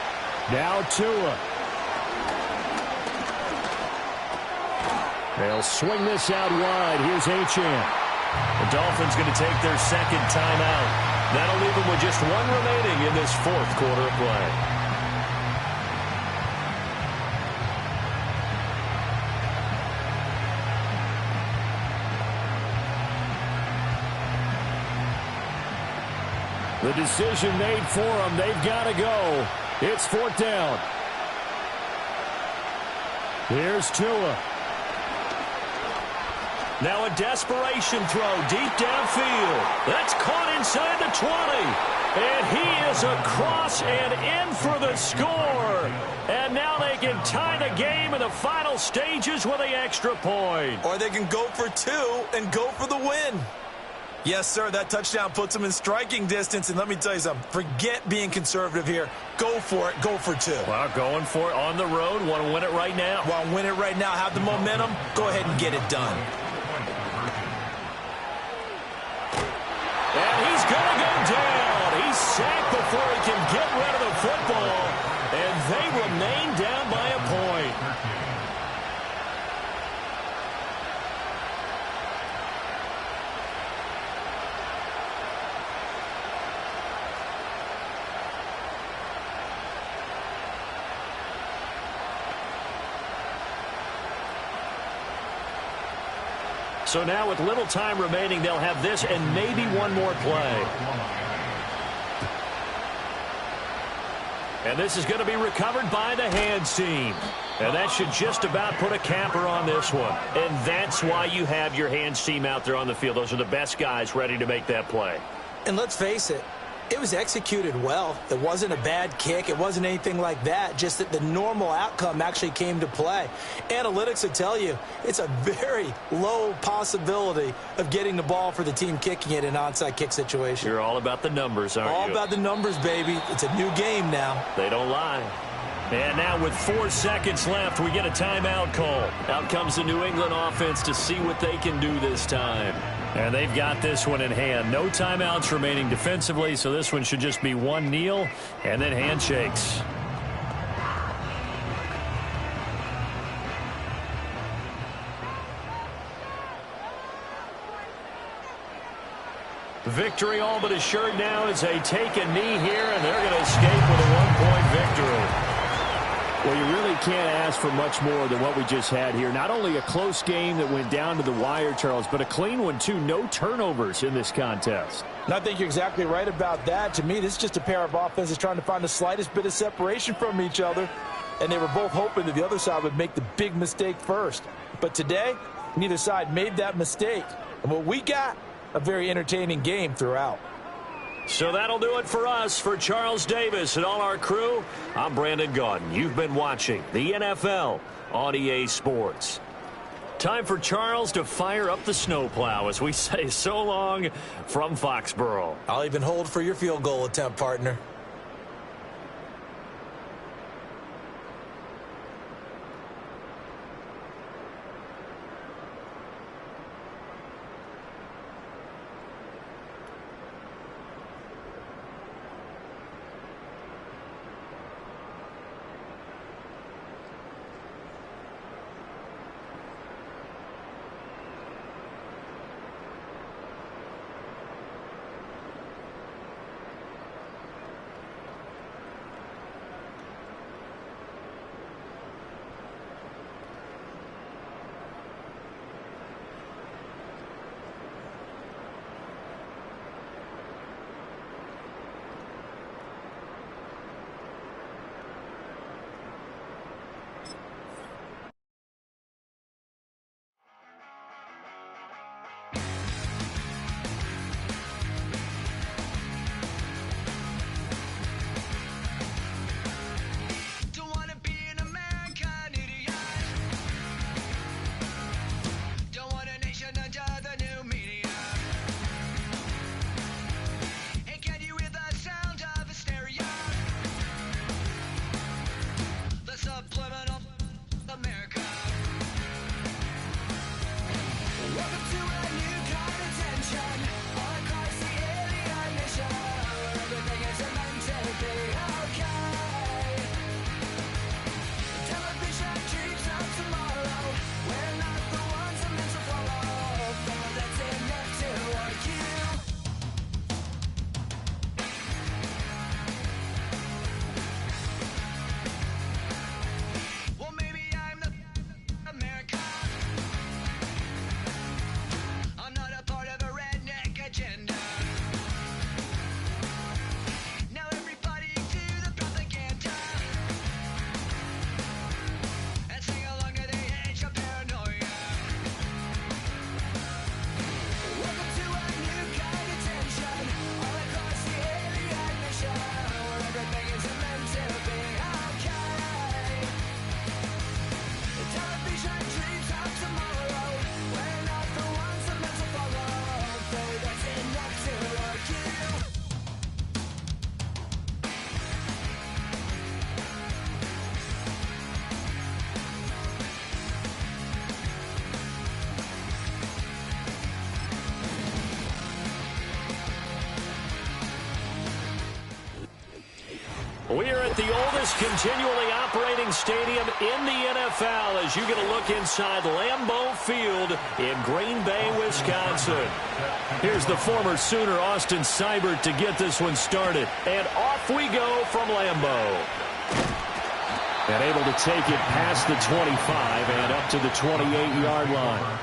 Now Tua. They'll swing this out wide. Here's Achane. The Dolphins going to take their second timeout. That'll leave them with just one remaining in this fourth quarter of play. The decision made for them. They've got to go. It's 4th down. Here's Tua. Now a desperation throw deep downfield. That's caught inside the 20. And he is across and in for the score. And now they can tie the game in the final stages with the extra point. Or they can go for 2 and go for the win. Yes, sir, that touchdown puts them in striking distance. And let me tell you something. Forget being conservative here. Go for it. Go for 2. Well, going for it on the road. Want to win it right now. Want to win it right now. Have the momentum. Go ahead and get it done. And he's going to go down. He's sacked before he can get rid of the football. And they remain down by a point. So now with little time remaining, they'll have this and maybe one more play. And this is going to be recovered by the hands team. And that should just about put a capper on this one. And that's why you have your hands team out there on the field. Those are the best guys ready to make that play. And let's face it, It was executed well. It wasn't a bad kick. It wasn't anything like that. Just that the normal outcome actually came to play. Analytics will tell you it's a very low possibility of getting the ball for the team kicking it in an onside kick situation. You're all about the numbers, aren't you? All about the numbers, baby. It's a new game now. They don't lie. And now with 4 seconds left, we get a timeout call. Out comes the New England offense to see what they can do this time. And they've got this one in hand. No timeouts remaining defensively, so this one should just be one kneel and then handshakes. Victory all but assured now as they take a knee here, and they're going to escape with a one-point victory. Well, you really can't ask for much more than what we just had here. Not only a close game that went down to the wire, Charles, but a clean one, too. No turnovers in this contest. And I think you're exactly right about that. To me, this is just a pair of offenses trying to find the slightest bit of separation from each other. And they were both hoping that the other side would make the big mistake first. But today, neither side made that mistake. And what we got, a very entertaining game throughout. So that'll do it for us. For Charles Davis and all our crew, I'm Brandon Gaudin. You've been watching the NFL on EA Sports. Time for Charles to fire up the snowplow as we say so long from Foxborough. I'll even hold for your field goal attempt, partner. We are at the oldest continually operating stadium in the NFL as you get a look inside Lambeau Field in Green Bay, Wisconsin. Here's the former Sooner Austin Seibert to get this one started. And off we go from Lambeau. And able to take it past the 25 and up to the 28-yard line.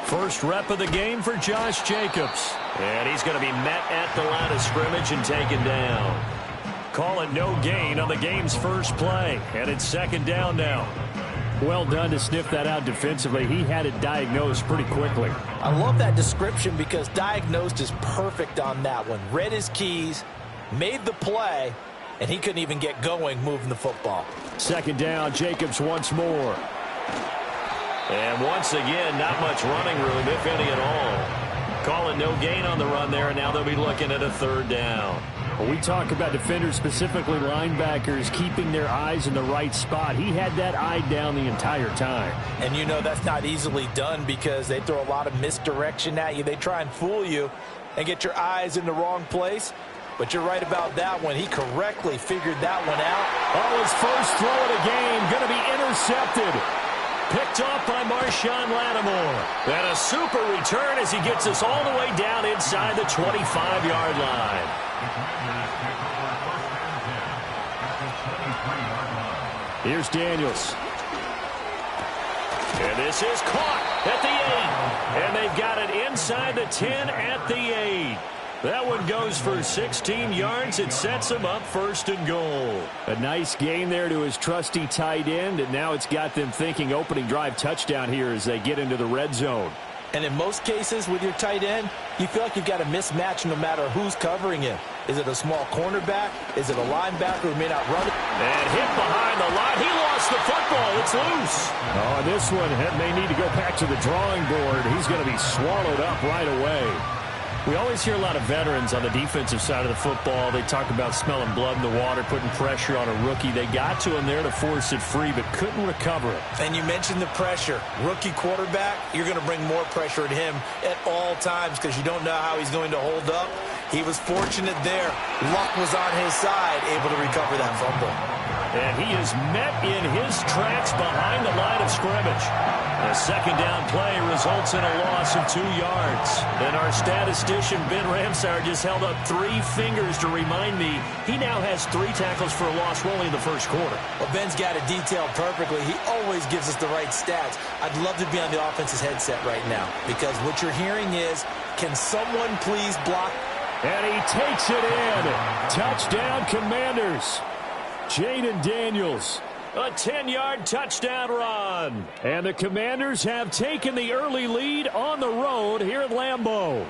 First rep of the game for Josh Jacobs. And he's going to be met at the line of scrimmage and taken down. Call it no gain on the game's first play. And it's second down now. Well done to sniff that out defensively. He had it diagnosed pretty quickly. I love that description because diagnosed is perfect on that one. Read his keys, made the play, and he couldn't even get going moving the football. Second down, Jacobs once more. And once again, not much running room, if any at all. Calling no gain on the run there, and now they'll be looking at a third down. When we talk about defenders, specifically linebackers, keeping their eyes in the right spot, he had that eye down the entire time. And you know that's not easily done because they throw a lot of misdirection at you. They try and fool you and get your eyes in the wrong place. But you're right about that one. He correctly figured that one out. Oh, his first throw of the game going to be intercepted. Picked off by Marshawn Lattimore. And a super return as he gets us all the way down inside the 25-yard line. Here's Daniels. And this is caught at the 8. And they've got it inside the 10 at the 8. That one goes for 16 yards. It sets him up first and goal. A nice gain there to his trusty tight end, and now it's got them thinking opening drive touchdown here as they get into the red zone. And in most cases with your tight end, you feel like you've got a mismatch no matter who's covering him. Is it a small cornerback? Is it a linebacker who may not run it? And hit behind the line. He lost the football. It's loose. Oh, this one may need to go back to the drawing board. He's going to be swallowed up right away. We always hear a lot of veterans on the defensive side of the football. They talk about smelling blood in the water, putting pressure on a rookie. They got to him there to force it free, but couldn't recover it. And you mentioned the pressure. Rookie quarterback, you're going to bring more pressure at him at all times because you don't know how he's going to hold up. He was fortunate there. Luck was on his side, able to recover that fumble. And he is met in his tracks behind the line of scrimmage. A second down play results in a loss of 2 yards. And our statistician, Ben Ramsauer, just held up 3 fingers to remind me he now has 3 tackles for a loss only in the first quarter. Well, Ben's got it detailed perfectly. He always gives us the right stats. I'd love to be on the offense's headset right now because what you're hearing is, can someone please block? And he takes it in. Touchdown, Commanders. Jaden Daniels. A 10-yard touchdown run. And the Commanders have taken the early lead on the road here at Lambeau.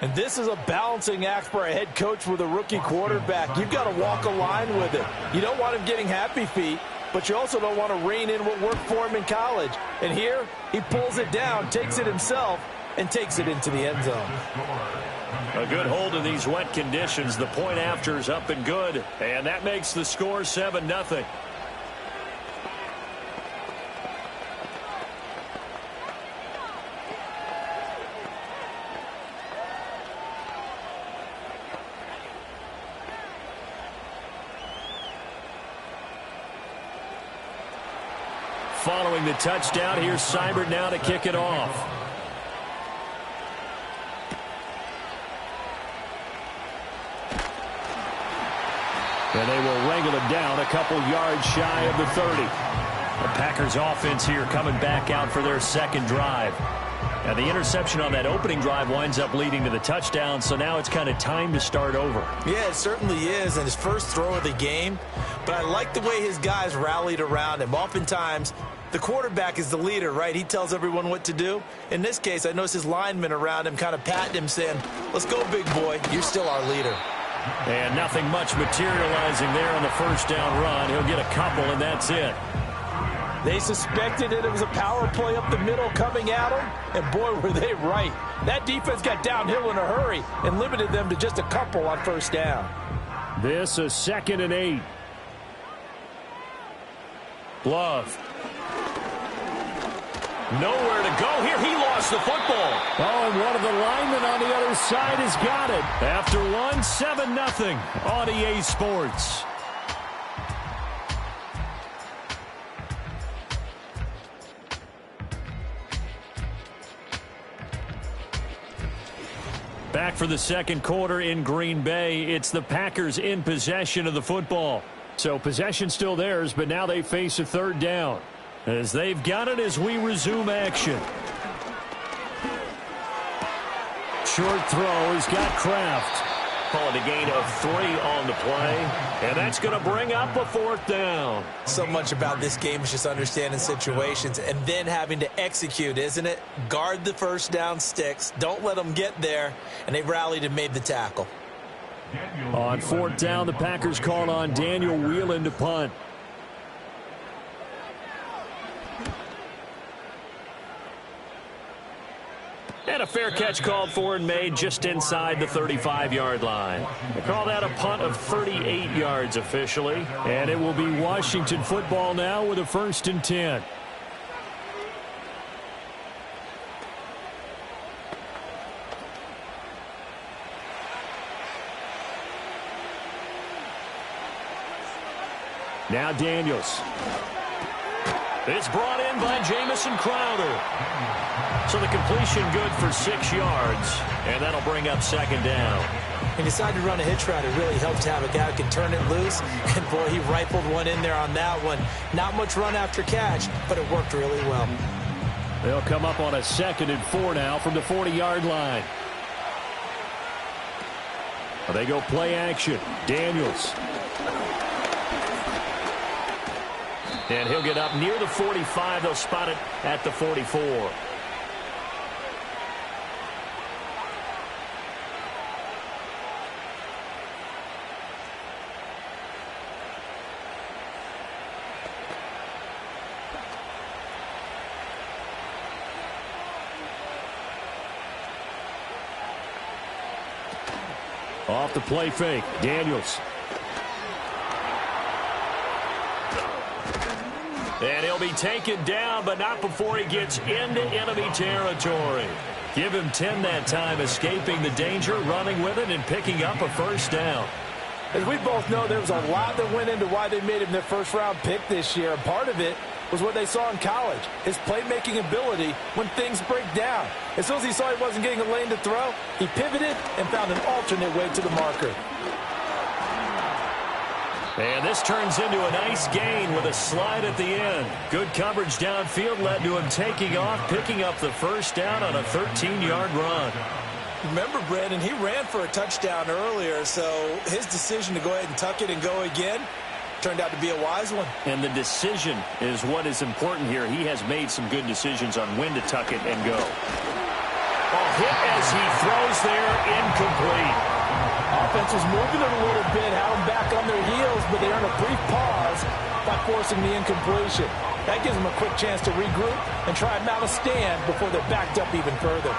And this is a balancing act for a head coach with a rookie quarterback. You've got to walk a line with it. You don't want him getting happy feet, but you also don't want to rein in what worked for him in college. And here, he pulls it down, takes it himself, and takes it into the end zone. A good hold in these wet conditions. The point after is up and good. And that makes the score 7-0. Following the touchdown, here's Seibert now to kick it off. And they will wrangle it down a couple yards shy of the 30. The Packers offense here coming back out for their second drive. And the interception on that opening drive winds up leading to the touchdown, so now it's kind of time to start over. Yeah, it certainly is, and his first throw of the game. But I like the way his guys rallied around him. Oftentimes, the quarterback is the leader, right? He tells everyone what to do. In this case, I noticed his linemen around him kind of patting him, saying, let's go, big boy. You're still our leader. And nothing much materializing there on the first down run. He'll get a couple, and that's it. They suspected it was a power play up the middle coming at them, and boy, were they right. That defense got downhill in a hurry and limited them to just a couple on first down. This is 2nd and 8. Love. Nowhere to go here. He lost the football. Oh, and one of the linemen on the other side has got it. After one, 7-0 on EA Sports. Back for the second quarter in Green Bay. It's the Packers in possession of the football. So possession still theirs, but now they face a third down. As they've got it as we resume action. Short throw. He's got Kraft. Call it a gain of 3 on the play, and that's going to bring up a 4th down. So much about this game is just understanding situations and then having to execute, isn't it? Guard the first down sticks. Don't let them get there, and they rallied and made the tackle. On 4th down, the Packers called on Daniel Whelan to punt. And a fair catch called for and made just inside the 35-yard line. They call that a punt of 38 yards officially. And it will be Washington football now with a 1st and 10. Now Daniels. It's brought in by Jamison Crowder. So the completion good for 6 yards, and that'll bring up 2nd down. He decided to run a hitch route. It really helped to have a guy who can turn it loose. And, boy, he rifled one in there on that one. Not much run after catch, but it worked really well. They'll come up on a 2nd and 4 now from the 40-yard line. They go play action. Daniels. And he'll get up near the 45. They'll spot it at the 44. Off the play fake. Daniels. And he'll be taken down, but not before he gets into enemy territory. Give him 10 that time, escaping the danger, running with it, and picking up a 1st down. As we both know, there was a lot that went into why they made him their first-round pick this year. And part of it was what they saw in college, his playmaking ability when things break down. As soon as he saw he wasn't getting a lane to throw, he pivoted and found an alternate way to the marker. And this turns into a nice gain with a slide at the end. Good coverage downfield led to him taking off, picking up the 1st down on a 13-yard run. Remember, Brandon, he ran for a touchdown earlier, so his decision to go ahead and tuck it and go again turned out to be a wise one. And the decision is what is important here. He has made some good decisions on when to tuck it and go. Hit as he throws there, incomplete. Offense was moving it a little bit, had them back on their heels, but they earned a brief pause by forcing the incompletion. That gives them a quick chance to regroup and try and mount a stand before they're backed up even further.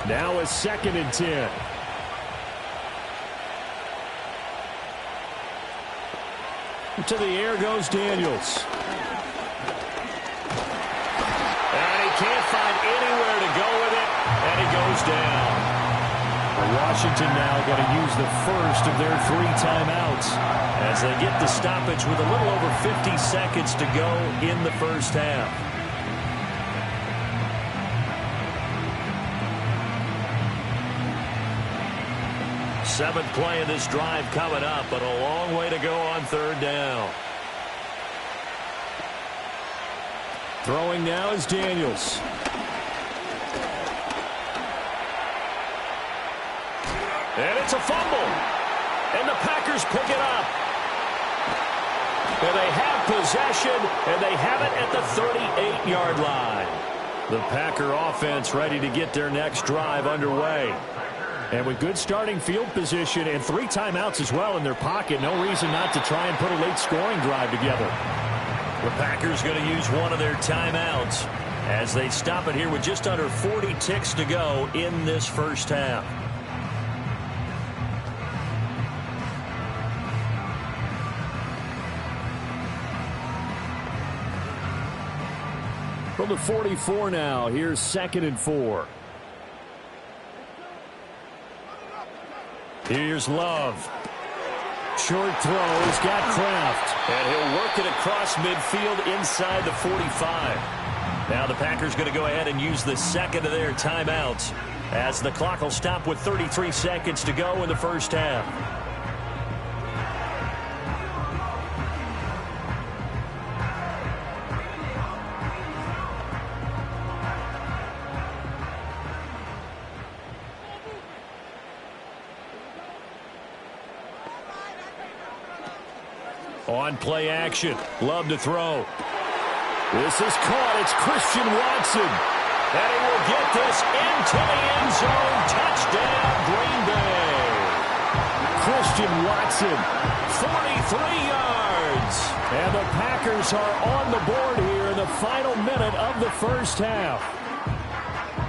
Now a 2nd and 10. To the air goes Daniels. And he can't find anywhere to go with it, and he goes down. Washington now going to use the first of their 3 timeouts as they get the stoppage with a little over 50 seconds to go in the 1st half. Seventh play of this drive coming up, but a long way to go on 3rd down. Throwing now is Daniels. And it's a fumble. And the Packers pick it up. And they have possession, and they have it at the 38-yard line. The Packer offense ready to get their next drive underway. And with good starting field position and 3 timeouts as well in their pocket, no reason not to try and put a late scoring drive together. The Packers going to use one of their timeouts as they stop it here with just under 40 ticks to go in this 1st half. From the 44 now, here's 2nd and 4. Here's Love. Short throw, he's got Kraft. And he'll work it across midfield inside the 45. Now the Packers going to go ahead and use the 2nd of their timeouts as the clock will stop with 33 seconds to go in the 1st half. On play action. Love to throw. This is caught. It's Christian Watson. And he will get this into the end zone. Touchdown, Green Bay. Christian Watson, 43 yards. And the Packers are on the board here in the final minute of the first half.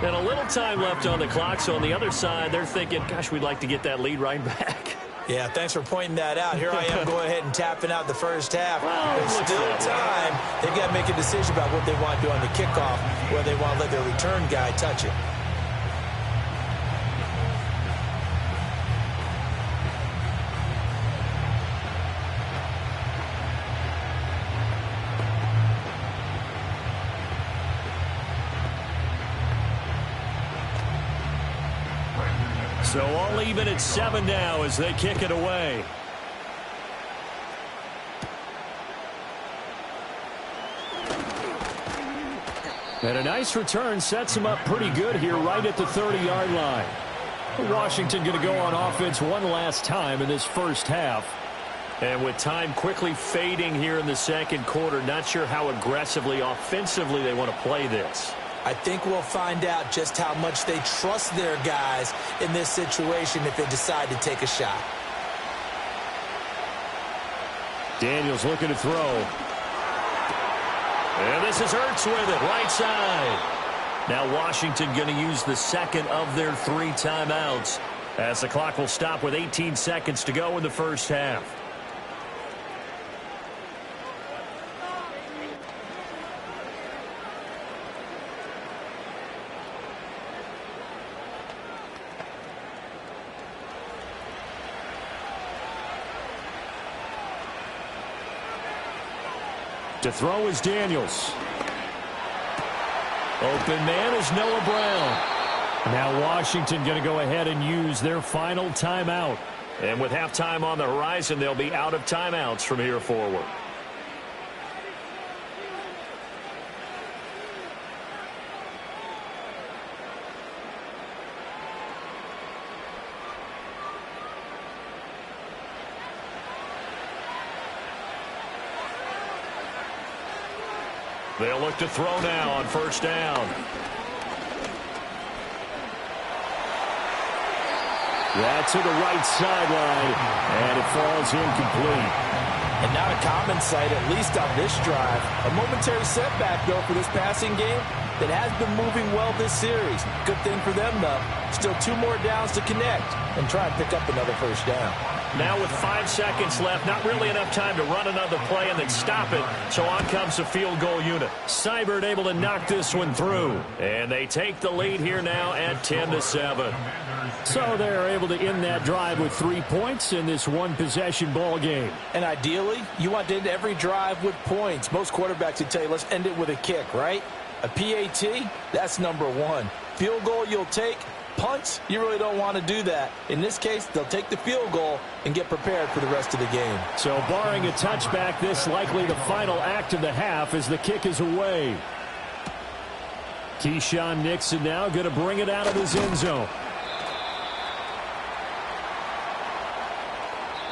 And a little time left on the clock, so on the other side, they're thinking, gosh, we'd like to get that lead right back. Yeah, thanks for pointing that out. Here I am going ahead and tapping out the first half. There's still time. They've got to make a decision about what they want to do on the kickoff, whether they want to let their return guy touch it. So all even at 7 now as they kick it away. And a nice return sets him up pretty good here right at the 30-yard line. Washington going to go on offense one last time in this first half. And with time quickly fading here in the second quarter, not sure how aggressively, offensively they want to play this. I think we'll find out just how much they trust their guys in this situation if they decide to take a shot. Daniels looking to throw. And this is Ertz with it, right side. Now Washington going to use the second of their 3 timeouts as the clock will stop with 18 seconds to go in the first half. To throw is Daniels. Open man is Noah Brown. Now Washington going to go ahead and use their final timeout. And with halftime on the horizon, they'll be out of timeouts from here forward. They'll look to throw now on first down. That's to the right sideline, and it falls incomplete. And not a common sight, at least on this drive. A momentary setback, though, for this passing game that has been moving well this series. Good thing for them, though. Still 2 more downs to connect and try and pick up another first down. Now with 5 seconds left, not really enough time to run another play and then stop it. So on comes the field goal unit. Seibert able to knock this one through. And they take the lead here now at 10-7. So they're able to end that drive with 3 points in this one-possession ball game. And ideally, you want to end every drive with points. Most quarterbacks would tell you, let's end it with a kick, right? A PAT, that's number 1. Field goal you'll take. Punts, you really don't want to do that. In this case, they'll take the field goal and get prepared for the rest of the game. So barring a touchback, this likely the final act of the half as the kick is away. Keyshawn Nixon now going to bring it out of his end zone.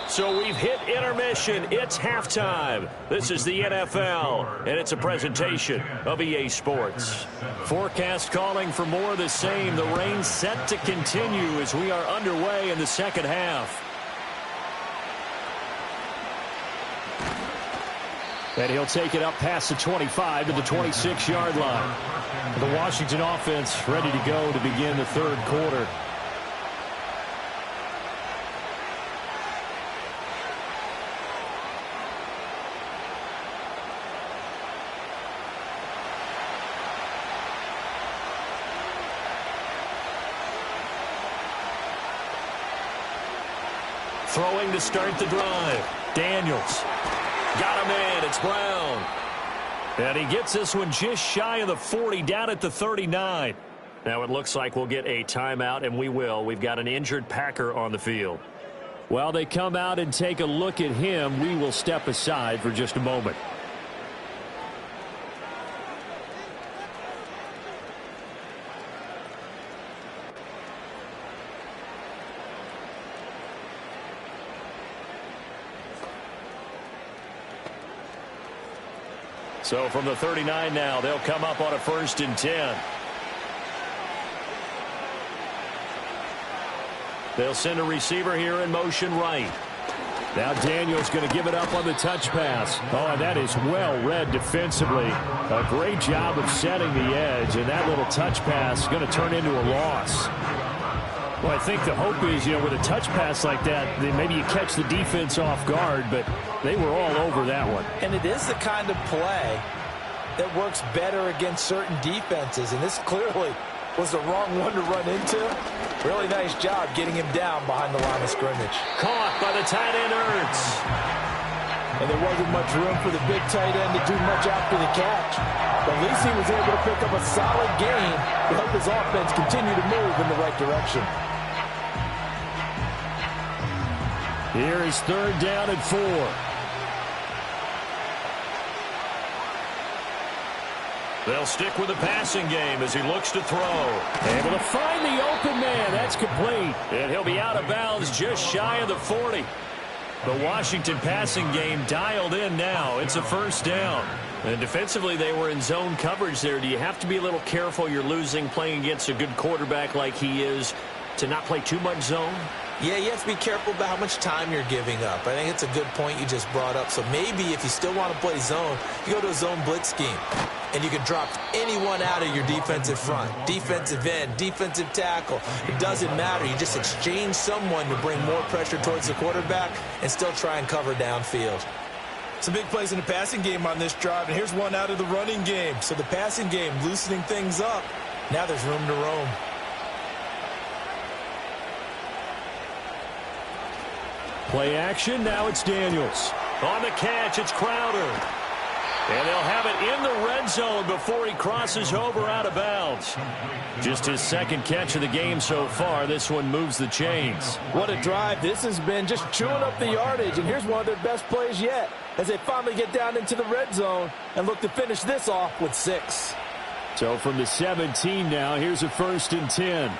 So we've hit intermission. It's halftime. This is the NFL, and it's a presentation of EA Sports. Forecast calling for more of the same. The rain set to continue as we are underway in the second half. And he'll take it up past the 25 to the 26-yard line. The Washington offense ready to go to begin the third quarter. Throwing to start the drive. Daniels. Got him in. It's Brown. And he gets this one just shy of the 40, down at the 39. Now it looks like we'll get a timeout, and we will. We've got an injured Packer on the field. While they come out and take a look at him, we will step aside for just a moment. So from the 39 now, they'll come up on a 1st and 10. They'll send a receiver here in motion right. Now Daniels going to give it up on the touch pass. Oh, and that is well read defensively. A great job of setting the edge, and that little touch pass is going to turn into a loss. Well, I think the hope is, with a touch pass like that, maybe you catch the defense off guard, but they were all over that one. And it is the kind of play that works better against certain defenses, and this clearly was the wrong one to run into. Really nice job getting him down behind the line of scrimmage. Caught by the tight end, Ertz. And there wasn't much room for the big tight end to do much after the catch. But at least he was able to pick up a solid gain to help his offense continue to move in the right direction. Here is 3rd down and 4. They'll stick with the passing game as he looks to throw. Able to find the open man. That's complete. And he'll be out of bounds just shy of the 40. The Washington passing game dialed in now. It's a 1st down. And defensively, they were in zone coverage there. Do you have to be a little careful? You're losing playing against a good quarterback like he is to not play too much zone? Yeah, you have to be careful about how much time you're giving up. I think it's a good point you just brought up. So maybe if you still want to play zone, you go to a zone blitz scheme. And you can drop anyone out of your defensive front. Defensive end, defensive tackle. It doesn't matter. You just exchange someone to bring more pressure towards the quarterback and still try and cover downfield. Some big plays in the passing game on this drive, and here's one out of the running game. So the passing game loosening things up. Now there's room to roam. Play action. Now it's Daniels. On the catch, it's Crowder. And they'll have it in the red zone before he crosses over out of bounds. Just his 2nd catch of the game so far. This one moves the chains. What a drive this has been, just chewing up the yardage. And here's one of their best plays yet as they finally get down into the red zone and look to finish this off with 6. So from the 17 now, here's a 1st and 10.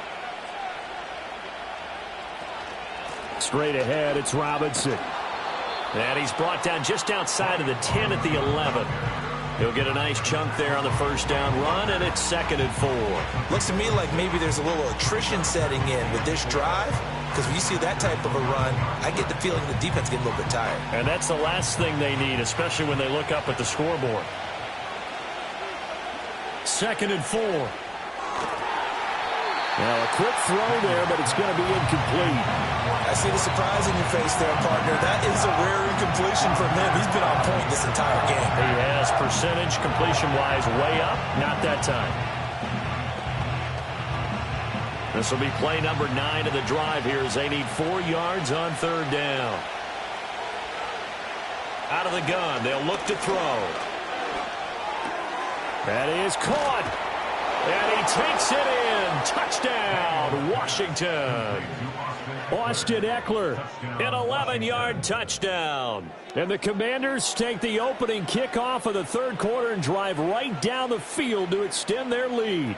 Straight ahead, it's Robinson. And he's brought down just outside of the 10 at the 11. He'll get a nice chunk there on the 1st down run, and it's 2nd and 4. Looks to me like maybe there's a little attrition setting in with this drive, because when you see that type of a run, I get the feeling the defense getting a little bit tired. And that's the last thing they need, especially when they look up at the scoreboard. 2nd and 4. Well, a quick throw there, but it's going to be incomplete. I see the surprise in your face there, partner. That is a rare incompletion from him. He's been on point this entire game. He has percentage completion-wise way up. Not that time. This will be play number 9 of the drive here as they need 4 yards on 3rd down. Out of the gun. They'll look to throw. That is caught. And he takes it in. Touchdown, Washington. Austin Eckler. An 11-yard touchdown. And the Commanders take the opening kickoff of the 3rd quarter and drive right down the field to extend their lead.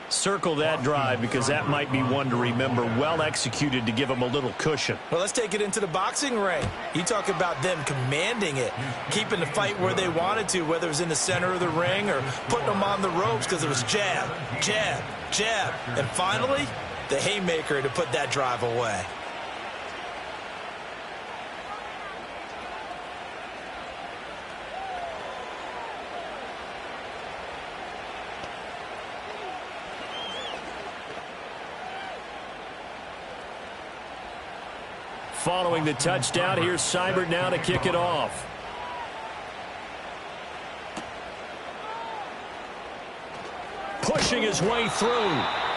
Circle that drive because that might be one to remember. Well executed to give them a little cushion. Well, let's take it into the boxing ring. You talk about them commanding it, keeping the fight where they wanted to, whether it was in the center of the ring or putting them on the ropes because it was jab, jab, jab. And finally, the haymaker to put that drive away. Following the touchdown, here's Seibert now to kick it off. Pushing his way through.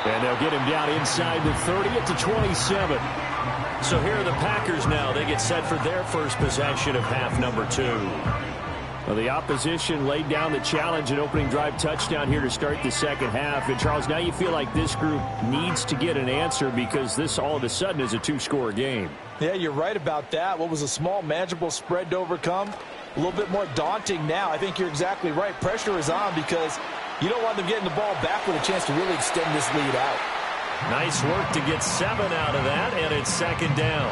And they'll get him down inside the 30 at the 27. So here are the Packers now. They get set for their first possession of half number 2. Well, the opposition laid down the challenge and opening drive touchdown here to start the 2nd half. And, Charles, now you feel like this group needs to get an answer because this all of a sudden is a 2-score game. Yeah, you're right about that. What was a small, manageable spread to overcome? A little bit more daunting now. I think you're exactly right. Pressure is on because you don't want them getting the ball back with a chance to really extend this lead out. Nice work to get 7 out of that, and it's 2nd down.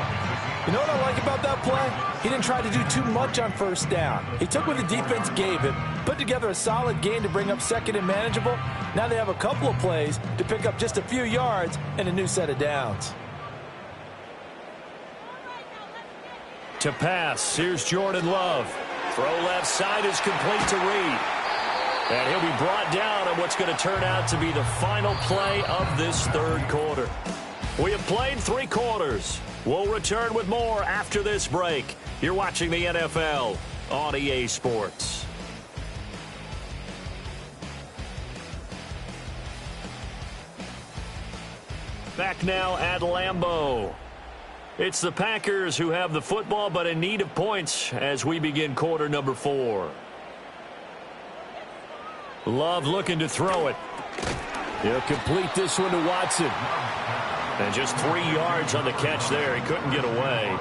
You know what I like about that play? He didn't try to do too much on first down. He took what the defense gave him, put together a solid game to bring up second and manageable. Now they have a couple of plays to pick up just a few yards and a new set of downs. To pass, here's Jordan Love. Throw left side is complete to Reed. And he'll be brought down on what's going to turn out to be the final play of this third quarter. We have played 3 quarters. We'll return with more after this break. You're watching the NFL on EA Sports. Back now at Lambeau. It's the Packers who have the football, but in need of points as we begin quarter number 4. Love looking to throw it. He'll complete this one to Watson. And just 3 yards on the catch there. He couldn't get away.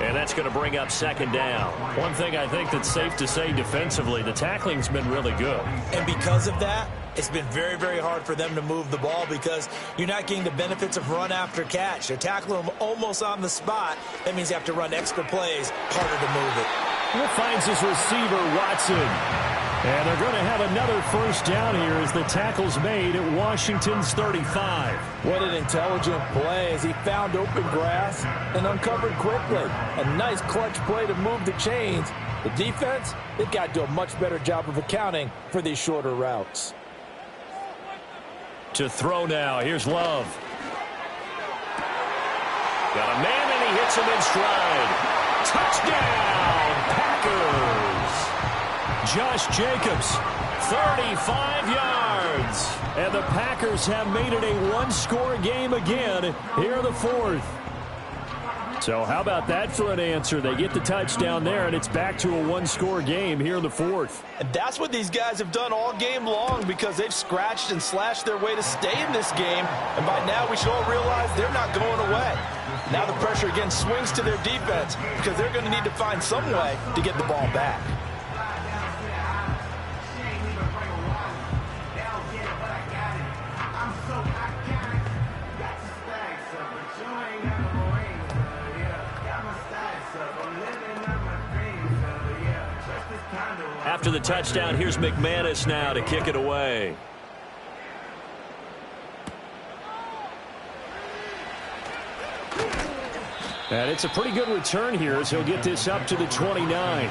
And that's going to bring up second down. One thing I think that's safe to say defensively, the tackling's been really good. And because of that, it's been very, very hard for them to move the ball because you're not getting the benefits of run after catch. They're tackling them almost on the spot. That means you have to run extra plays, harder to move it. He finds his receiver, Watson. And they're going to have another first down here as the tackle's made at Washington's 35. What an intelligent play as he found open grass and uncovered quickly. A nice clutch play to move the chains. The defense, they've got to do a much better job of accounting for these shorter routes. To throw now, here's Love. Got a man and he hits him in stride. Touchdown, Packers! Josh Jacobs, 35 yards. And the Packers have made it a one-score game again here in the fourth. So how about that for an answer? They get the touchdown there, and it's back to a one-score game here in the fourth. And that's what these guys have done all game long because they've scratched and slashed their way to stay in this game. And by now we should all realize they're not going away. Now the pressure again swings to their defense because they're going to need to find some way to get the ball back. After the touchdown, here's McManus now to kick it away. And it's a pretty good return here as he'll get this up to the 29.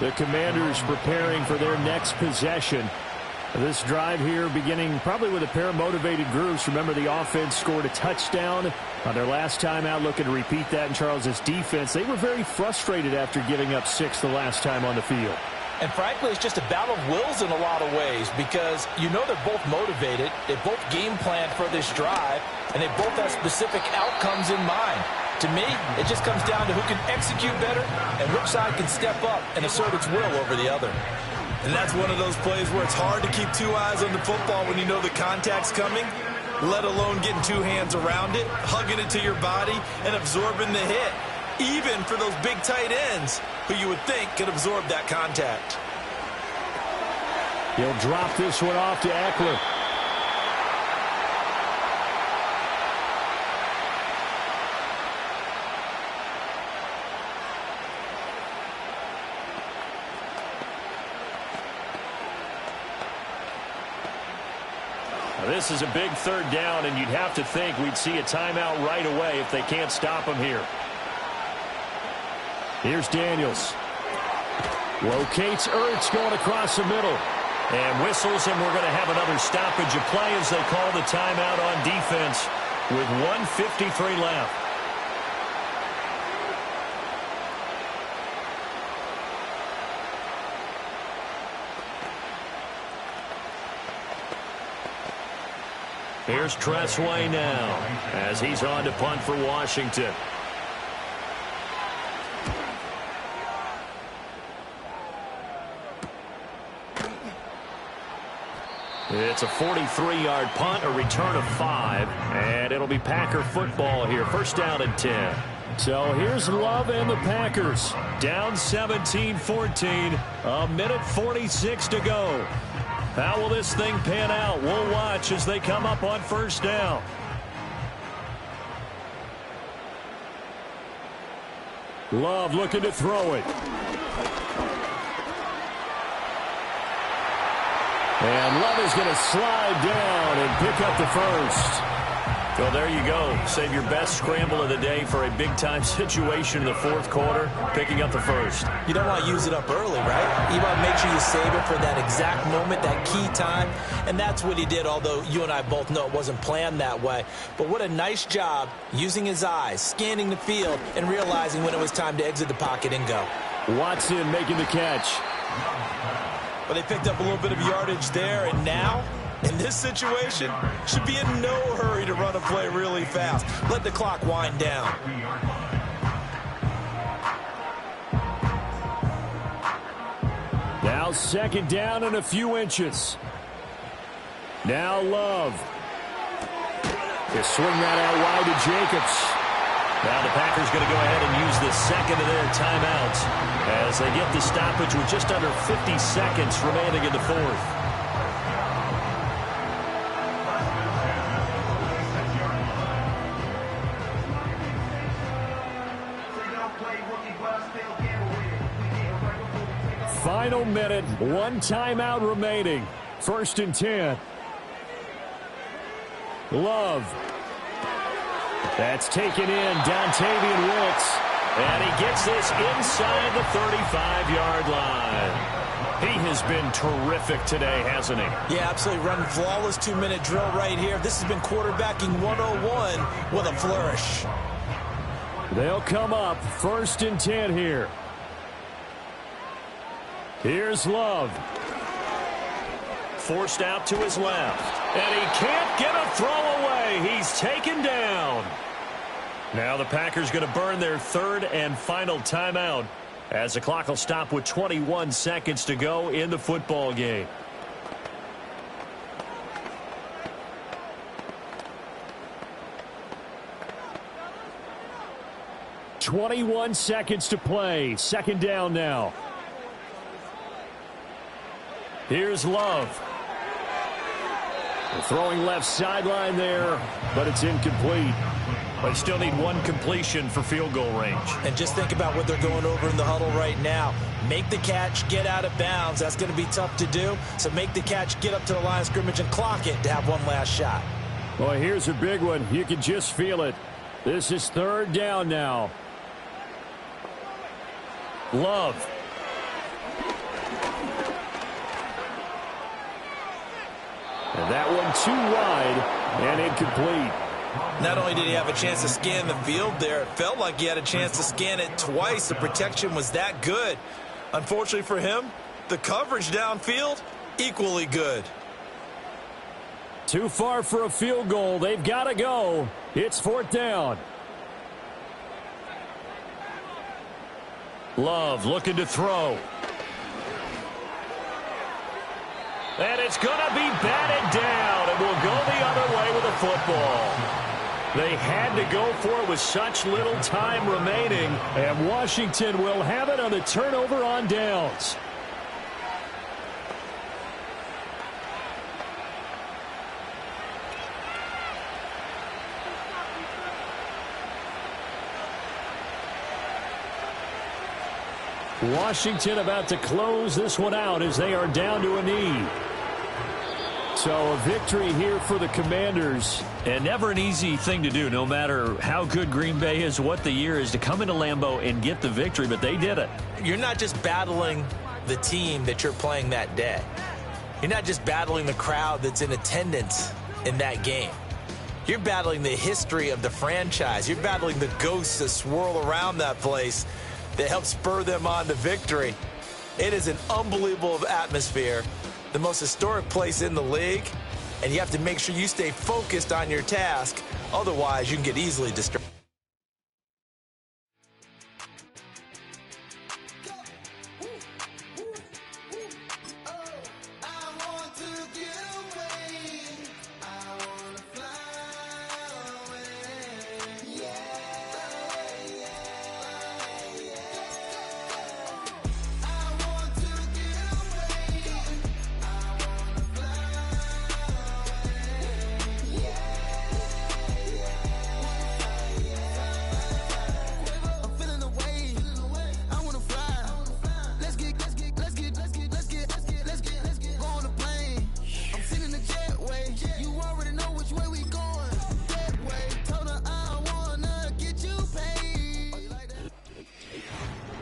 The Commanders preparing for their next possession. This drive here beginning probably with a pair of motivated groups. Remember, the offense scored a touchdown on their last time out, looking to repeat that in Charles' defense. They were very frustrated after giving up 6 the last time on the field. And frankly, it's just a battle of wills in a lot of ways because you know they're both motivated, they both game planned for this drive, and they both have specific outcomes in mind. To me, it just comes down to who can execute better and which side can step up and assert its will over the other. And that's one of those plays where it's hard to keep 2 eyes on the football when you know the contact's coming, let alone getting 2 hands around it, hugging it to your body, and absorbing the hit. Even for those big tight ends who you would think could absorb that contact. He'll drop this one off to Eckler. This is a big third down, and you'd have to think we'd see a timeout right away if they can't stop him here. Here's Daniels. Locates Ertz going across the middle. And whistles, and we're going to have another stoppage of play as they call the timeout on defense with 1:53 left. Here's Tressway now as he's on to punt for Washington. It's a 43-yard punt, a return of 5, and it'll be Packer football here. First down and 10. So here's Love and the Packers. Down 17-14, a minute 46 to go. How will this thing pan out? We'll watch as they come up on first down. Love looking to throw it. And Love is going to slide down and pick up the first. Well, there you go. Save your best scramble of the day for a big-time situation in the fourth quarter, picking up the first. You don't want to use it up early, right? You want to make sure you save it for that exact moment, that key time, and that's what he did, although you and I both know it wasn't planned that way. But what a nice job using his eyes, scanning the field, and realizing when it was time to exit the pocket and go. Watson making the catch. Well, they picked up a little bit of yardage there, and now, in this situation, should be in no hurry to run a play really fast. Let the clock wind down. Now second down and a few inches. Now Love. They swing that out wide to Jacobs. Now the Packers going to go ahead and use the second of their timeouts as they get the stoppage with just under 50 seconds remaining in the fourth. Final minute, one timeout remaining. 1st and 10. Love. That's taken in, Dontavian Wicks. And he gets this inside the 35-yard line. He has been terrific today, hasn't he? Yeah, absolutely. Running flawless 2-minute drill right here. This has been quarterbacking 101 with a flourish. They'll come up 1st and 10 here. Here's Love. Forced out to his left. And he can't get a throw away. He's taken down. Now the Packers going to burn their third and final timeout as the clock will stop with 21 seconds to go in the football game. .21 seconds to play. Second down now. Here's Love. They're throwing left sideline there, but it's incomplete. They still need one completion for field goal range. And just think about what they're going over in the huddle right now. Make the catch, get out of bounds. That's going to be tough to do. So make the catch, get up to the line of scrimmage, and clock it to have one last shot. Well, here's a big one. You can just feel it. This is third down now. Love. And that one too wide and incomplete. Not only did he have a chance to scan the field there, it felt like he had a chance to scan it twice. The protection was that good. Unfortunately for him, the coverage downfield, equally good. Too far for a field goal. They've got to go. It's 4th down. Love looking to throw. And it's going to be batted down, and will go the other way with the football. They had to go for it with such little time remaining, and Washington will have it on the turnover on downs. Washington about to close this one out as they are down to a knee. So a victory here for the Commanders. And never an easy thing to do, no matter how good Green Bay is, what the year is, to come into Lambeau and get the victory, but they did it. You're not just battling the team that you're playing that day. You're not just battling the crowd that's in attendance in that game. You're battling the history of the franchise. You're battling the ghosts that swirl around that place that help spur them on to victory. It is an unbelievable atmosphere, the most historic place in the league, and you have to make sure you stay focused on your task. Otherwise, you can get easily distracted.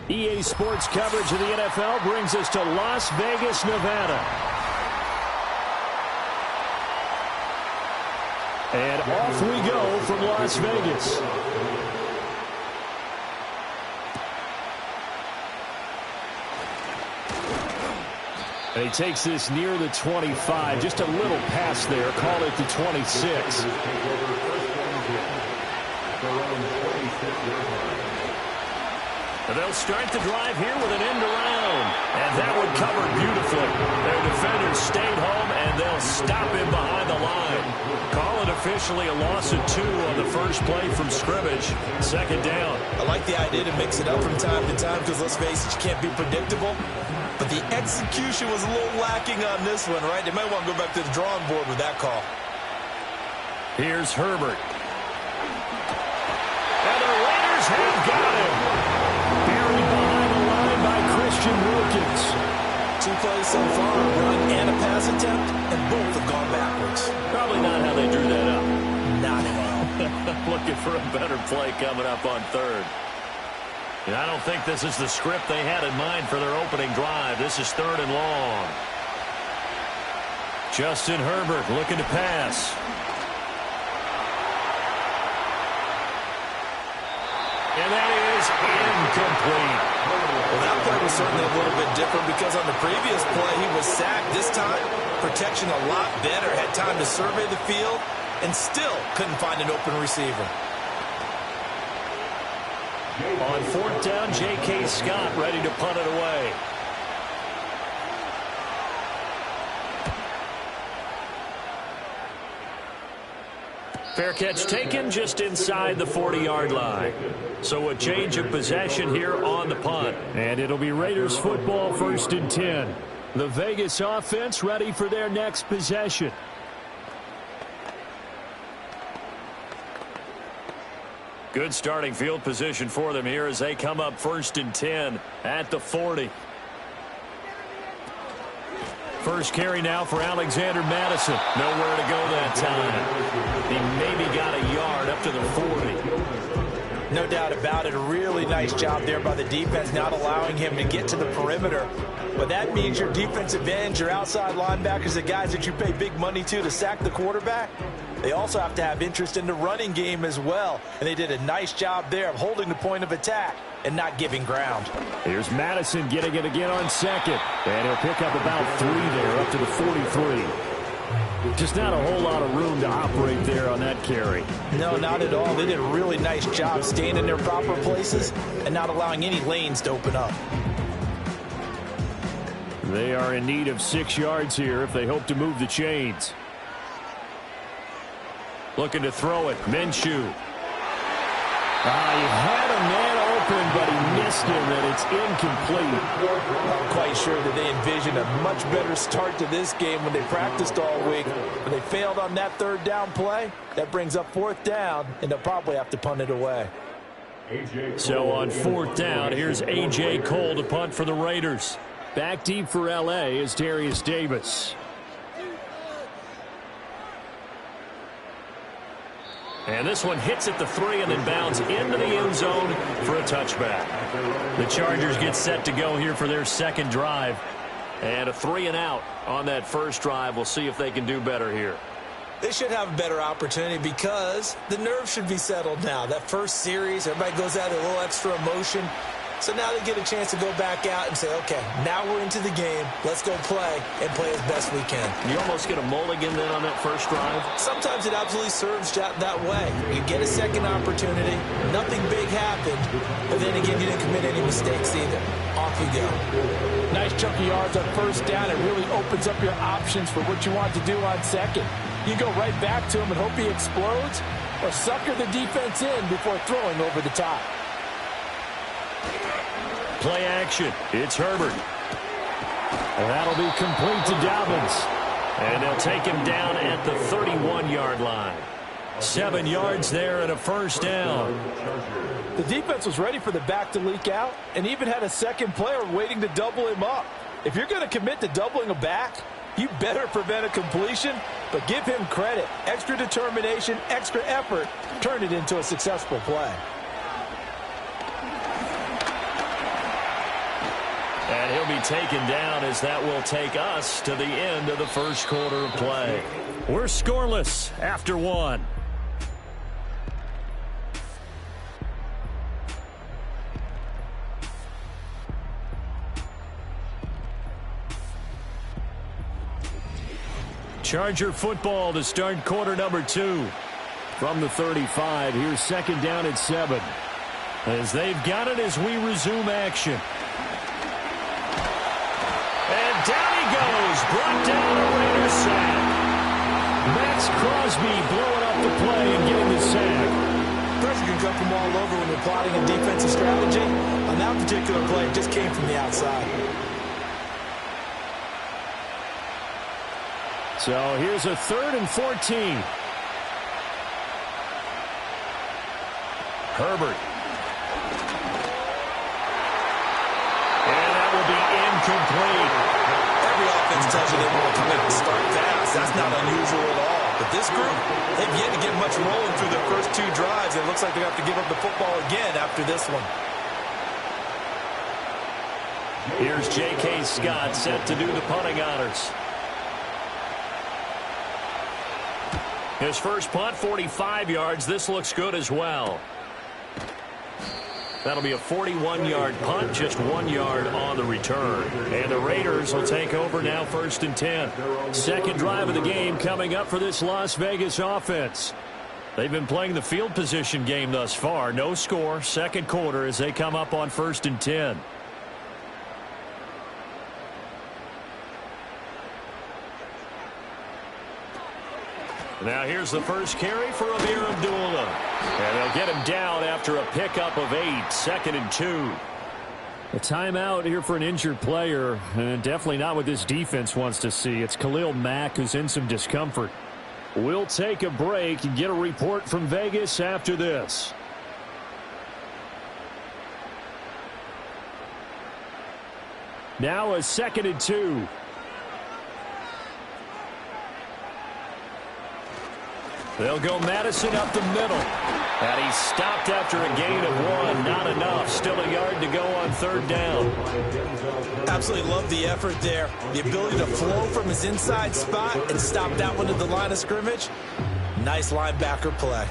EA Sports coverage of the NFL brings us to Las Vegas, Nevada. And off we go from Las Vegas. And he takes this near the 25. Just a little pass there. Call it the 26. And they'll start the drive here with an end around. And that one covered beautifully. Their defenders stayed home, and they'll stop him behind the line. Call it officially a loss of 2 on the first play from scrimmage. Second down. I like the idea to mix it up from time to time because, let's face it, you can't be predictable. But the execution was a little lacking on this one, right? They might want to go back to the drawing board with that call. Here's Herbert. And the Raiders have got him. Buried behind the line by Christian Wilkins. 2 plays so far, a run and a pass attempt, and both have gone backwards. Probably not how they drew that up. Not at all. Looking for a better play coming up on third. And I don't think this is the script they had in mind for their opening drive. This is 3rd and long. Justin Herbert looking to pass. And that is incomplete. Well, that play was certainly a little bit different because on the previous play, he was sacked. This time, protection a lot better. Had time to survey the field and still couldn't find an open receiver. On 4th down, J.K. Scott ready to punt it away. Fair catch taken just inside the 40-yard line. So a change of possession here on the punt. And it'll be Raiders football, 1st and 10. The Vegas offense ready for their next possession. Good starting field position for them here as they come up 1st and 10 at the 40. First carry now for Alexander Madison. Nowhere to go that time. He maybe got a yard up to the 40. No doubt about it. A really nice job there by the defense, not allowing him to get to the perimeter. But that means your defensive ends, your outside linebackers, the guys that you pay big money to sack the quarterback, they also have to have interest in the running game as well. And they did a nice job there of holding the point of attack and not giving ground. Here's Madison getting it again on 2nd. And he'll pick up about 3 there, up to the 43. Just not a whole lot of room to operate there on that carry. No, not at all. They did a really nice job staying in their proper places and not allowing any lanes to open up. They are in need of 6 yards here if they hope to move the chains. Looking to throw it. Minshew. He had a man open, but he missed him, and it's incomplete. I'm quite sure that they envisioned a much better start to this game when they practiced all week. But they failed on that 3rd down play. That brings up 4th down, and they'll probably have to punt it away. So on 4th down, here's A.J. Cole to punt for the Raiders. Back deep for L.A. is Darius Davis. And this one hits at the 3 and then bounds into the end zone for a touchback. The Chargers get set to go here for their 2nd drive. And a 3 and out on that first drive. We'll see if they can do better here. They should have a better opportunity because the nerves should be settled now. That first series, everybody goes out with a little extra emotion. So now they get a chance to go back out and say, okay, now we're into the game. Let's go play and play as best we can. You almost get a mulligan then on that first drive? Sometimes it absolutely serves that way. You get a second opportunity. Nothing big happened. But then again, you didn't commit any mistakes either. Off you go. Nice chunk of yards on 1st down. It really opens up your options for what you want to do on 2nd. You go right back to him and hope he explodes, or sucker the defense in before throwing over the top. Play action. It's Herbert. And that'll be complete to Dobbins. And they'll take him down at the 31-yard line. 7 yards there and a 1st down. The defense was ready for the back to leak out and even had a 2nd player waiting to double him up. If you're going to commit to doubling a back, you better prevent a completion, but give him credit. Extra determination, extra effort, turned it into a successful play. And he'll be taken down as that will take us to the end of the first quarter of play. We're scoreless after one. Charger football to start quarter number 2. From the 35, here's second down at 7. As they've got it as we resume action. And down he goes, brought down a Raiders sack. Max Crosby blowing up the play and getting the sack. Pressure can come from all over when you're plotting a defensive strategy. On that particular play, it just came from the outside. So here's a 3rd and 14. Herbert. And that will be incomplete. Every offense tells you they want to come in and start fast. That's not unusual at all. But this group, they've yet to get much rolling through their first 2 drives. It looks like they have to give up the football again after this one. Here's J.K. Scott set to do the punting honors. His first punt, 45 yards. This looks good as well. That'll be a 41-yard punt, just 1 yard on the return. And the Raiders will take over now, 1st and 10. Second drive of the game coming up for this Las Vegas offense. They've been playing the field position game thus far. No score, second quarter as they come up on 1st and 10. Now here's the first carry for Amir Abdullah. And they'll get him down after a pickup of 8, 2nd and 2. A timeout here for an injured player, and definitely not what this defense wants to see. It's Khalil Mack who's in some discomfort. We'll take a break and get a report from Vegas after this. Now a 2nd and 2. They'll go Madison up the middle. And he's stopped after a gain of 1. Not enough. Still a yard to go on 3rd down. Absolutely love the effort there. The ability to flow from his inside spot and stop that one at the line of scrimmage. Nice linebacker play.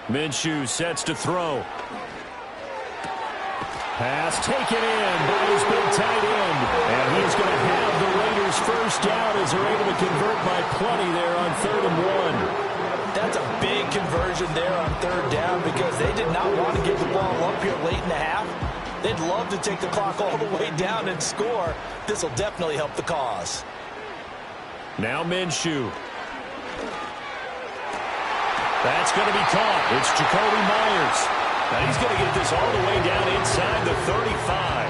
Minshew sets to throw. Pass taken in by his big tight end. And he's going to have the Raiders first down as they're able to convert by plenty there on 3rd and 1. That's a big conversion there on 3rd down because they did not want to get the ball up here late in the half. They'd love to take the clock all the way down and score. This will definitely help the cause. Now Minshew. That's going to be caught. It's Jacoby Myers. Now he's going to get this all the way down inside the 35.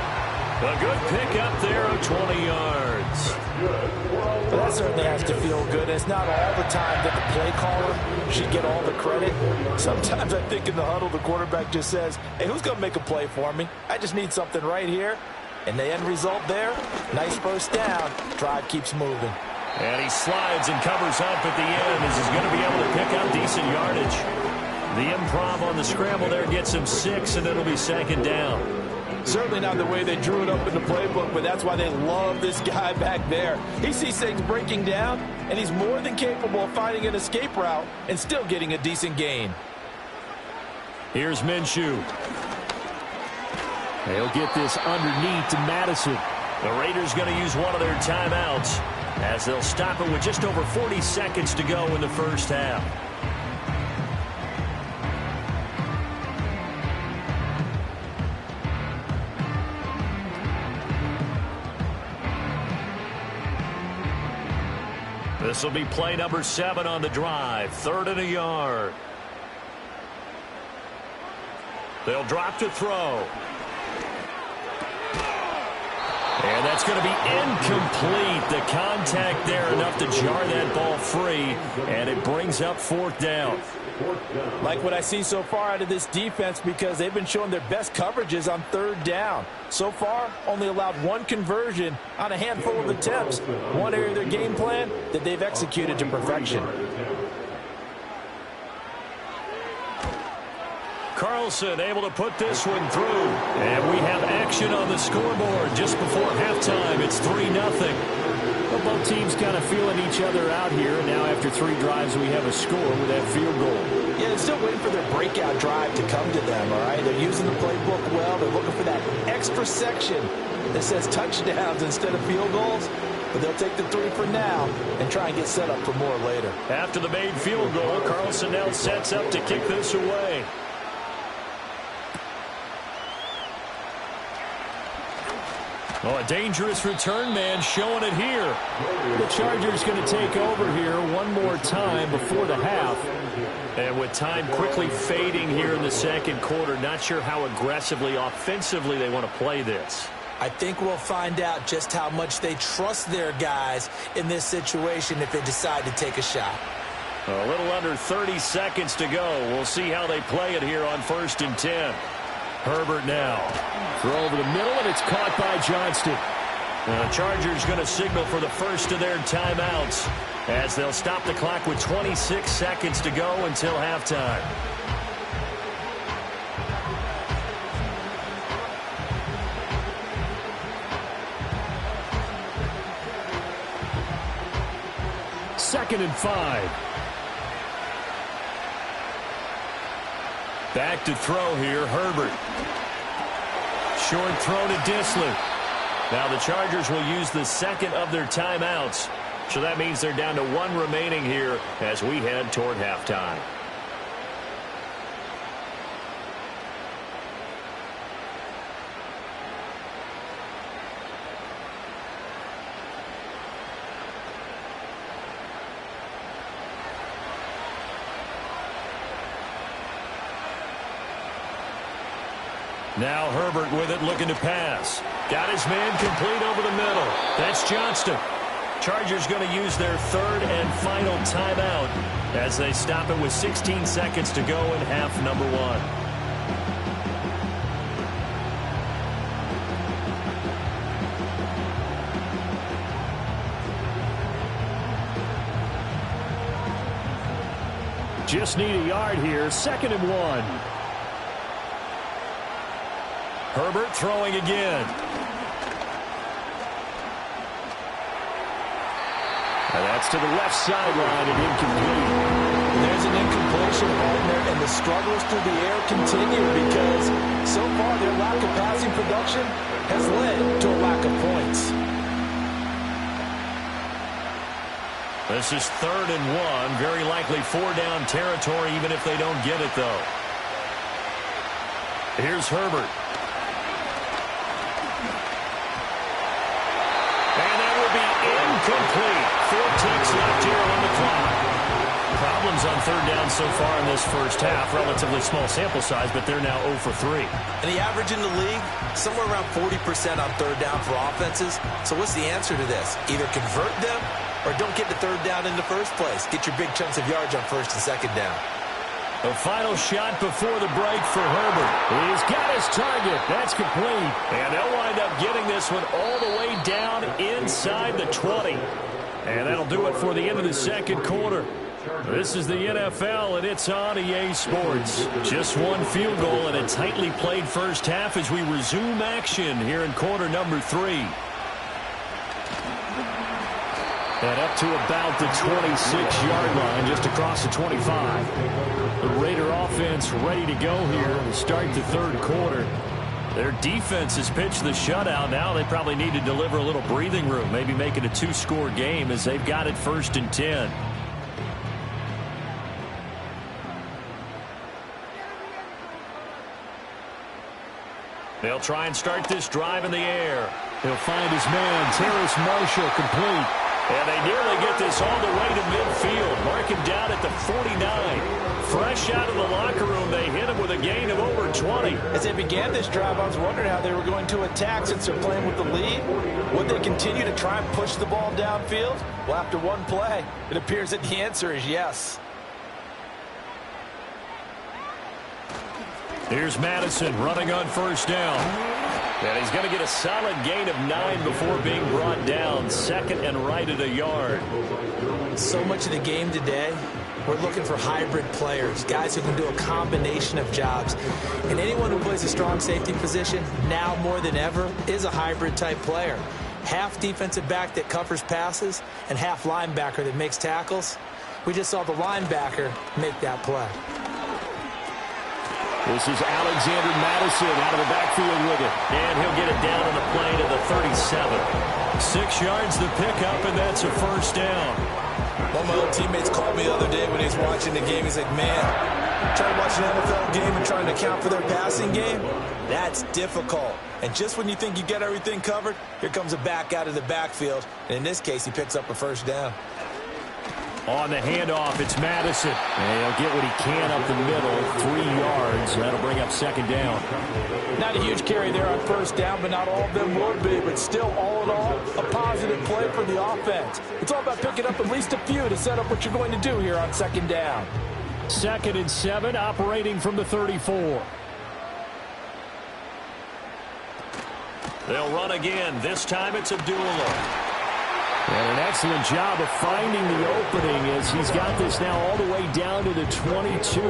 A good pickup there of 20 yards. Well, that certainly has to feel good. It's not all the time that the play caller should get all the credit. Sometimes I think in the huddle, the quarterback just says, hey, who's going to make a play for me? I just need something right here. And the end result there, nice first down. Drive keeps moving. And he slides and covers up at the end as he's going to be able to pick up decent yardage. The improv on the scramble there gets him 6, and it'll be 2nd down. Certainly not the way they drew it up in the playbook, but that's why they love this guy back there. He sees things breaking down, and he's more than capable of finding an escape route and still getting a decent gain. Here's Minshew. They'll get this underneath to Madison. The Raiders going to use one of their timeouts as they'll stop it with just over 40 seconds to go in the first half. This will be play number 7 on the drive. 3rd and a yard. They'll drop to throw. And that's going to be incomplete. The contact there enough to jar that ball free, and it brings up 4th down. Like what I see so far out of this defense, because they've been showing their best coverages on 3rd down. So far, only allowed 1 conversion on a handful of attempts. One area of their game plan that they've executed to perfection. Carlson able to put this one through. And we have action on the scoreboard just before halftime. It's 3-0. Well, both teams kind of feeling each other out here. And now after 3 drives, we have a score with that field goal. Yeah, they're still waiting for their breakout drive to come to them, all right? They're using the playbook well. They're looking for that extra section that says touchdowns instead of field goals. But they'll take the 3 for now and try and get set up for more later. After the made field goal, Carlson now sets up to kick this away. Oh, a dangerous return man showing it here. The Chargers going to take over here one more time before the half. And with time quickly fading here in the second quarter, not sure how aggressively, offensively they want to play this. I think we'll find out just how much they trust their guys in this situation if they decide to take a shot. A little under 30 seconds to go. We'll see how they play it here on 1st and 10. Herbert now. Throw over the middle, and it's caught by Johnston. The Chargers going to signal for the first of their timeouts as they'll stop the clock with 26 seconds to go until halftime. Second and 5. Back to throw here, Herbert. Short throw to Dissler. Now the Chargers will use the second of their timeouts. So that means they're down to 1 remaining here as we head toward halftime. Now Herbert with it, looking to pass. Got his man complete over the middle. That's Johnston. Chargers going to use their 3rd and final timeout as they stop it with 16 seconds to go in half number 1. Just need a yard here. 2nd and 1. Herbert throwing again. And that's to the left sideline and incomplete. There's an incompletion right there, and the struggles through the air continue because so far their lack of passing production has led to a lack of points. This is 3rd and 1. Very likely 4-down territory even if they don't get it, though. Here's Herbert. Incomplete. 4 ticks left here on the clock. Problems on 3rd down so far in this first half. Relatively small sample size, but they're now 0 for 3. And the average in the league, somewhere around 40% on 3rd down for offenses. So what's the answer to this? Either convert them or don't get to 3rd down in the first place. Get your big chunks of yards on 1st and 2nd down. A final shot before the break for Herbert. He's got his target. That's complete. And they'll wind up getting this one all the way down inside the 20. And that'll do it for the end of the second quarter. This is the NFL, and it's on EA Sports. Just 1 field goal and a tightly played first half as we resume action here in quarter number 3. And up to about the 26-yard line, just across the 25. The Raider offense ready to go here to start the 3rd quarter. Their defense has pitched the shutout. Now they probably need to deliver a little breathing room, maybe make it a 2-score game as they've got it 1st and 10. They'll try and start this drive in the air. He'll find his man, Terrace Marshall, complete. And they nearly get this all the way to midfield. Mark him down at the 49. fresh out of the locker room. They hit him with a gain of over 20. As they began this drive, I was wondering how they were going to attack since they're playing with the lead. Would they continue to try and push the ball downfield? Well, after one play, it appears that the answer is yes. Here's Madison running on first down. And he's going to get a solid gain of 9 before being brought down. Second and right at a yard. So much of the game today, we're looking for hybrid players, guys who can do a combination of jobs. And anyone who plays a strong safety position, now more than ever, is a hybrid type player. Half defensive back that covers passes and half linebacker that makes tackles. We just saw the linebacker make that play. This is Alexander Madison out of the backfield with it. And he'll get it down on the play to the 37. 6 yards the pickup, and that's a first down. One of my old teammates called me the other day when he was watching the game. He's like, man, trying to watch an NFL game and trying to account for their passing game, that's difficult. And just when you think you get everything covered, here comes a back out of the backfield. And in this case, he picks up a first down. On the handoff, it's Madison. And he'll get what he can up the middle, 3 yards. That'll bring up second down. Not a huge carry there on first down, but not all of them would be. But still, all in all, a positive play for the offense. It's all about picking up at least a few to set up what you're going to do here on second down. 2nd and 7, operating from the 34. They'll run again. This time it's Abdullah. And an excellent job of finding the opening as he's got this now all the way down to the 22.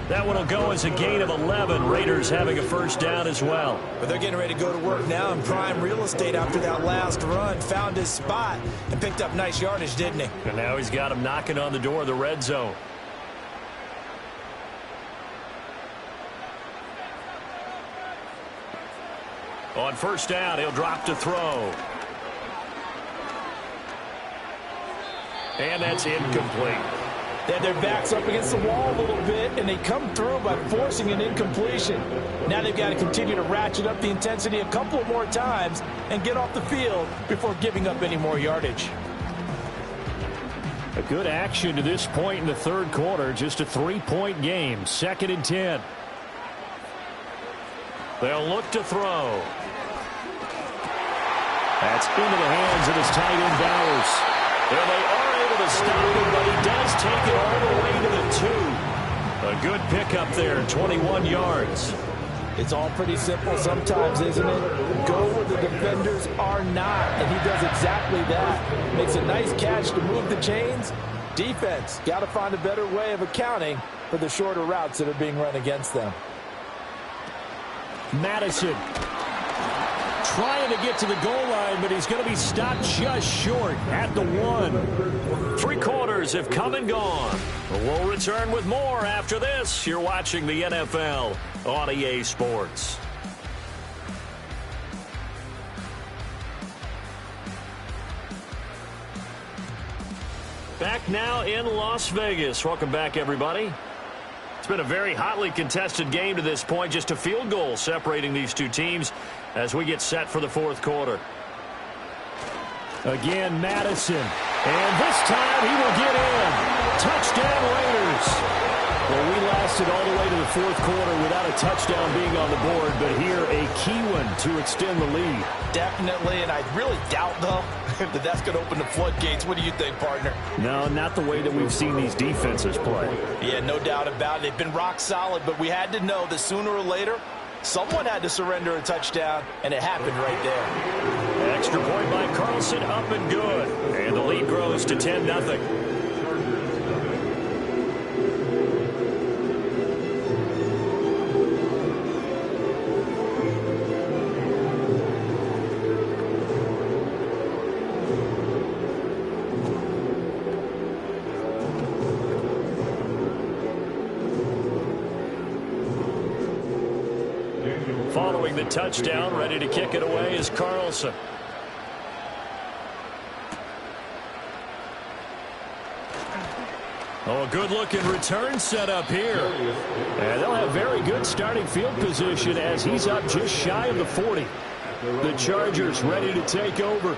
That one will go as a gain of 11. Raiders having a first down as well. But they're getting ready to go to work now in prime real estate after that last run. Found his spot and picked up nice yardage, didn't he? And now he's got him knocking on the door of the red zone. On first down, he'll drop to throw. And that's incomplete. They had their backs up against the wall a little bit, and they come through by forcing an incompletion. Now they've got to continue to ratchet up the intensity a couple more times and get off the field before giving up any more yardage. A good action to this point in the third quarter. Just a 3-point game. 2nd and 10. They'll look to throw. That's into the hands of his tight end Bowers. And they are able to stop him, but he does take it all the way to the 2. A good pickup there, 21 yards. It's all pretty simple sometimes, isn't it? Go where the defenders are not, and he does exactly that. Makes a nice catch to move the chains. Defense, got to find a better way of accounting for the shorter routes that are being run against them. Madison trying to get to the goal line, but he's going to be stopped just short at the 1. 3 quarters have come and gone. We'll return with more after this. You're watching the NFL on EA Sports. Back now in Las Vegas. Welcome back, everybody. It's been a very hotly contested game to this point. Just a field goal separating these two teams as we get set for the fourth quarter. Again, Madison. And this time he will get in. Touchdown, Raiders. Well, we lasted all the way to the fourth quarter without a touchdown being on the board, but here a key one to extend the lead. Definitely, and I really doubt, though, that that's going to open the floodgates. What do you think, partner? No, not the way that we've seen these defenses play. Yeah, no doubt about it. They've been rock solid, but we had to know that sooner or later, someone had to surrender a touchdown, and it happened right there. Extra point by Carlson, up and good. And the lead grows to 10-0. Following the touchdown, ready to kick it away is Carlson. Oh, a good-looking return set up here. And they'll have very good starting field position as he's up just shy of the 40. The Chargers ready to take over.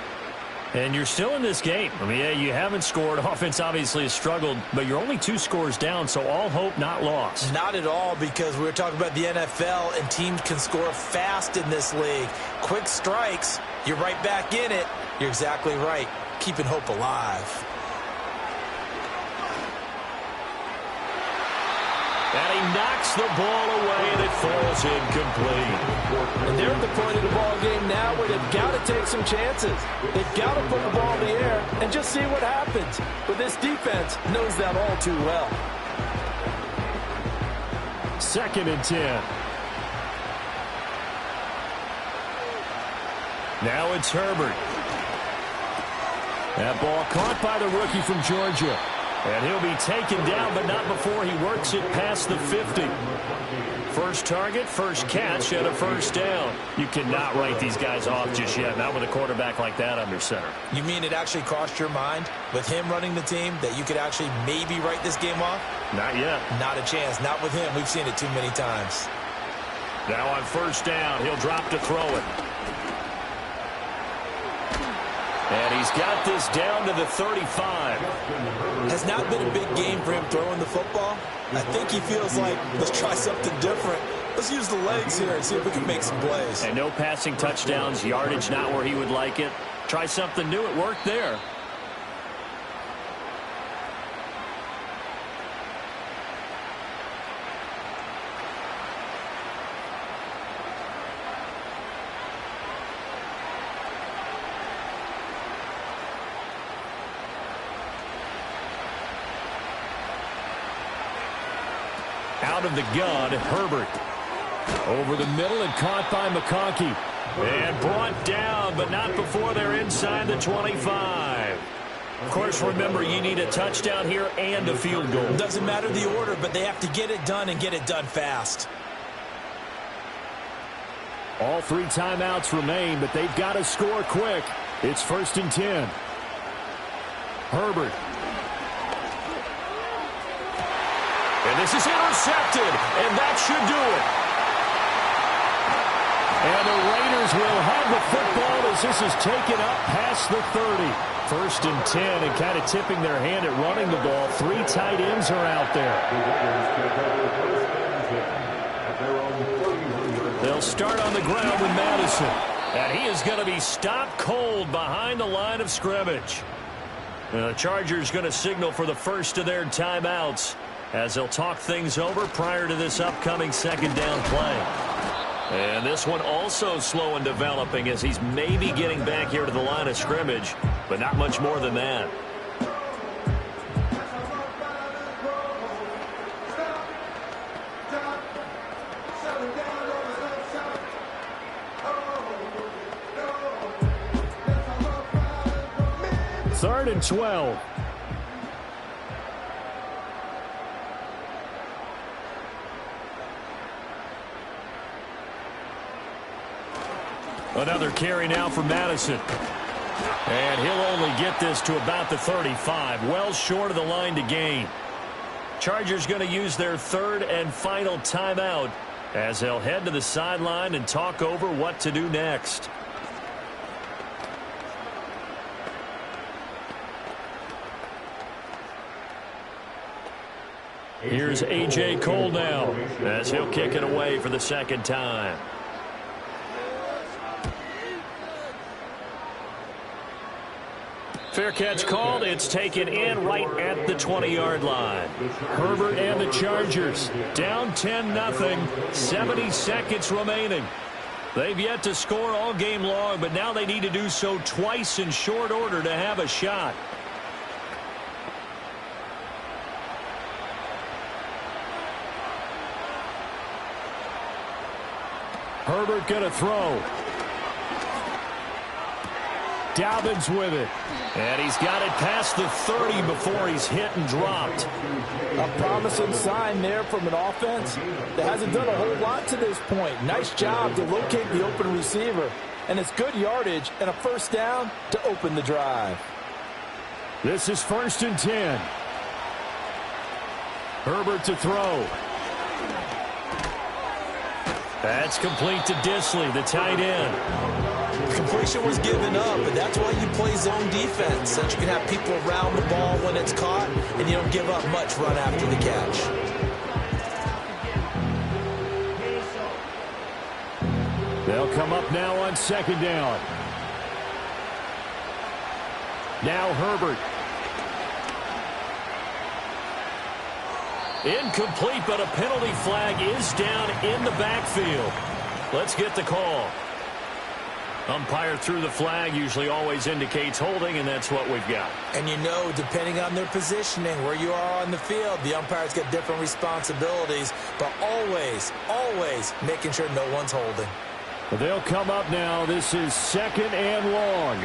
And you're still in this game. I mean, yeah, you haven't scored. Offense obviously has struggled, but you're only 2 scores down, so all hope not lost. Not at all, because we were talking about the NFL, and teams can score fast in this league. Quick strikes, you're right back in it. You're exactly right. Keeping hope alive. And he knocks the ball away, and it falls incomplete. And they're at the point of the ball game now where they've got to take some chances. They've got to put the ball in the air and just see what happens. But this defense knows that all too well. 2nd and 10. Now it's Herbert. That ball caught by the rookie from Georgia. And he'll be taken down, but not before he works it past the 50. First target, first catch, and a first down. You cannot write these guys off just yet, not with a quarterback like that under center. You mean it actually crossed your mind with him running the team that you could actually maybe write this game off? Not yet. Not a chance. Not with him. We've seen it too many times. Now on first down, he'll drop to throw it. And he's got this down to the 35. Has not been a big game for him throwing the football. I think he feels like, let's try something different. Let's use the legs here and see if we can make some plays. And no passing touchdowns, yardage not where he would like it. Try something new. It worked there. Out of the gun, Herbert. Over the middle and caught by McConkey. And brought down, but not before they're inside the 25. Of course, remember, you need a touchdown here and a field goal. Doesn't matter the order, but they have to get it done and get it done fast. All 3 timeouts remain, but they've got to score quick. It's 1st and 10. Herbert. And this is intercepted, and that should do it. And the Raiders will have the football as this is taken up past the 30. 1st and 10, and kind of tipping their hand at running the ball. 3 tight ends are out there. They'll start on the ground with Madison. And he is going to be stopped cold behind the line of scrimmage. And the Chargers going to signal for the first of their timeouts, as they'll talk things over prior to this upcoming 2nd down play. And this one also slow in developing as he's maybe getting back here to the line of scrimmage, but not much more than that. Third and 12. Another carry now for Madison. And he'll only get this to about the 35. Well short of the line to gain. Chargers going to use their 3rd and final timeout as they'll head to the sideline and talk over what to do next. Here's A.J. Cole now as he'll kick it away for the 2nd time. Fair catch called. It's taken in right at the 20-yard line. Herbert and the Chargers down 10-0. 70 seconds remaining. They've yet to score all game long, but now they need to do so twice in short order to have a shot. Herbert going to throw. Dobbins with it. And he's got it past the 30 before he's hit and dropped. A promising sign there from an offense that hasn't done a whole lot to this point. Nice job to locate the open receiver. And it's good yardage and a first down to open the drive. This is 1st and 10. Herbert to throw. That's complete to Disley, the tight end. Completion was given up, but that's why you play zone defense, so that you can have people around the ball when it's caught, and you don't give up much run after the catch. They'll come up now on second down. Now Herbert. Incomplete, but a penalty flag is down in the backfield. Let's get the call. Umpire threw the flag, usually always indicates holding, and that's what we've got. And you know, depending on their positioning, where you are on the field, the umpires get different responsibilities, but always, always making sure no one's holding. They'll come up now. This is second and long.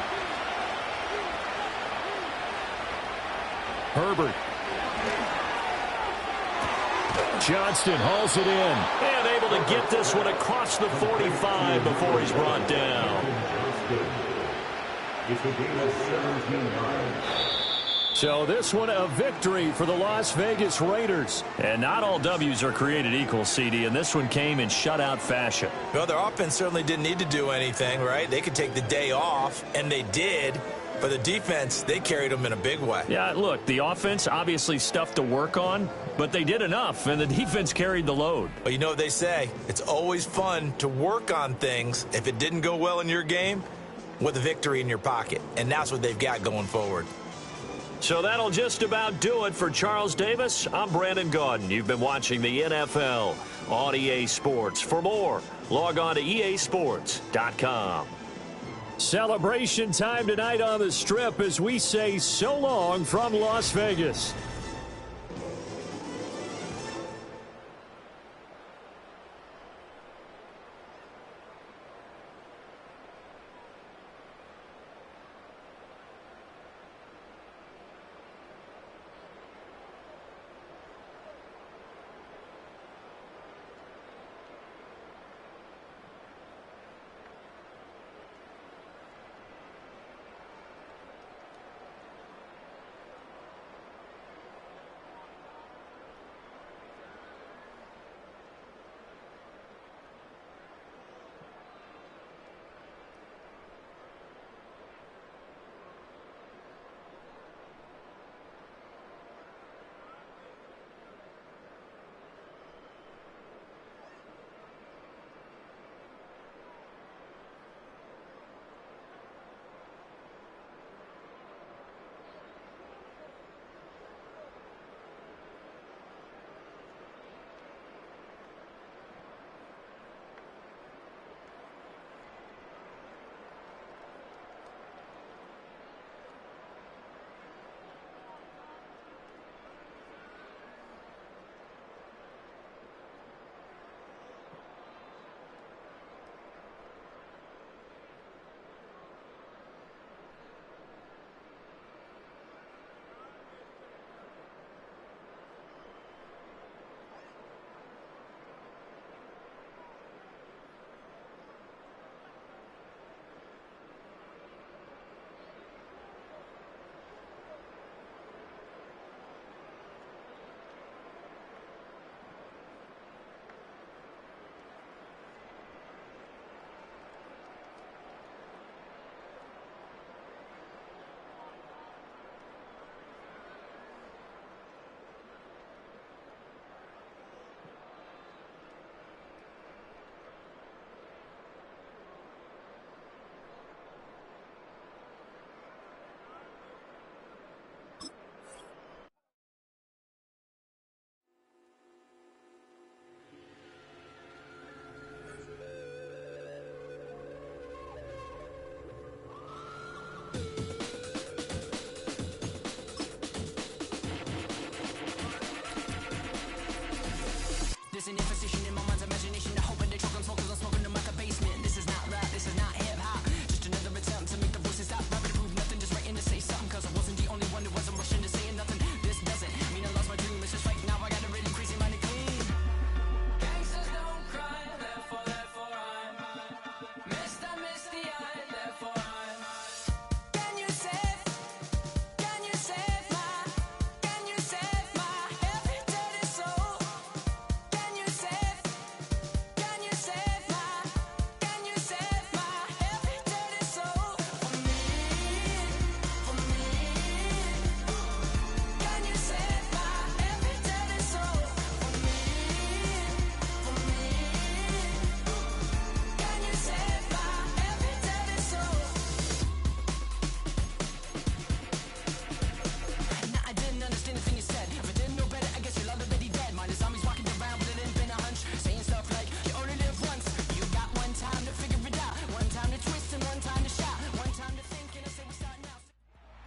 Herbert. Johnston hauls it in. And able to get this one across the 45 before he's brought down. So this one a victory for the Las Vegas Raiders. And not all W's are created equal, CD, and this one came in shutout fashion. Well, their offense certainly didn't need to do anything, right? They could take the day off, and they did. But the defense, they carried them in a big way. Yeah, look, the offense, obviously stuff to work on, but they did enough, and the defense carried the load. But you know what they say? It's always fun to work on things if it didn't go well in your game with a victory in your pocket. And that's what they've got going forward. So that'll just about do it for Charles Davis. I'm Brandon Gaudin. You've been watching the NFL on EA Sports. For more, log on to easports.com. Celebration time tonight on the Strip as we say so long from Las Vegas.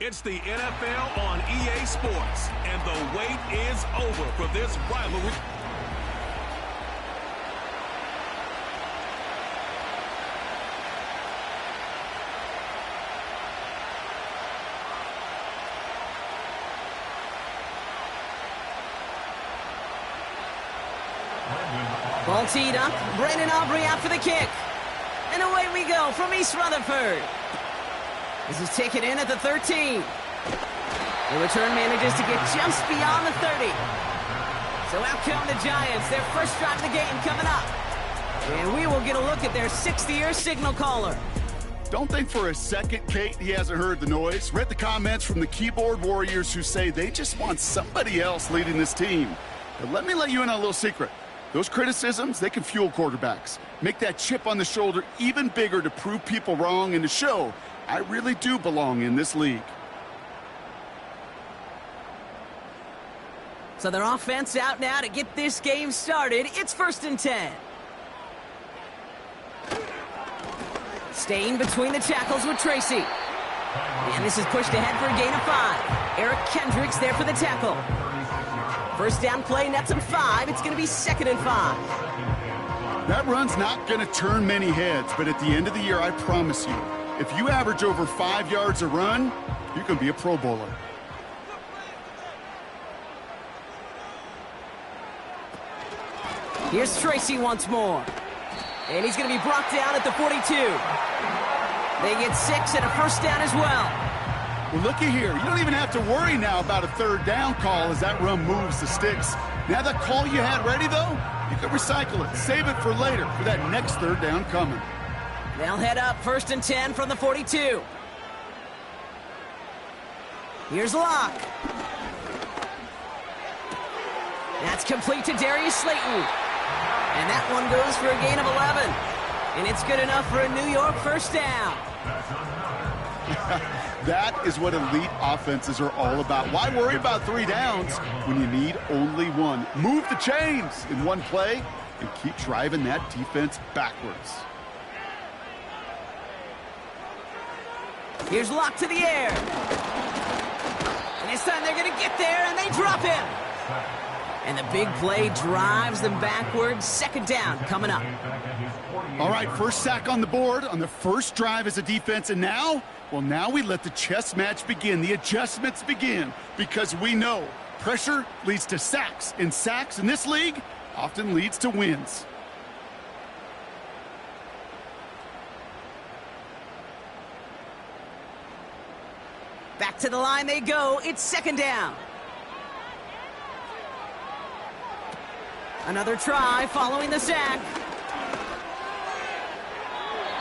It's the NFL on EA Sports, and the wait is over for this rivalry. Ball teed up. Brandon Aubrey out for the kick. And away we go from East Rutherford. This is taken in at the 13. The return manages to get just beyond the 30. So out come the Giants. Their first drive of the game coming up. And we will get a look at their 6th-year signal caller. Don't think for a second, Kate, he hasn't heard the noise. Read the comments from the keyboard warriors who say they just want somebody else leading this team. But let me let you in on a little secret. Those criticisms, they can fuel quarterbacks. Make that chip on the shoulder even bigger to prove people wrong and to show I really do belong in this league. So their offense out now to get this game started. It's 1st and 10. Staying between the tackles with Tracy. And this is pushed ahead for a gain of 5. Eric Kendricks there for the tackle. First down play, nets him 5. It's going to be 2nd and 5. That run's not going to turn many heads, but at the end of the year, I promise you, if you average over 5 yards a run, you're going to be a Pro Bowler. Here's Tracy once more. And he's going to be brought down at the 42. They get 6 and a first down as well. Well, looky here. You don't even have to worry now about a 3rd down call as that run moves the sticks. Now that call you had ready, though, you can recycle it. Save it for later for that next 3rd down coming. They'll head up 1st and 10 from the 42. Here's Locke. That's complete to Darius Slayton. And that one goes for a gain of 11. And it's good enough for a New York first down. That is what elite offenses are all about. Why worry about 3 downs when you need only 1? Move the chains in one play and keep driving that defense backwards. Here's Locke to the air. And this time they're going to get there, and they drop him. And the big play drives them backwards. 2nd down coming up. All right, first sack on the board on the first drive as a defense. And now, well, now we let the chess match begin. The adjustments begin because we know pressure leads to sacks. And sacks in this league often leads to wins. Back to the line they go. It's 2nd down. Another try following the sack.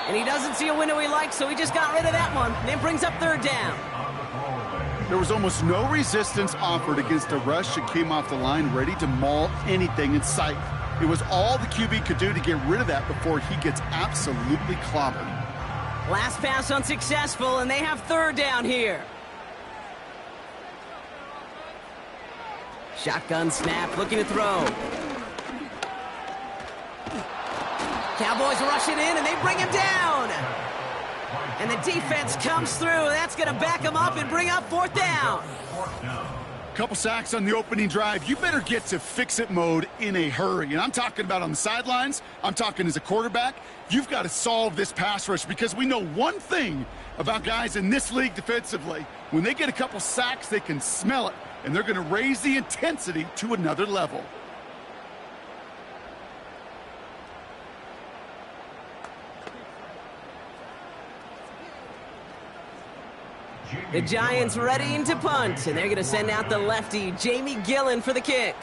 And he doesn't see a window he likes, so he just got rid of that one. And it brings up 3rd down. There was almost no resistance offered against a rush that came off the line ready to maul anything in sight. It was all the QB could do to get rid of that before he gets absolutely clobbered. Last pass unsuccessful, and they have 3rd down here. Shotgun snap, looking to throw. Cowboys rush it in, and they bring him down. And the defense comes through. That's going to back him up and bring up 4th down. Couple sacks on the opening drive. You better get to fix-it mode in a hurry. And I'm talking about on the sidelines. I'm talking as a quarterback. You've got to solve this pass rush because we know one thing about guys in this league defensively. When they get a couple sacks, they can smell it, and they're going to raise the intensity to another level. The Giants readying to punt, and they're going to send out the lefty, Jamie Gillen, for the kick.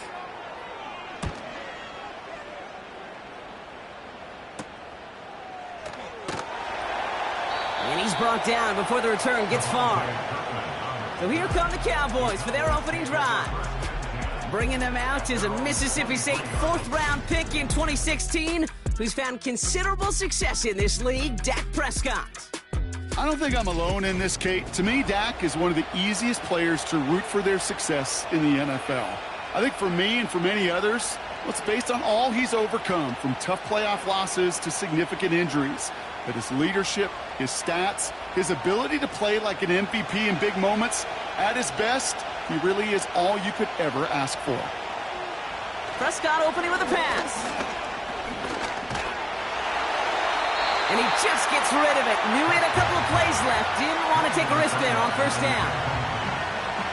And he's brought down before the return gets far. So here come the Cowboys for their opening drive. Bringing them out is a Mississippi State 4th-round pick in 2016 who's found considerable success in this league, Dak Prescott. I don't think I'm alone in this, Kate. To me, Dak is one of the easiest players to root for their success in the NFL. I think for me and for many others, well, it's based on all he's overcome, from tough playoff losses to significant injuries. But his leadership, his stats, his ability to play like an MVP in big moments, at his best, he really is all you could ever ask for. Prescott opening with a pass. And he just gets rid of it. Knew he had a couple of plays left. Didn't want to take a risk there on first down.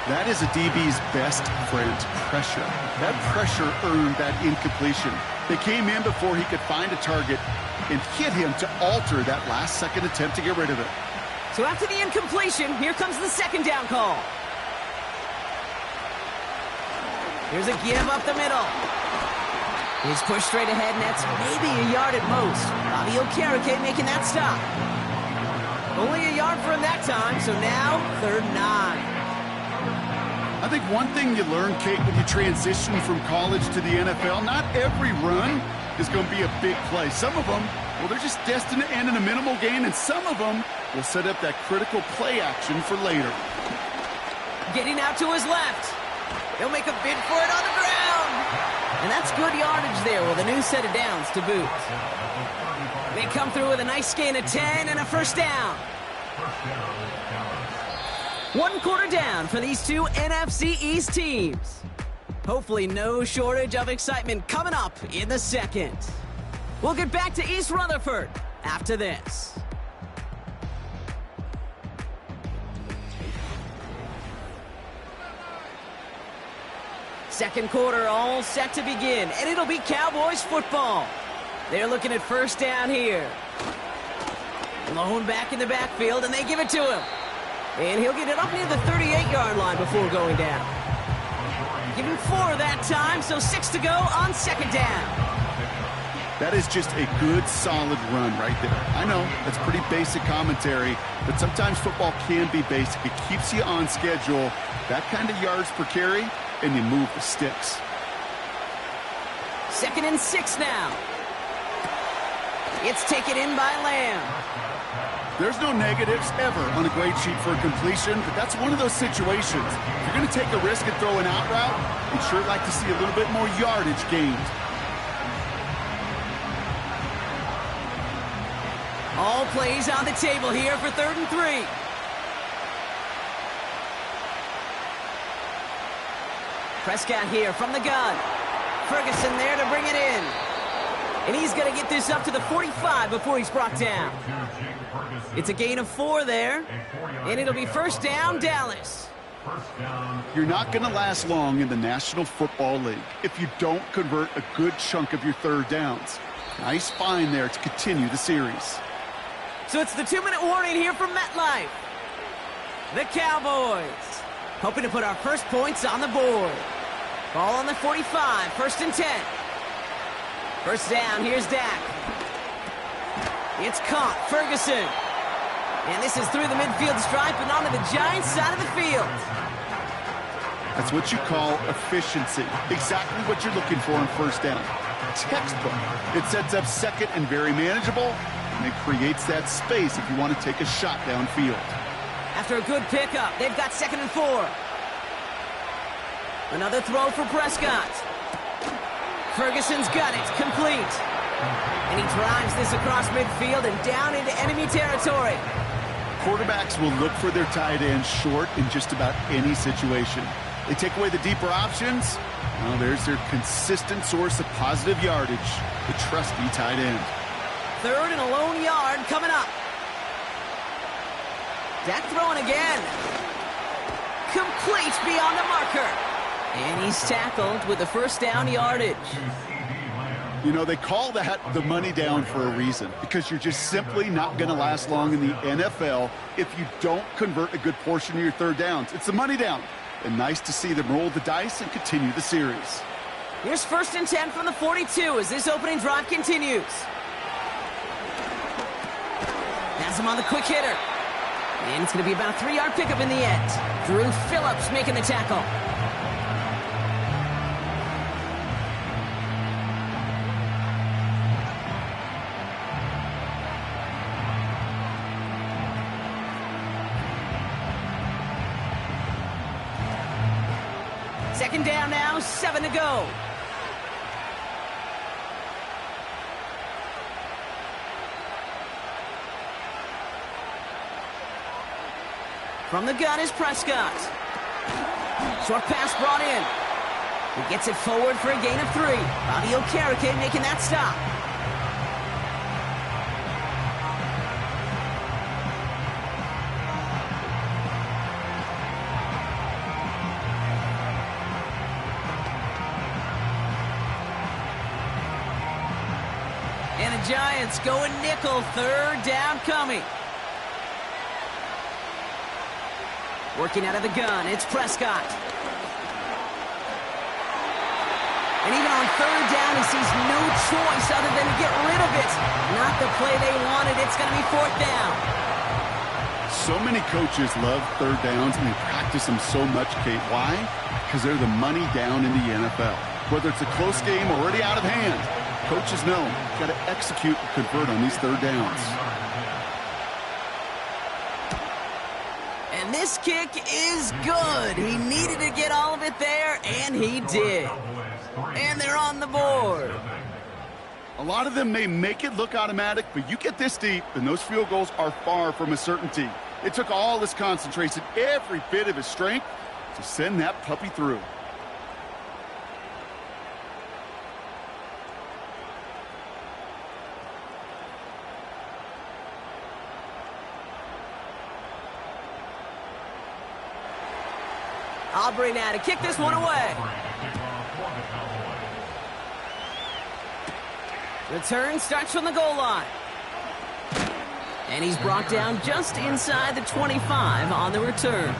That is a DB's best friend, pressure. That pressure earned that incompletion. They came in before he could find a target and hit him to alter that last-second attempt to get rid of it. So after the incompletion, here comes the second down call. Here's a give up the middle. He's pushed straight ahead, and that's maybe a yard at most. Bobby Okereke making that stop. Only a yard for him that time, so now 3rd and 9. I think one thing you learn, Kate, when you transition from college to the NFL, not every run is going to be a big play. Some of them, well, they're just destined to end in a minimal gain, and some of them will set up that critical play action for later. Getting out to his left. He'll make a bid for it on the ground. And that's good yardage there with a new set of downs to boot. They come through with a nice gain of 10 and a first down. 1 quarter down for these two NFC East teams. Hopefully no shortage of excitement coming up in the second. We'll get back to East Rutherford after this. Second quarter all set to begin, and it'll be Cowboys football. They're looking at first down here. Lone back in the backfield, and they give it to him. And he'll get it up near the 38-yard line before going down. Give him 4 that time, so 6 to go on second down. That is just a good, solid run right there. I know, that's pretty basic commentary, but sometimes football can be basic. It keeps you on schedule. That kind of yards per carry, and you move the sticks. 2nd and 6 now. It's taken in by Lamb. There's no negatives ever on a grade sheet for a completion, but that's one of those situations. If you're going to take a risk and throw an out route, you'd sure like to see a little bit more yardage gained. All plays on the table here for 3rd and 3. Prescott here from the gun. Ferguson there to bring it in. And he's going to get this up to the 45 before he's brought down. It's a gain of 4 there. And it'll be first down, Dallas. You're not going to last long in the National Football League if you don't convert a good chunk of your 3rd downs. Nice find there to continue the series. So it's the 2-minute warning here from MetLife. The Cowboys hoping to put our first points on the board. Ball on the 45, 1st and 10. First down, here's Dak. It's caught, Ferguson. And this is through the midfield stripe and onto the Giants' side of the field. That's what you call efficiency. Exactly what you're looking for on first down. Textbook. It sets up second and very manageable, and it creates that space if you want to take a shot downfield. After a good pickup, they've got 2nd and 4. Another throw for Prescott. Ferguson's got it, complete. And he drives this across midfield and down into enemy territory. Quarterbacks will look for their tight end short in just about any situation. They take away the deeper options. Well, there's their consistent source of positive yardage, the trusty tight end. 3rd and a lone yard coming up. Dak throwing again. Complete beyond the marker. And he's tackled with the first down yardage. You know, they call that the money down for a reason, because you're just simply not going to last long in the NFL if you don't convert a good portion of your 3rd downs. It's the money down. And nice to see them roll the dice and continue the series. Here's 1st and 10 from the 42 as this opening drive continues. Has him on the quick hitter. And it's going to be about a 3-yard pickup in the end. Drew Phillips making the tackle. Second down now, 7 to go. From the gun is Prescott. Short pass brought in. He gets it forward for a gain of 3. Bobby Okereke making that stop. And the Giants going nickel, 3rd down coming. Working out of the gun, it's Prescott. And even on 3rd down, he sees no choice other than to get rid of it. Not the play they wanted. It's going to be 4th down. So many coaches love 3rd downs, and they practice them so much, Kate. Why? Because they're the money down in the NFL. Whether it's a close game or already out of hand, coaches know you've got to execute and convert on these 3rd downs. And this kick is good. He needed to get all of it there, and he did. And they're on the board. A lot of them may make it look automatic, but you get this deep, and those field goals are far from a certainty. It took all his concentration, every bit of his strength, to send that puppy through. Aubrey now to kick this one away. Return starts from the goal line. And he's brought down just inside the 25 on the return.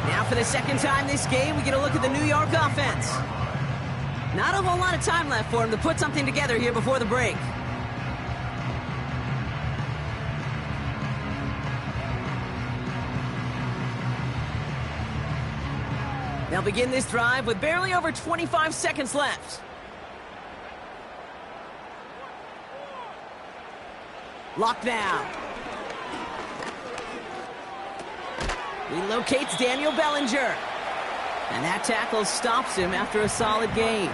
Now for the 2nd time this game, we get a look at the New York offense. Not a whole lot of time left for him to put something together here before the break. They'll begin this drive with barely over 25 seconds left. Lockdown. He locates Daniel Bellinger. And that tackle stops him after a solid gain.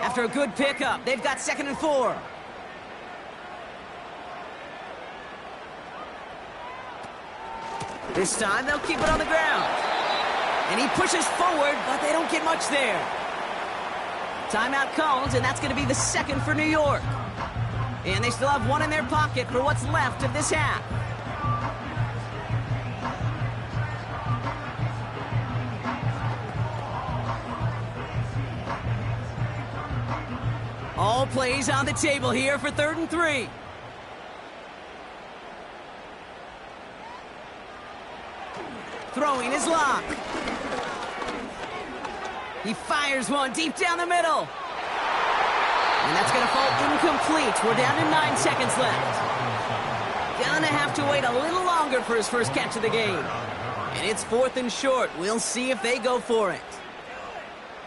After a good pickup, they've got 2nd and 4. This time, they'll keep it on the ground. And he pushes forward, but they don't get much there. Timeout called, and that's going to be the 2nd for New York. And they still have 1 in their pocket for what's left of this half. All plays on the table here for 3rd and 3. Throwing his lock. He fires one deep down the middle. And that's going to fall incomplete. We're down to 9 seconds left. Gonna have to wait a little longer for his first catch of the game. And it's 4th and short. We'll see if they go for it.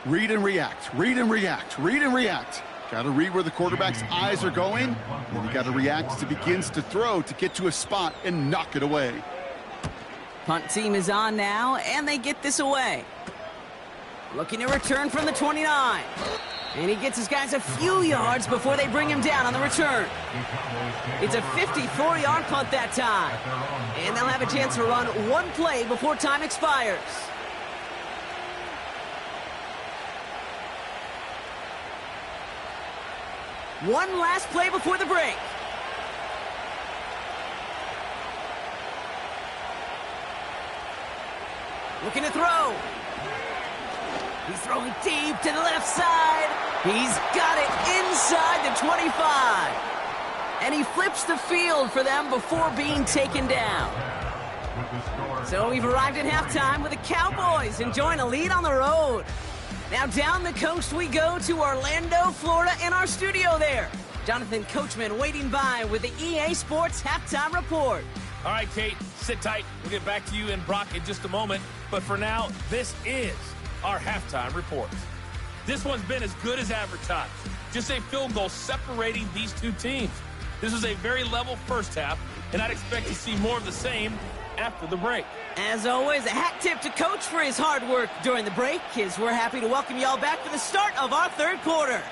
Read and react, read and react, read and react. Got to read where the quarterback's eyes are going. Then you got to react as he begins to throw to get to a spot and knock it away. Punt team is on now, and they get this away. Looking to return from the 29. And he gets his guys a few yards before they bring him down on the return. It's a 54-yard punt that time. And they'll have a chance to run 1 play before time expires. One last play before the break. Looking to throw. He's throwing deep to the left side. He's got it inside the 25. And he flips the field for them before being taken down. So we've arrived at halftime with the Cowboys enjoying a lead on the road. Now down the coast we go to Orlando, Florida, in our studio there. Jonathan Coachman waiting by with the EA Sports Halftime Report. All right, Kate, sit tight. We'll get back to you and Brock in just a moment. But for now, this is our halftime report. This one's been as good as advertised. Just a field goal separating these two teams. This was a very level first half, and I'd expect to see more of the same after the break. As always, a hat tip to Coach for his hard work during the break, as we're happy to welcome y'all back for the start of our third quarter.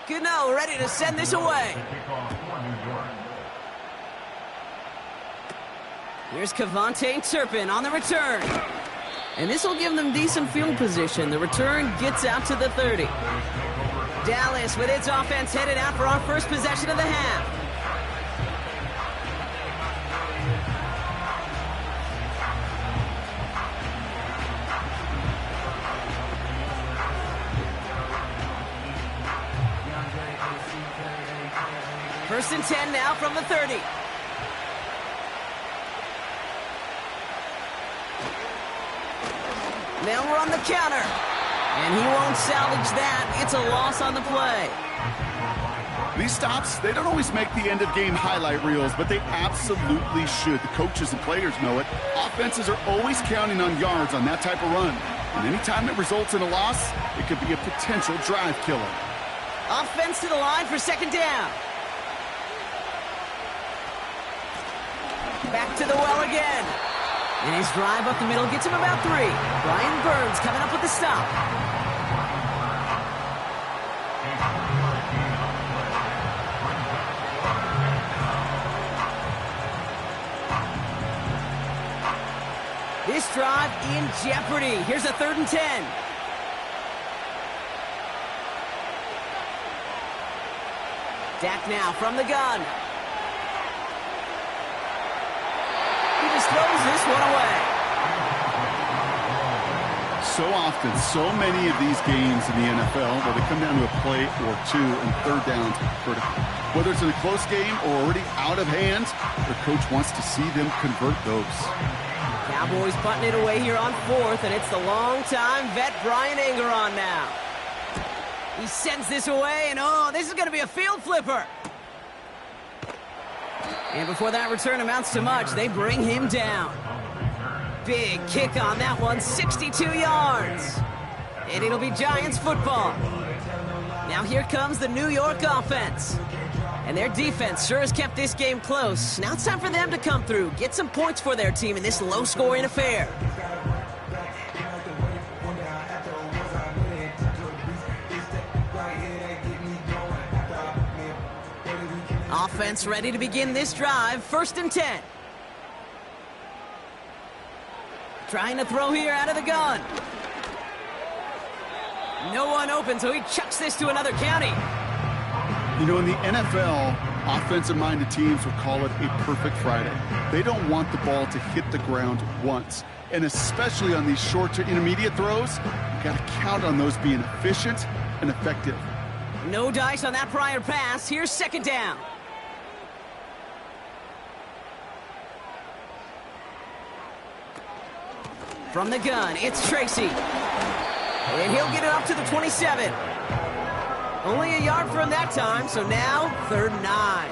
Gano ready to send this away. Here's Kevontae Turpin on the return. And this will give them decent field position. The return gets out to the 30. Dallas with its offense headed out for our first possession of the half. First and 10 now from the 30. They'll run the counter. And he won't salvage that. It's a loss on the play. These stops, they don't always make the end-of-game highlight reels, but they absolutely should. The coaches and players know it. Offenses are always counting on yards on that type of run. And anytime it results in a loss, it could be a potential drive killer. Offense to the line for second down. Back to the well again. And his drive up the middle gets him about 3. Brian Burns coming up with the stop. This drive in jeopardy. Here's a 3rd and 10. Dak now from the gun. He just throws this one away. So often, so many of these games in the NFL where they come down to a play or two and third downs critical. Whether it's in a close game or already out of hand, their coach wants to see them convert those. Cowboys putting it away here on 4th, and it's the long-time vet Brian Engeron now. He sends this away, and oh, this is going to be a field flipper. And before that return amounts to much, they bring him down. Big kick on that one, 62 yards. And it'll be Giants football. Now here comes the New York offense. And their defense sure has kept this game close. Now it's time for them to come through, get some points for their team in this low-scoring affair. Offense ready to begin this drive. 1st and 10. Trying to throw here out of the gun. No one open, so he chucks this to another county. You know, in the NFL, offensive-minded teams will call it a perfect Friday. They don't want the ball to hit the ground once. And especially on these short to intermediate throws, you got to count on those being efficient and effective. No dice on that prior pass. Here's 2nd down. From the gun, it's Tracy. And he'll get it up to the 27. Only a yard from that time, so now 3rd and 9.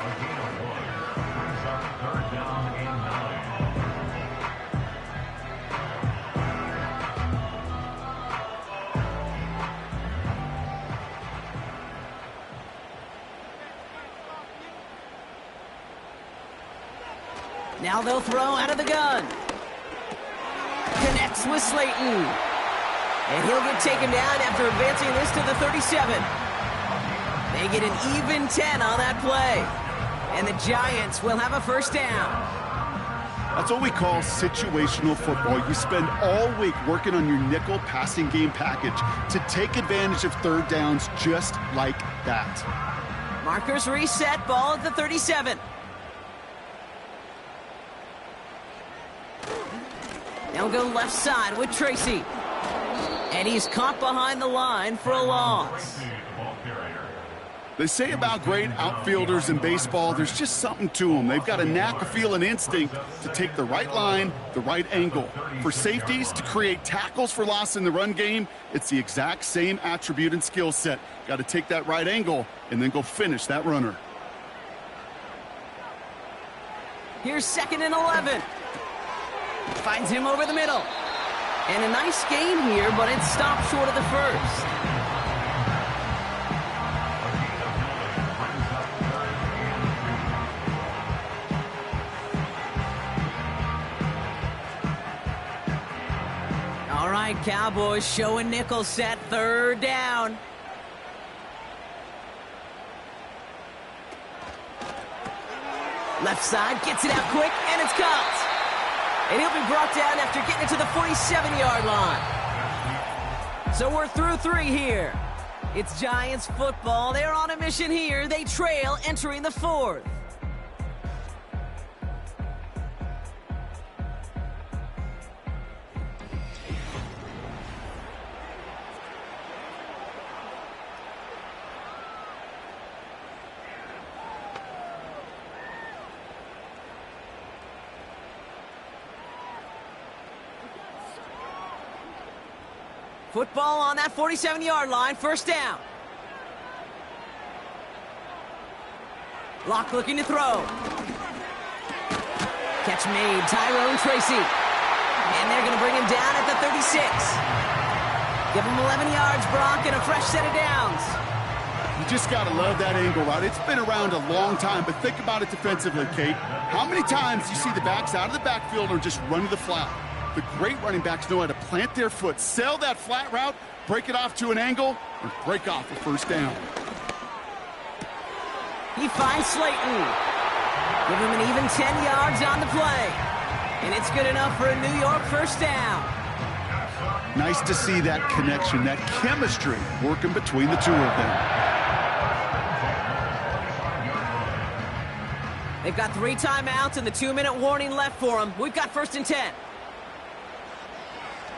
Now they'll throw out of the gun. Connects with Slayton. And he'll get taken down after advancing this to the 37. They get an even 10 on that play. And the Giants will have a 1st down. That's what we call situational football. You spend all week working on your nickel passing game package to take advantage of 3rd downs just like that. Markers reset, ball at the 37. They'll go left side with Tracy. And he's caught behind the line for a loss. They say about great outfielders in baseball, there's just something to them. They've got a knack, a feel, and instinct to take the right line, the right angle. For safeties, to create tackles for loss in the run game, it's the exact same attribute and skill set. Got to take that right angle and then go finish that runner. Here's 2nd and 11. Finds him over the middle. And a nice gain here, but it stopped short of the first. All right, Cowboys showing nickel set, third down. Left side, gets it out quick, and it's caught. And he'll be brought down after getting it to the 47-yard line. So we're through 3 here. It's Giants football. They're on a mission here. They trail entering the 4th. Football on that 47-yard line, first down. Locke looking to throw. Catch made, Tyrone Tracy. And they're going to bring him down at the 36. Give him 11 yards, Brock, and a fresh set of downs. You just got to love that angle route. It's been around a long time, but think about it defensively, Kate. How many times do you see the backs out of the backfield or just run to the flat? The great running backs know how to plant their foot, sell that flat route, break it off to an angle, and break off a first down. He finds Slayton. Give him an even 10 yards on the play. And it's good enough for a New York first down. Nice to see that connection, that chemistry working between the two of them. They've got 3 timeouts and the 2-minute warning left for them. We've got 1st and 10.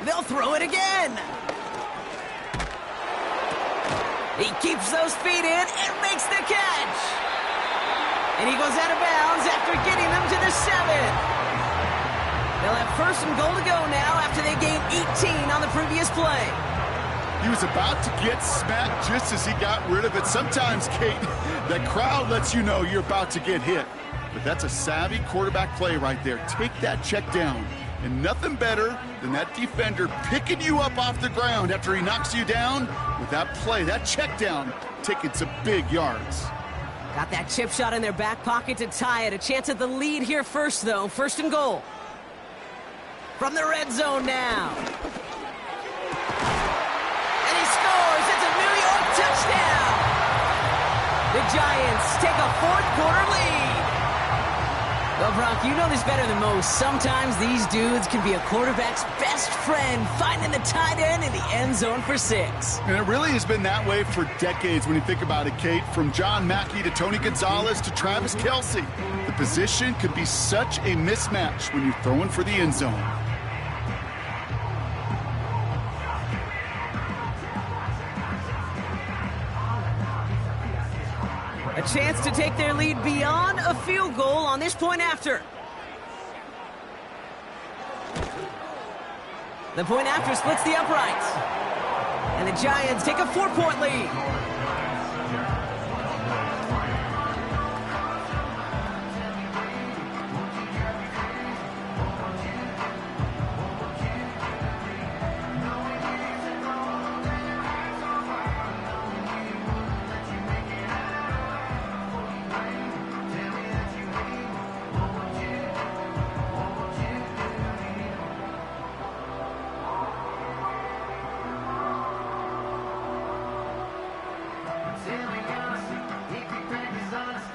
They'll throw it again. He keeps those feet in and makes the catch. And he goes out of bounds after getting them to the 7. They'll have 1st and goal to go now after they gained 18 on the previous play. He was about to get smacked just as he got rid of it. Sometimes, Kate, that crowd lets you know you're about to get hit. But that's a savvy quarterback play right there. Take that check down. And nothing better than that defender picking you up off the ground after he knocks you down with that play, that check down, taking some big yards. Got that chip shot in their back pocket to tie it. A chance at the lead here first, though. 1st and goal. From the red zone now. And he scores. It's a New York touchdown. The Giants take a 4th quarter lead. Well, Brock, you know this better than most. Sometimes these dudes can be a quarterback's best friend, finding the tight end in the end zone for 6. And it really has been that way for decades when you think about it, Kate. From John Mackey to Tony Gonzalez to Travis Kelce. The position could be such a mismatch when you're throwing for the end zone. A chance to take their lead beyond a field goal on this point after. The point after splits the uprights. And the Giants take a 4-point lead.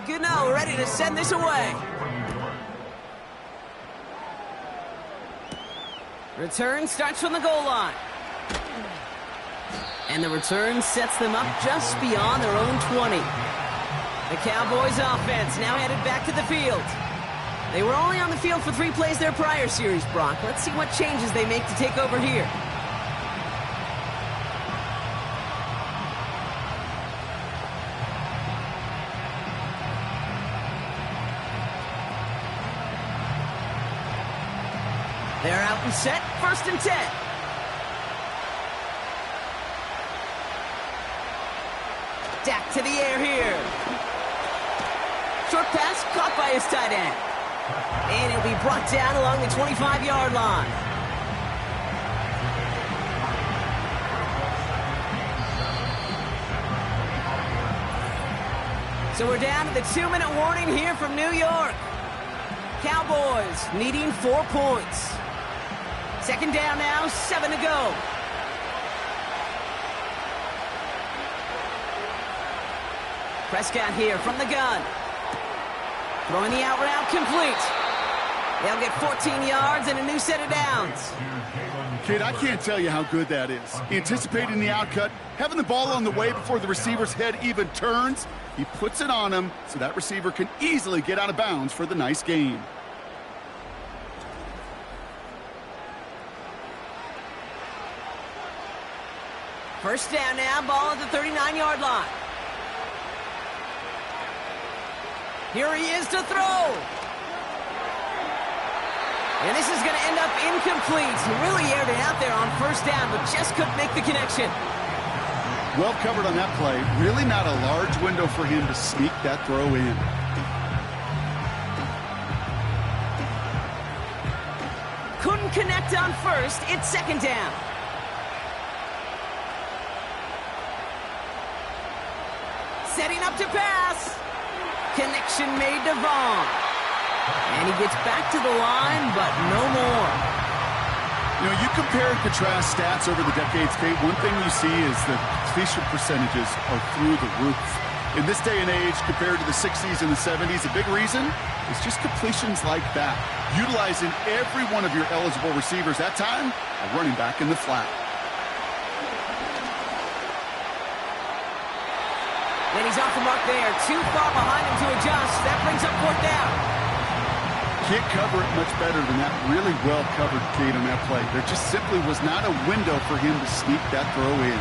Gano ready to send this away. Return starts from the goal line. And the return sets them up just beyond their own 20. The Cowboys offense now headed back to the field. They were only on the field for 3 plays their prior series, Brock. Let's see what changes they make to take over here. They're out and set, 1st and 10. Dak to the air here. Short pass caught by his tight end. And it'll be brought down along the 25-yard line. So we're down to the 2-minute warning here from New York. Cowboys needing 4 points. Second down now, 7 to go. Prescott here from the gun. Throwing the out route complete. They'll get 14 yards and a new set of downs. Kid, I can't tell you how good that is. Anticipating the outcut, having the ball on the way before the receiver's head even turns. He puts it on him so that receiver can easily get out of bounds for the nice gain. First down now, ball at the 39-yard line. Here he is to throw. And this is going to end up incomplete. He really aired it out there on first down, but just couldn't make the connection. Well covered on that play. Really not a large window for him to sneak that throw in. Couldn't connect on first. It's second down. Setting up to pass. Connection made to Vaughn. And he gets back to the line, but no more. You know, you compare and contrast stats over the decades, Kate. One thing you see is the completion percentages are through the roof. In this day and age, compared to the 60s and the 70s, a big reason is just completions like that. Utilizing every one of your eligible receivers that time, a running back in the flat. And he's off the mark there. Too far behind him to adjust. That brings up fourth down. Can't cover it much better than that. Really well covered, Kate, on that play. There just simply was not a window for him to sneak that throw in.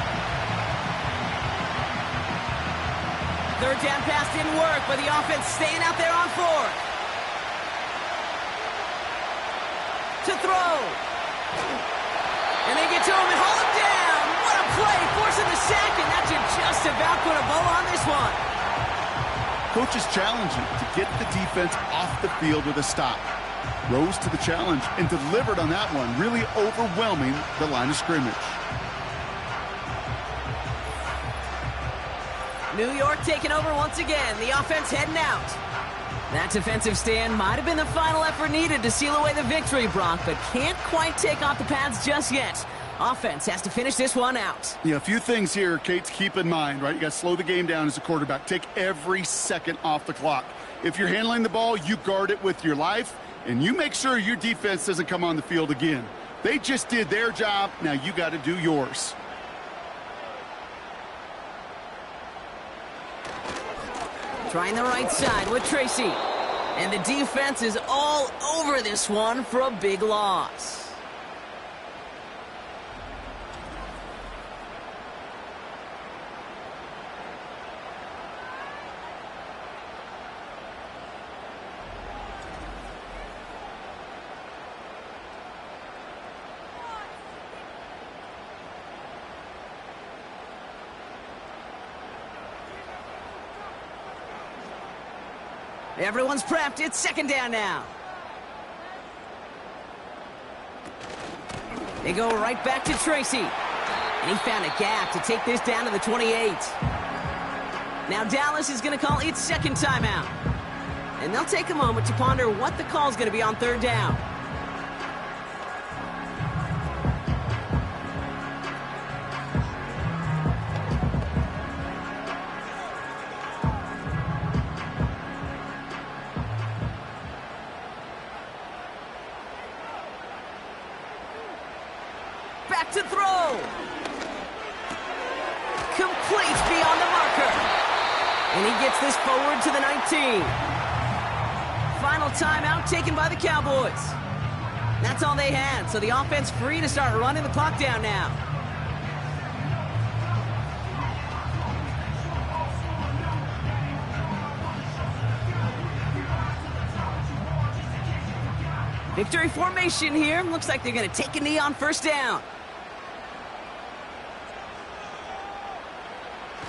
Third down pass didn't work, but the offense staying out there on fourth. To throw. And they get to him and haul him down. What a play, forcing the sack, and that should just about put a bow on this one. Coach is challenging to get the defense off the field with a stop. Rose to the challenge and delivered on that one, really overwhelming the line of scrimmage. New York taking over once again. The offense heading out. That defensive stand might have been the final effort needed to seal away the victory, Brock, but can't quite take off the pads just yet. Offense has to finish this one out. Yeah, a few things here, Kate, to keep in mind, right? You got to slow the game down as a quarterback. Take every second off the clock. If you're handling the ball, you guard it with your life, and you make sure your defense doesn't come on the field again. They just did their job. Now you got to do yours. Trying the right side with Tracy. And the defense is all over this one for a big loss. Everyone's prepped. It's second down now. They go right back to Tracy. And he found a gap to take this down to the 28. Now Dallas is going to call its second timeout. And they'll take a moment to ponder what the call is going to be on third down. Back to throw. Complete beyond the marker. And he gets this forward to the 19. Final timeout taken by the Cowboys. That's all they had, so the offense free to start running the clock down now. Victory formation here. Looks like they're going to take a knee on first down.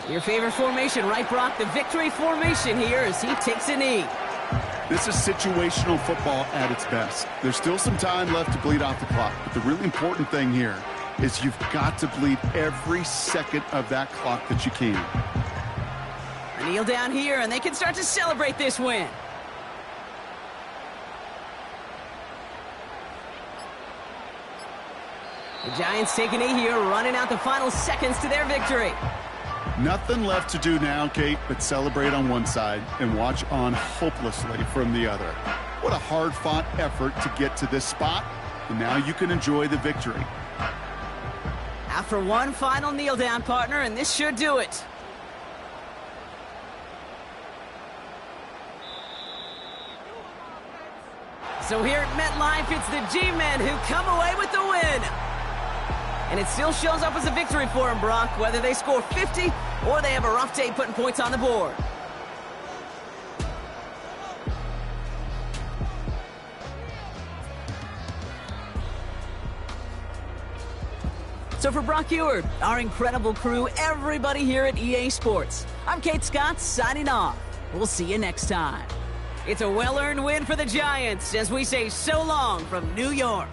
Your favorite formation, right, Brock? The victory formation here as he takes a knee. This is situational football at its best. There's still some time left to bleed off the clock, but the really important thing here is you've got to bleed every second of that clock that you can. Kneel down here, and they can start to celebrate this win. The Giants take a knee here, running out the final seconds to their victory. Nothing left to do now, Kate, but celebrate on one side and watch on hopelessly from the other. What a hard-fought effort to get to this spot, and now you can enjoy the victory. After one final kneel down, partner, and this should do it. So here at MetLife, it's the G-Men who come away with the win. And it still shows up as a victory for them, Brock, whether they score 50 or they have a rough day putting points on the board. So for Brock Huard, our incredible crew, everybody here at EA Sports, I'm Kate Scott signing off. We'll see you next time. It's a well-earned win for the Giants as we say so long from New York.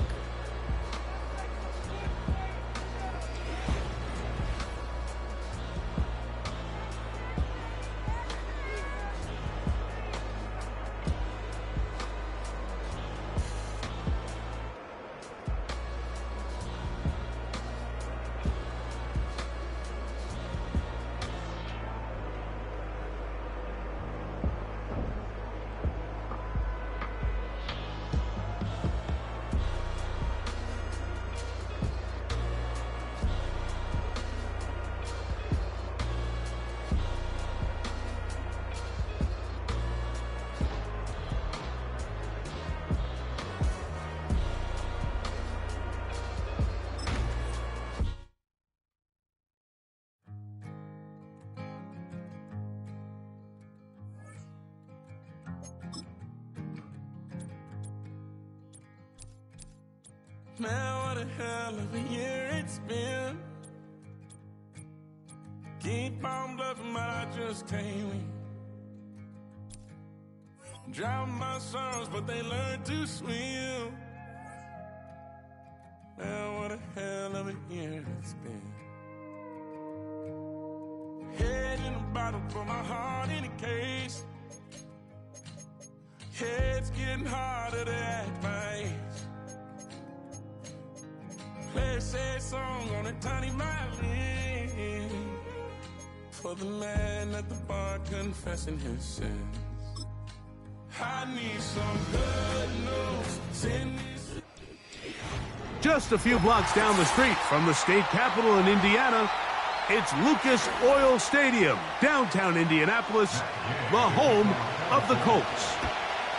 Man, what a hell of a year it's been. Keep on bluffing, but I just can't win. Drown my sons, but they learn to swim. Man, what a hell of a year it's been. Head in a bottle, put my heart in a case. It's getting harder to act my age. Play a sad song on a tiny violin for the man at the bar confessing his sins. I need some good news. Send this. Just a few blocks down the street from the state capitol in Indiana, it's Lucas Oil Stadium, downtown Indianapolis, the home of the Colts.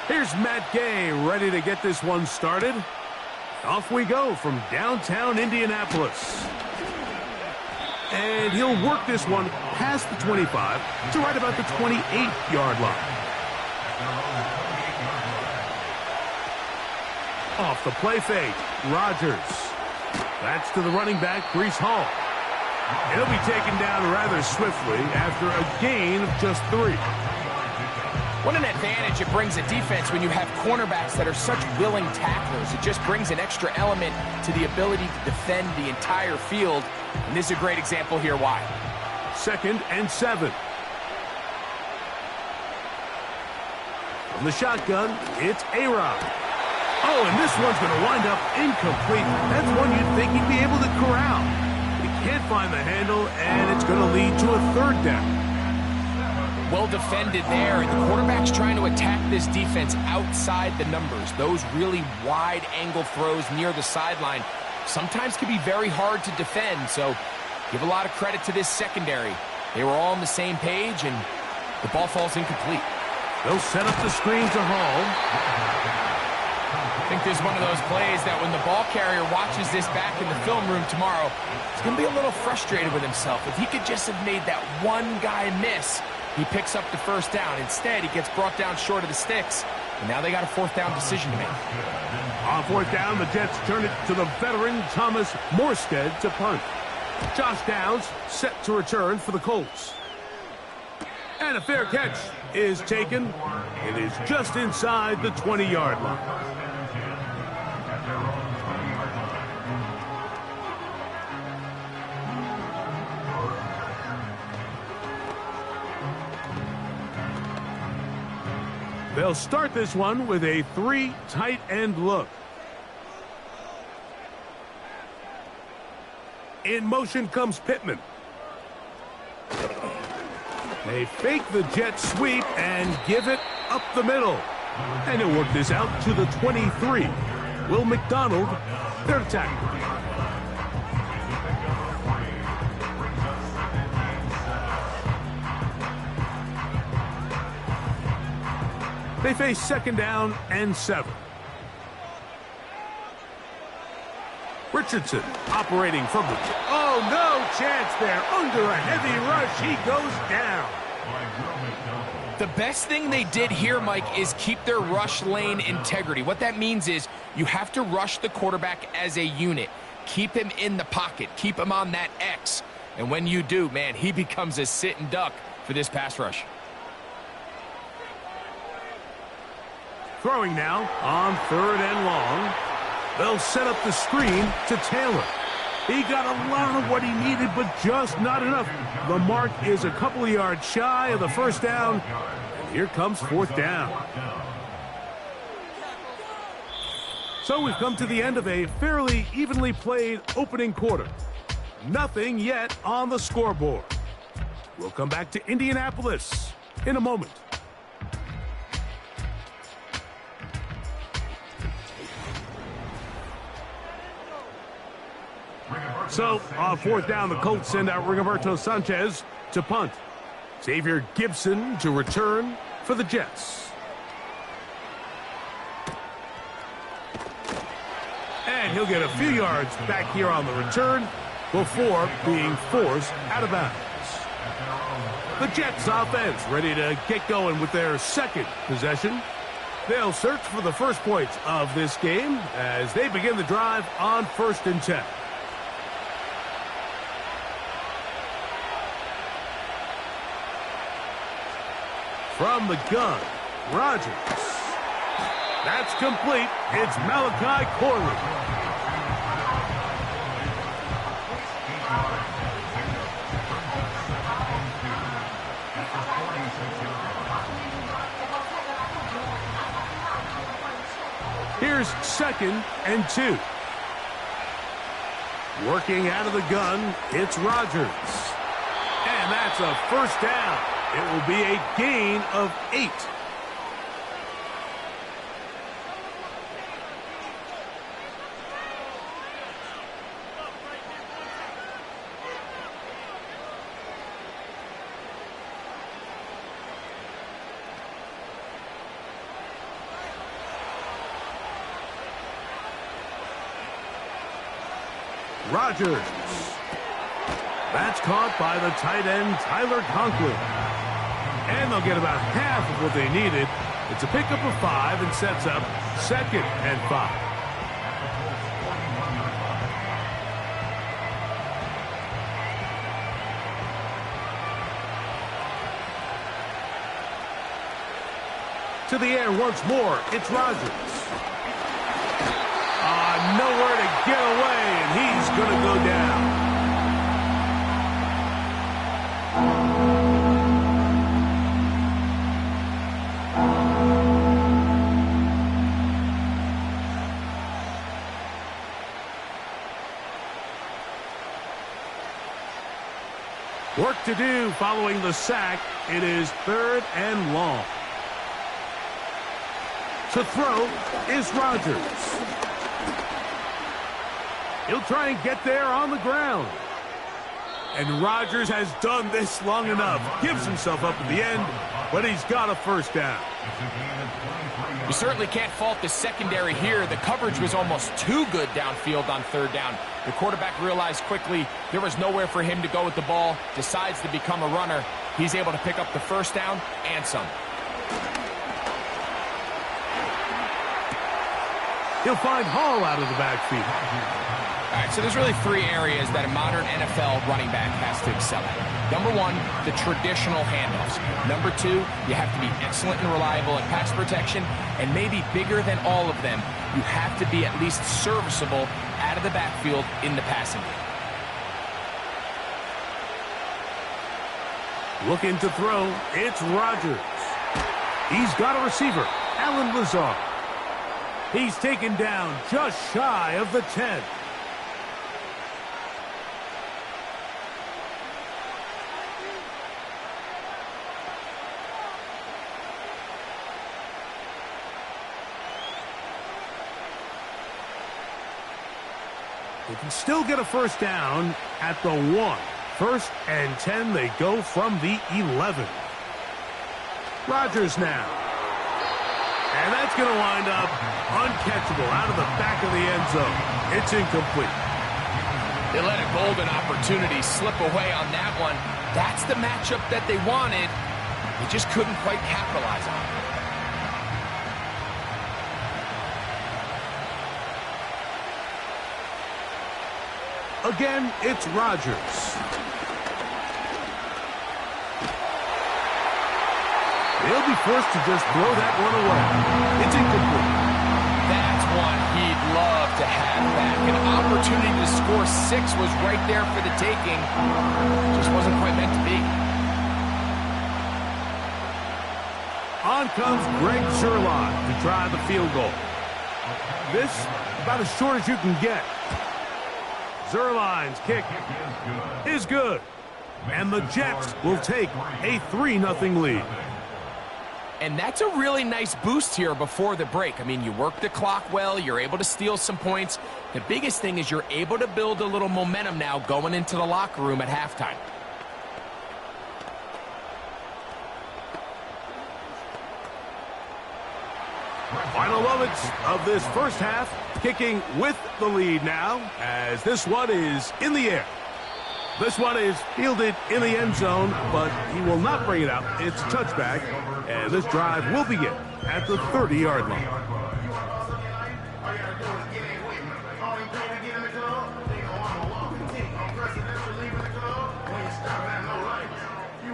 Here's Matt Gay ready to get this one started. Off we go from downtown Indianapolis. And he'll work this one past the 25 to right about the 28-yard line. Off the play fake, Rodgers. That's to the running back, Breece Hall. And he'll be taken down rather swiftly after a gain of just 3. What an advantage it brings a defense when you have cornerbacks that are such willing tacklers. It just brings an extra element to the ability to defend the entire field. And this is a great example here why. 2nd and 7. From the shotgun, it's A-Rod. Oh, and this one's going to wind up incomplete. That's one you'd think he'd be able to corral. He can't find the handle, and it's going to lead to a 3rd down. Well defended there, and the quarterback's trying to attack this defense outside the numbers. Those really wide angle throws near the sideline sometimes can be very hard to defend, so give a lot of credit to this secondary. They were all on the same page, and the ball falls incomplete. They'll set up the screen to Hall. I think there's one of those plays that when the ball carrier watches this back in the film room tomorrow, he's going to be a little frustrated with himself. If he could just have made that one guy miss, he picks up the 1st down. Instead, he gets brought down short of the sticks, and now they got a 4th down decision to make. On 4th down, the Jets turn it to the veteran Thomas Morstead to punt. Josh Downs set to return for the Colts. And a fair catch is taken It is just inside the 20-yard line. They'll start this one with a 3 tight end look. In motion comes Pittman. They fake the jet sweep and give it up the middle. And he'll work this out to the 23. Will McDonald, their tackle. They face 2nd down and 7. Richardson operating from the... Oh, no chance there. Under a heavy rush, he goes down. The best thing they did here, Mike, is keep their rush lane integrity. What that means is you have to rush the quarterback as a unit. Keep him in the pocket. Keep him on that X. And when you do, man, he becomes a sit and duck for this pass rush. Throwing now on 3rd and long. They'll set up the screen to Taylor. He got a lot of what he needed, but just not enough. The mark is a couple of yards shy of the 1st down. And here comes 4th down. So we've come to the end of a fairly evenly played opening quarter. Nothing yet on the scoreboard. We'll come back to Indianapolis in a moment. So, on 4th down, the Colts send out Rigoberto Sanchez to punt. Xavier Gibson to return for the Jets. And he'll get a few yards back here on the return before being forced out of bounds. The Jets offense ready to get going with their 2nd possession. They'll search for the first points of this game as they begin the drive on 1st and 10. From the gun, Rodgers. That's complete. It's Malachi Corley. Here's 2nd and 2. Working out of the gun, it's Rodgers. And that's a 1st down. It will be a gain of 8. Rodgers. That's caught by the tight end, Tyler Conklin. And they'll get about half of what they needed. It's a pickup of 5 and sets up 2nd and 5. To the air once more, it's Rodgers. Nowhere to get away, and he's going to go down. Work to do following the sack. It is 3rd and long. To throw is Rodgers. He'll try and get there on the ground. And Rodgers has done this long enough. Gives himself up at the end, but he's got a 1st down. You certainly can't fault the secondary here. The coverage was almost too good downfield on 3rd down. The quarterback realized quickly there was nowhere for him to go with the ball, decides to become a runner. He's able to pick up the 1st down and some. He'll find Hall out of the backfield. All right, so there's really three areas that a modern NFL running back has to excel at. Number one, the traditional handoffs. Number two, you have to be excellent and reliable at pass protection. And maybe bigger than all of them, you have to be at least serviceable out of the backfield in the passing game. Looking to throw, it's Rodgers. He's got a receiver, Allen Lazard. He's taken down just shy of the 10. They can still get a first down at the 1. First and 10, they go from the 11. Rodgers now. And that's going to wind up uncatchable out of the back of the end zone. It's incomplete. They let a golden opportunity slip away on that one. That's the matchup that they wanted. They just couldn't quite capitalize on it. Again, it's Rodgers. They'll be forced to just throw that one away. It's incomplete. That's one he'd love to have back. An opportunity to score 6 was right there for the taking. Just wasn't quite meant to be. On comes Greg Zuerlein to try the field goal. This about as short as you can get. Zuerlein's kick is good. And the Jets will take a 3-0 lead. And that's a really nice boost here before the break. I mean, you work the clock well. You're able to steal some points. The biggest thing is you're able to build a little momentum now going into the locker room at halftime. Final moments of this first half, kicking with the lead now as this one is in the air. This one is fielded in the end zone, but he will not bring it out. It's a touchback, and this drive will begin at the 30-yard line.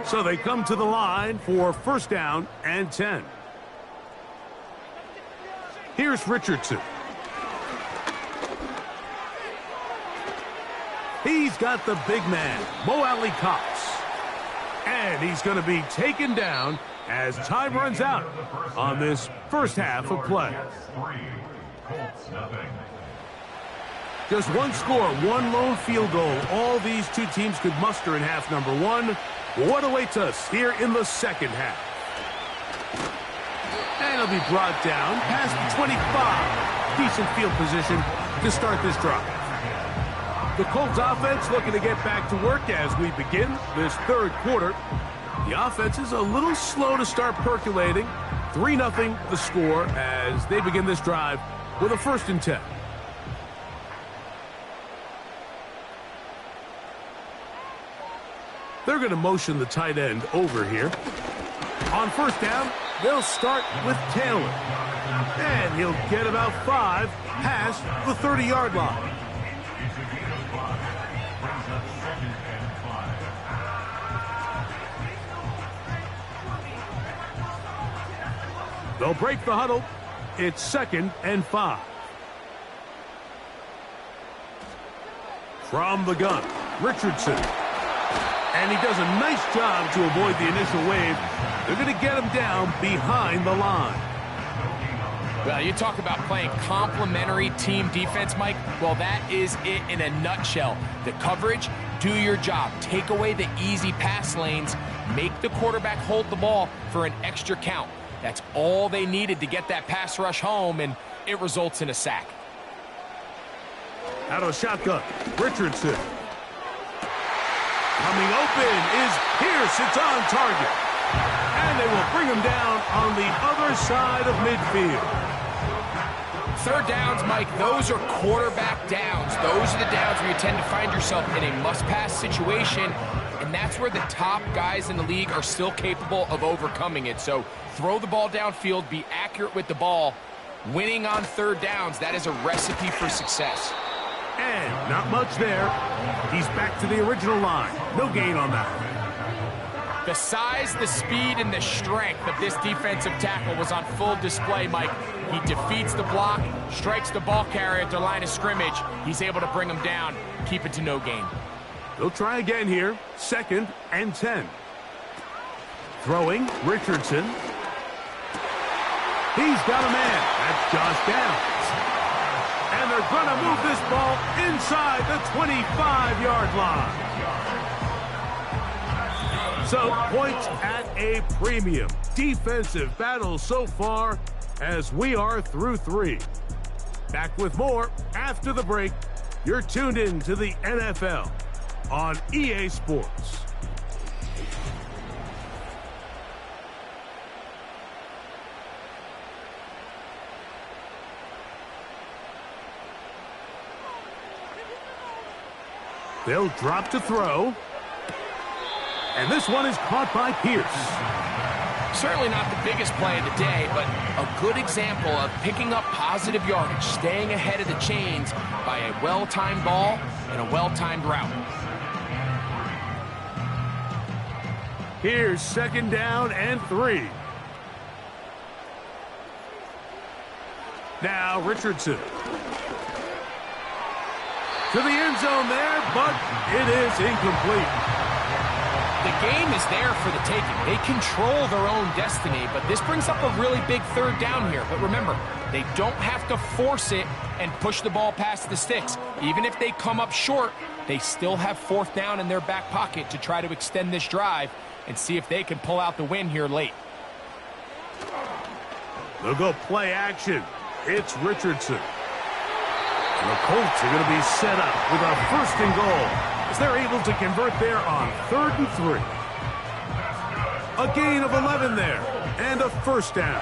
So they come to the line for first down and 10. Here's Richardson. He's got the big man, Mo Alley-Cox. And he's going to be taken down as time runs out on this first half of play. Just one score, one lone field goal. All these two teams could muster in half number 1. What awaits us here in the second half? And he'll be brought down past the 25. Decent field position to start this drive. The Colts offense looking to get back to work as we begin this third quarter. The offense is a little slow to start percolating. 3-0 the score as they begin this drive with a first and 10. They're going to motion the tight end over here. On first down, they'll start with Taylor. And he'll get about 5 past the 30-yard line. They'll break the huddle. It's 2nd and 5. From the gun, Richardson. And he does a nice job to avoid the initial wave. They're going to get him down behind the line. Well, you talk about playing complementary team defense, Mike. Well, that is it in a nutshell. The coverage, do your job. Take away the easy pass lanes. Make the quarterback hold the ball for an extra count. That's all they needed to get that pass rush home, and it results in a sack. Out of shotgun, Richardson. Coming open is Pierce. It's on target. And they will bring him down on the other side of midfield. Third downs, Mike, those are quarterback downs. Those are the downs where you tend to find yourself in a must-pass situation, and that's where the top guys in the league are still capable of overcoming it. So throw the ball downfield, be accurate with the ball. Winning on third downs, that is a recipe for success. And not much there. He's back to the original line. No gain on that. The size, the speed, and the strength of this defensive tackle was on full display, Mike. He defeats the block, strikes the ball carrier at the line of scrimmage. He's able to bring him down, keep it to no gain. They'll try again here. 2nd and 10. Throwing, Richardson. He's got a man. That's Josh Downs. And they're going to move this ball inside the 25-yard line. So, points at a premium. Defensive battle so far as we are through 3. Back with more after the break. You're tuned in to the NFL on EA Sports. They'll drop to throw. And this one is caught by Pierce. Certainly not the biggest play of the day, but a good example of picking up positive yardage, staying ahead of the chains by a well-timed ball and a well-timed route. Here's 2nd down and 3. Now Richardson. To the end zone there, but it is incomplete. The game is there for the taking. They control their own destiny, but this brings up a really big 3rd down here. But remember, they don't have to force it and push the ball past the sticks. Even if they come up short, they still have 4th down in their back pocket to try to extend this drive and see if they can pull out the win here late. They'll go play action. It's Richardson. And the Colts are going to be set up with a 1st and goal as they're able to convert there on 3rd and 3. A gain of 11 there and a 1st down.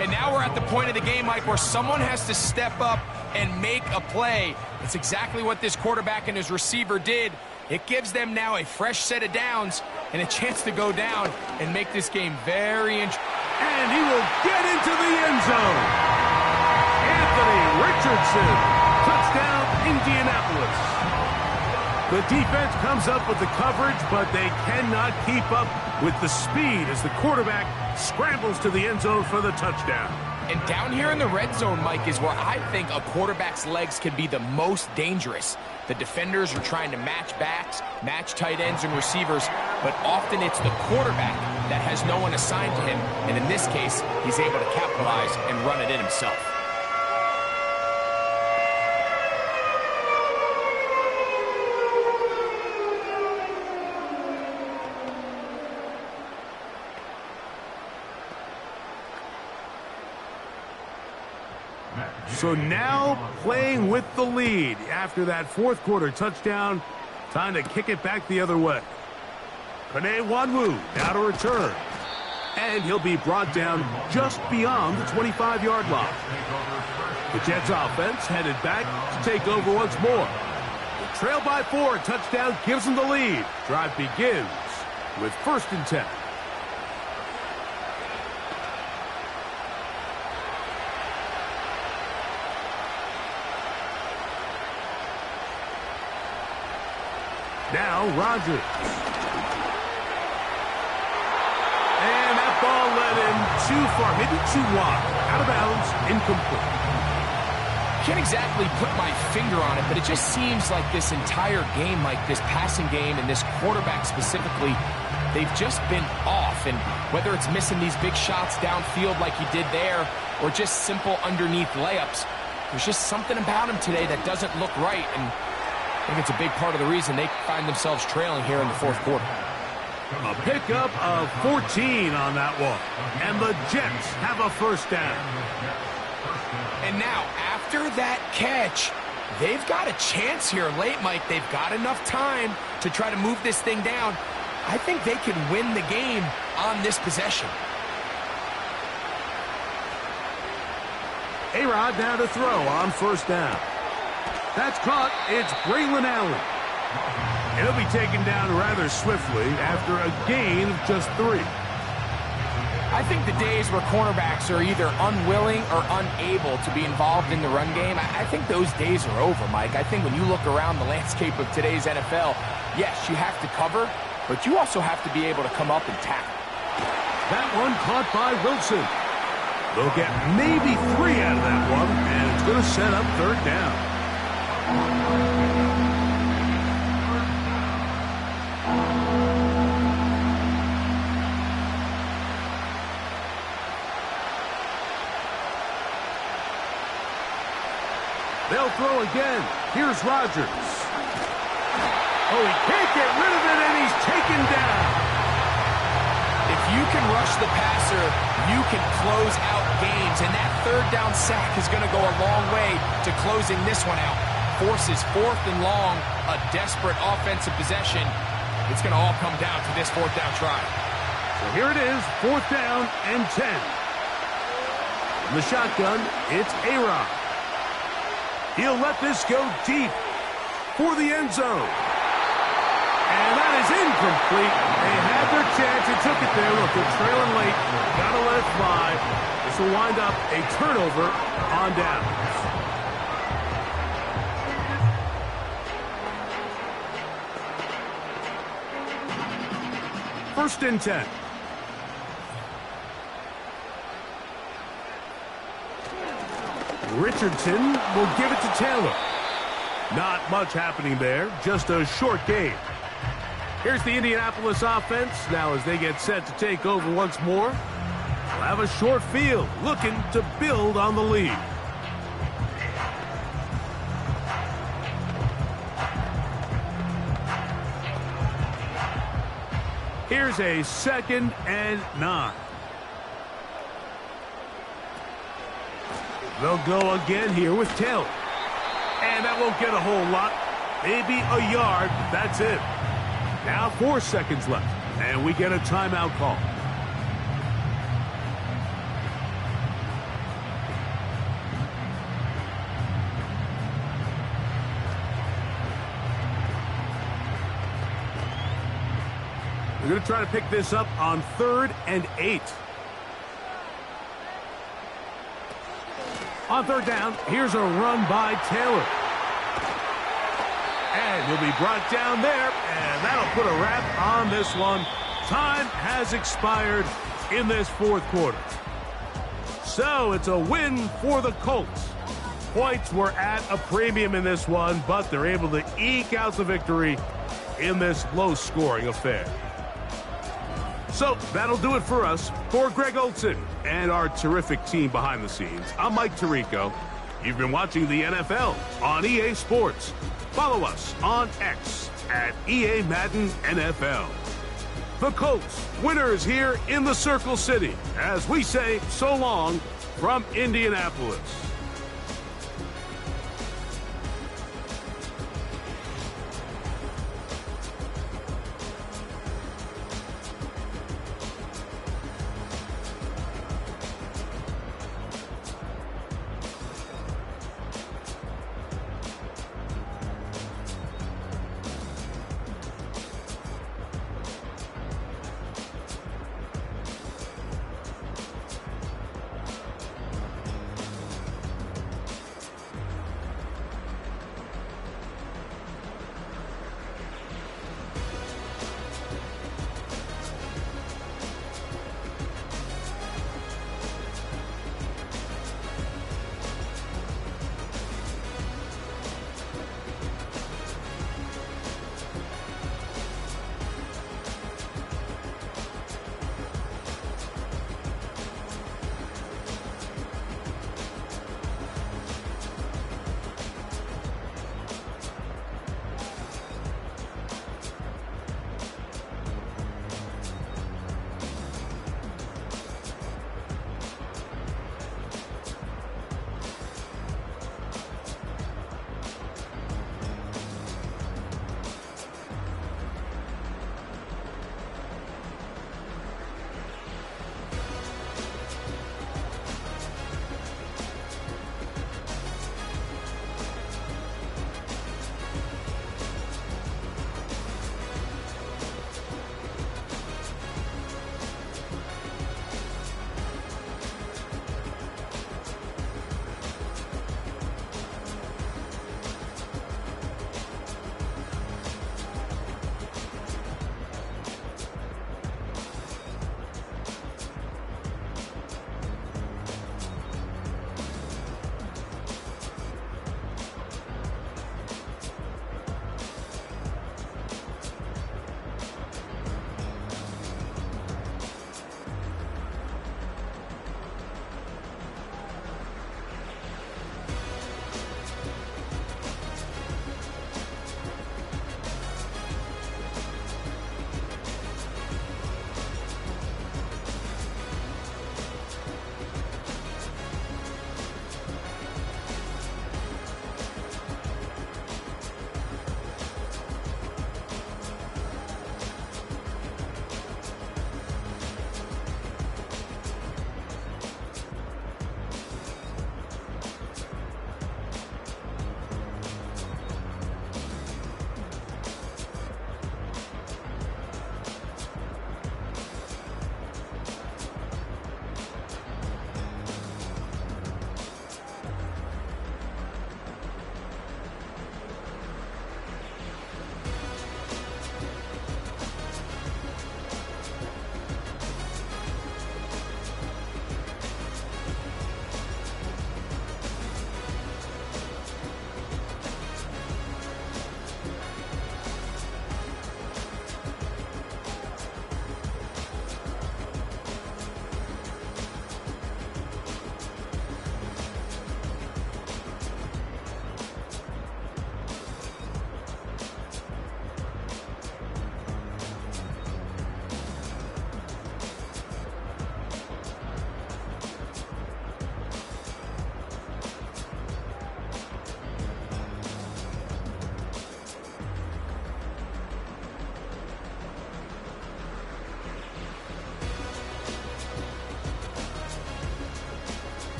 And now we're at the point of the game, Mike, where someone has to step up and make a play. It's exactly what this quarterback and his receiver did. It gives them now a fresh set of downs and a chance to go down and make this game very interesting. And he will get into the end zone. Anthony Richardson, touchdown Indianapolis. The defense comes up with the coverage, but they cannot keep up with the speed as the quarterback scrambles to the end zone for the touchdown. And down here in the red zone, Mike, is where I think a quarterback's legs can be the most dangerous. The defenders are trying to match backs, match tight ends and receivers, but often it's the quarterback that has no one assigned to him, and in this case, he's able to capitalize and run it in himself. So now playing with the lead after that 4th quarter touchdown. Time to kick it back the other way. Kene Nwangwu now to return. And he'll be brought down just beyond the 25-yard line. The Jets offense headed back to take over once more. The trail by 4, touchdown gives them the lead. Drive begins with 1st and 10. Now Rodgers. And that ball led him too far, maybe too wide. Out of bounds, incomplete. Can't exactly put my finger on it, but it just seems like this entire game, like this passing game and this quarterback specifically, they've just been off. And whether it's missing these big shots downfield like he did there or just simple underneath layups, there's just something about him today that doesn't look right. And I think it's a big part of the reason they find themselves trailing here in the 4th quarter. A pickup of 14 on that one. And the Jets have a 1st down. And now, after that catch, they've got a chance here late, Mike. They've got enough time to try to move this thing down. I think they can win the game on this possession. A-Rod now to throw on 1st down. That's caught. It's Braylon Allen. And he'll be taken down rather swiftly after a gain of just 3. I think the days where cornerbacks are either unwilling or unable to be involved in the run game, I think those days are over, Mike. I think when you look around the landscape of today's NFL, yes, you have to cover, but you also have to be able to come up and tackle. That one caught by Wilson. They'll get maybe 3 out of that one, and it's going to set up 3rd down. They'll throw again. Here's Rodgers. Oh, he can't get rid of it, and he's taken down. If you can rush the passer, you can close out games, and that 3rd down sack is going to go a long way to closing this one out. Forces 4th and long, a desperate offensive possession. It's going to all come down to this 4th down try. So here it is, 4th down and 10. From the shotgun, it's A-Rod. He'll let this go deep for the end zone. And that is incomplete. They had their chance. They took it there. Look, they're trailing late. Got to let it fly. This will wind up a turnover on downs. First and 10. Richardson will give it to Taylor. Not much happening there, just a short game. Here's the Indianapolis offense. Now as they get set to take over once more, they'll have a short field, looking to build on the lead. Here's a 2nd and 9. They'll go again here with Taylor. And that won't get a whole lot. Maybe a yard. That's it. Now 4 seconds left. And we get a timeout call. We're going to try to pick this up on 3rd and 8. On 3rd down, here's a run by Taylor. And he'll be brought down there, and that'll put a wrap on this one. Time has expired in this 4th quarter. So it's a win for the Colts. Points were at a premium in this one, but they're able to eke out the victory in this low-scoring affair. So that'll do it for us. For Greg Olsen and our terrific team behind the scenes, I'm Mike Tirico. You've been watching the NFL on EA Sports. Follow us on X at EA Madden NFL. The Colts, winners here in the Circle City, as we say so long from Indianapolis.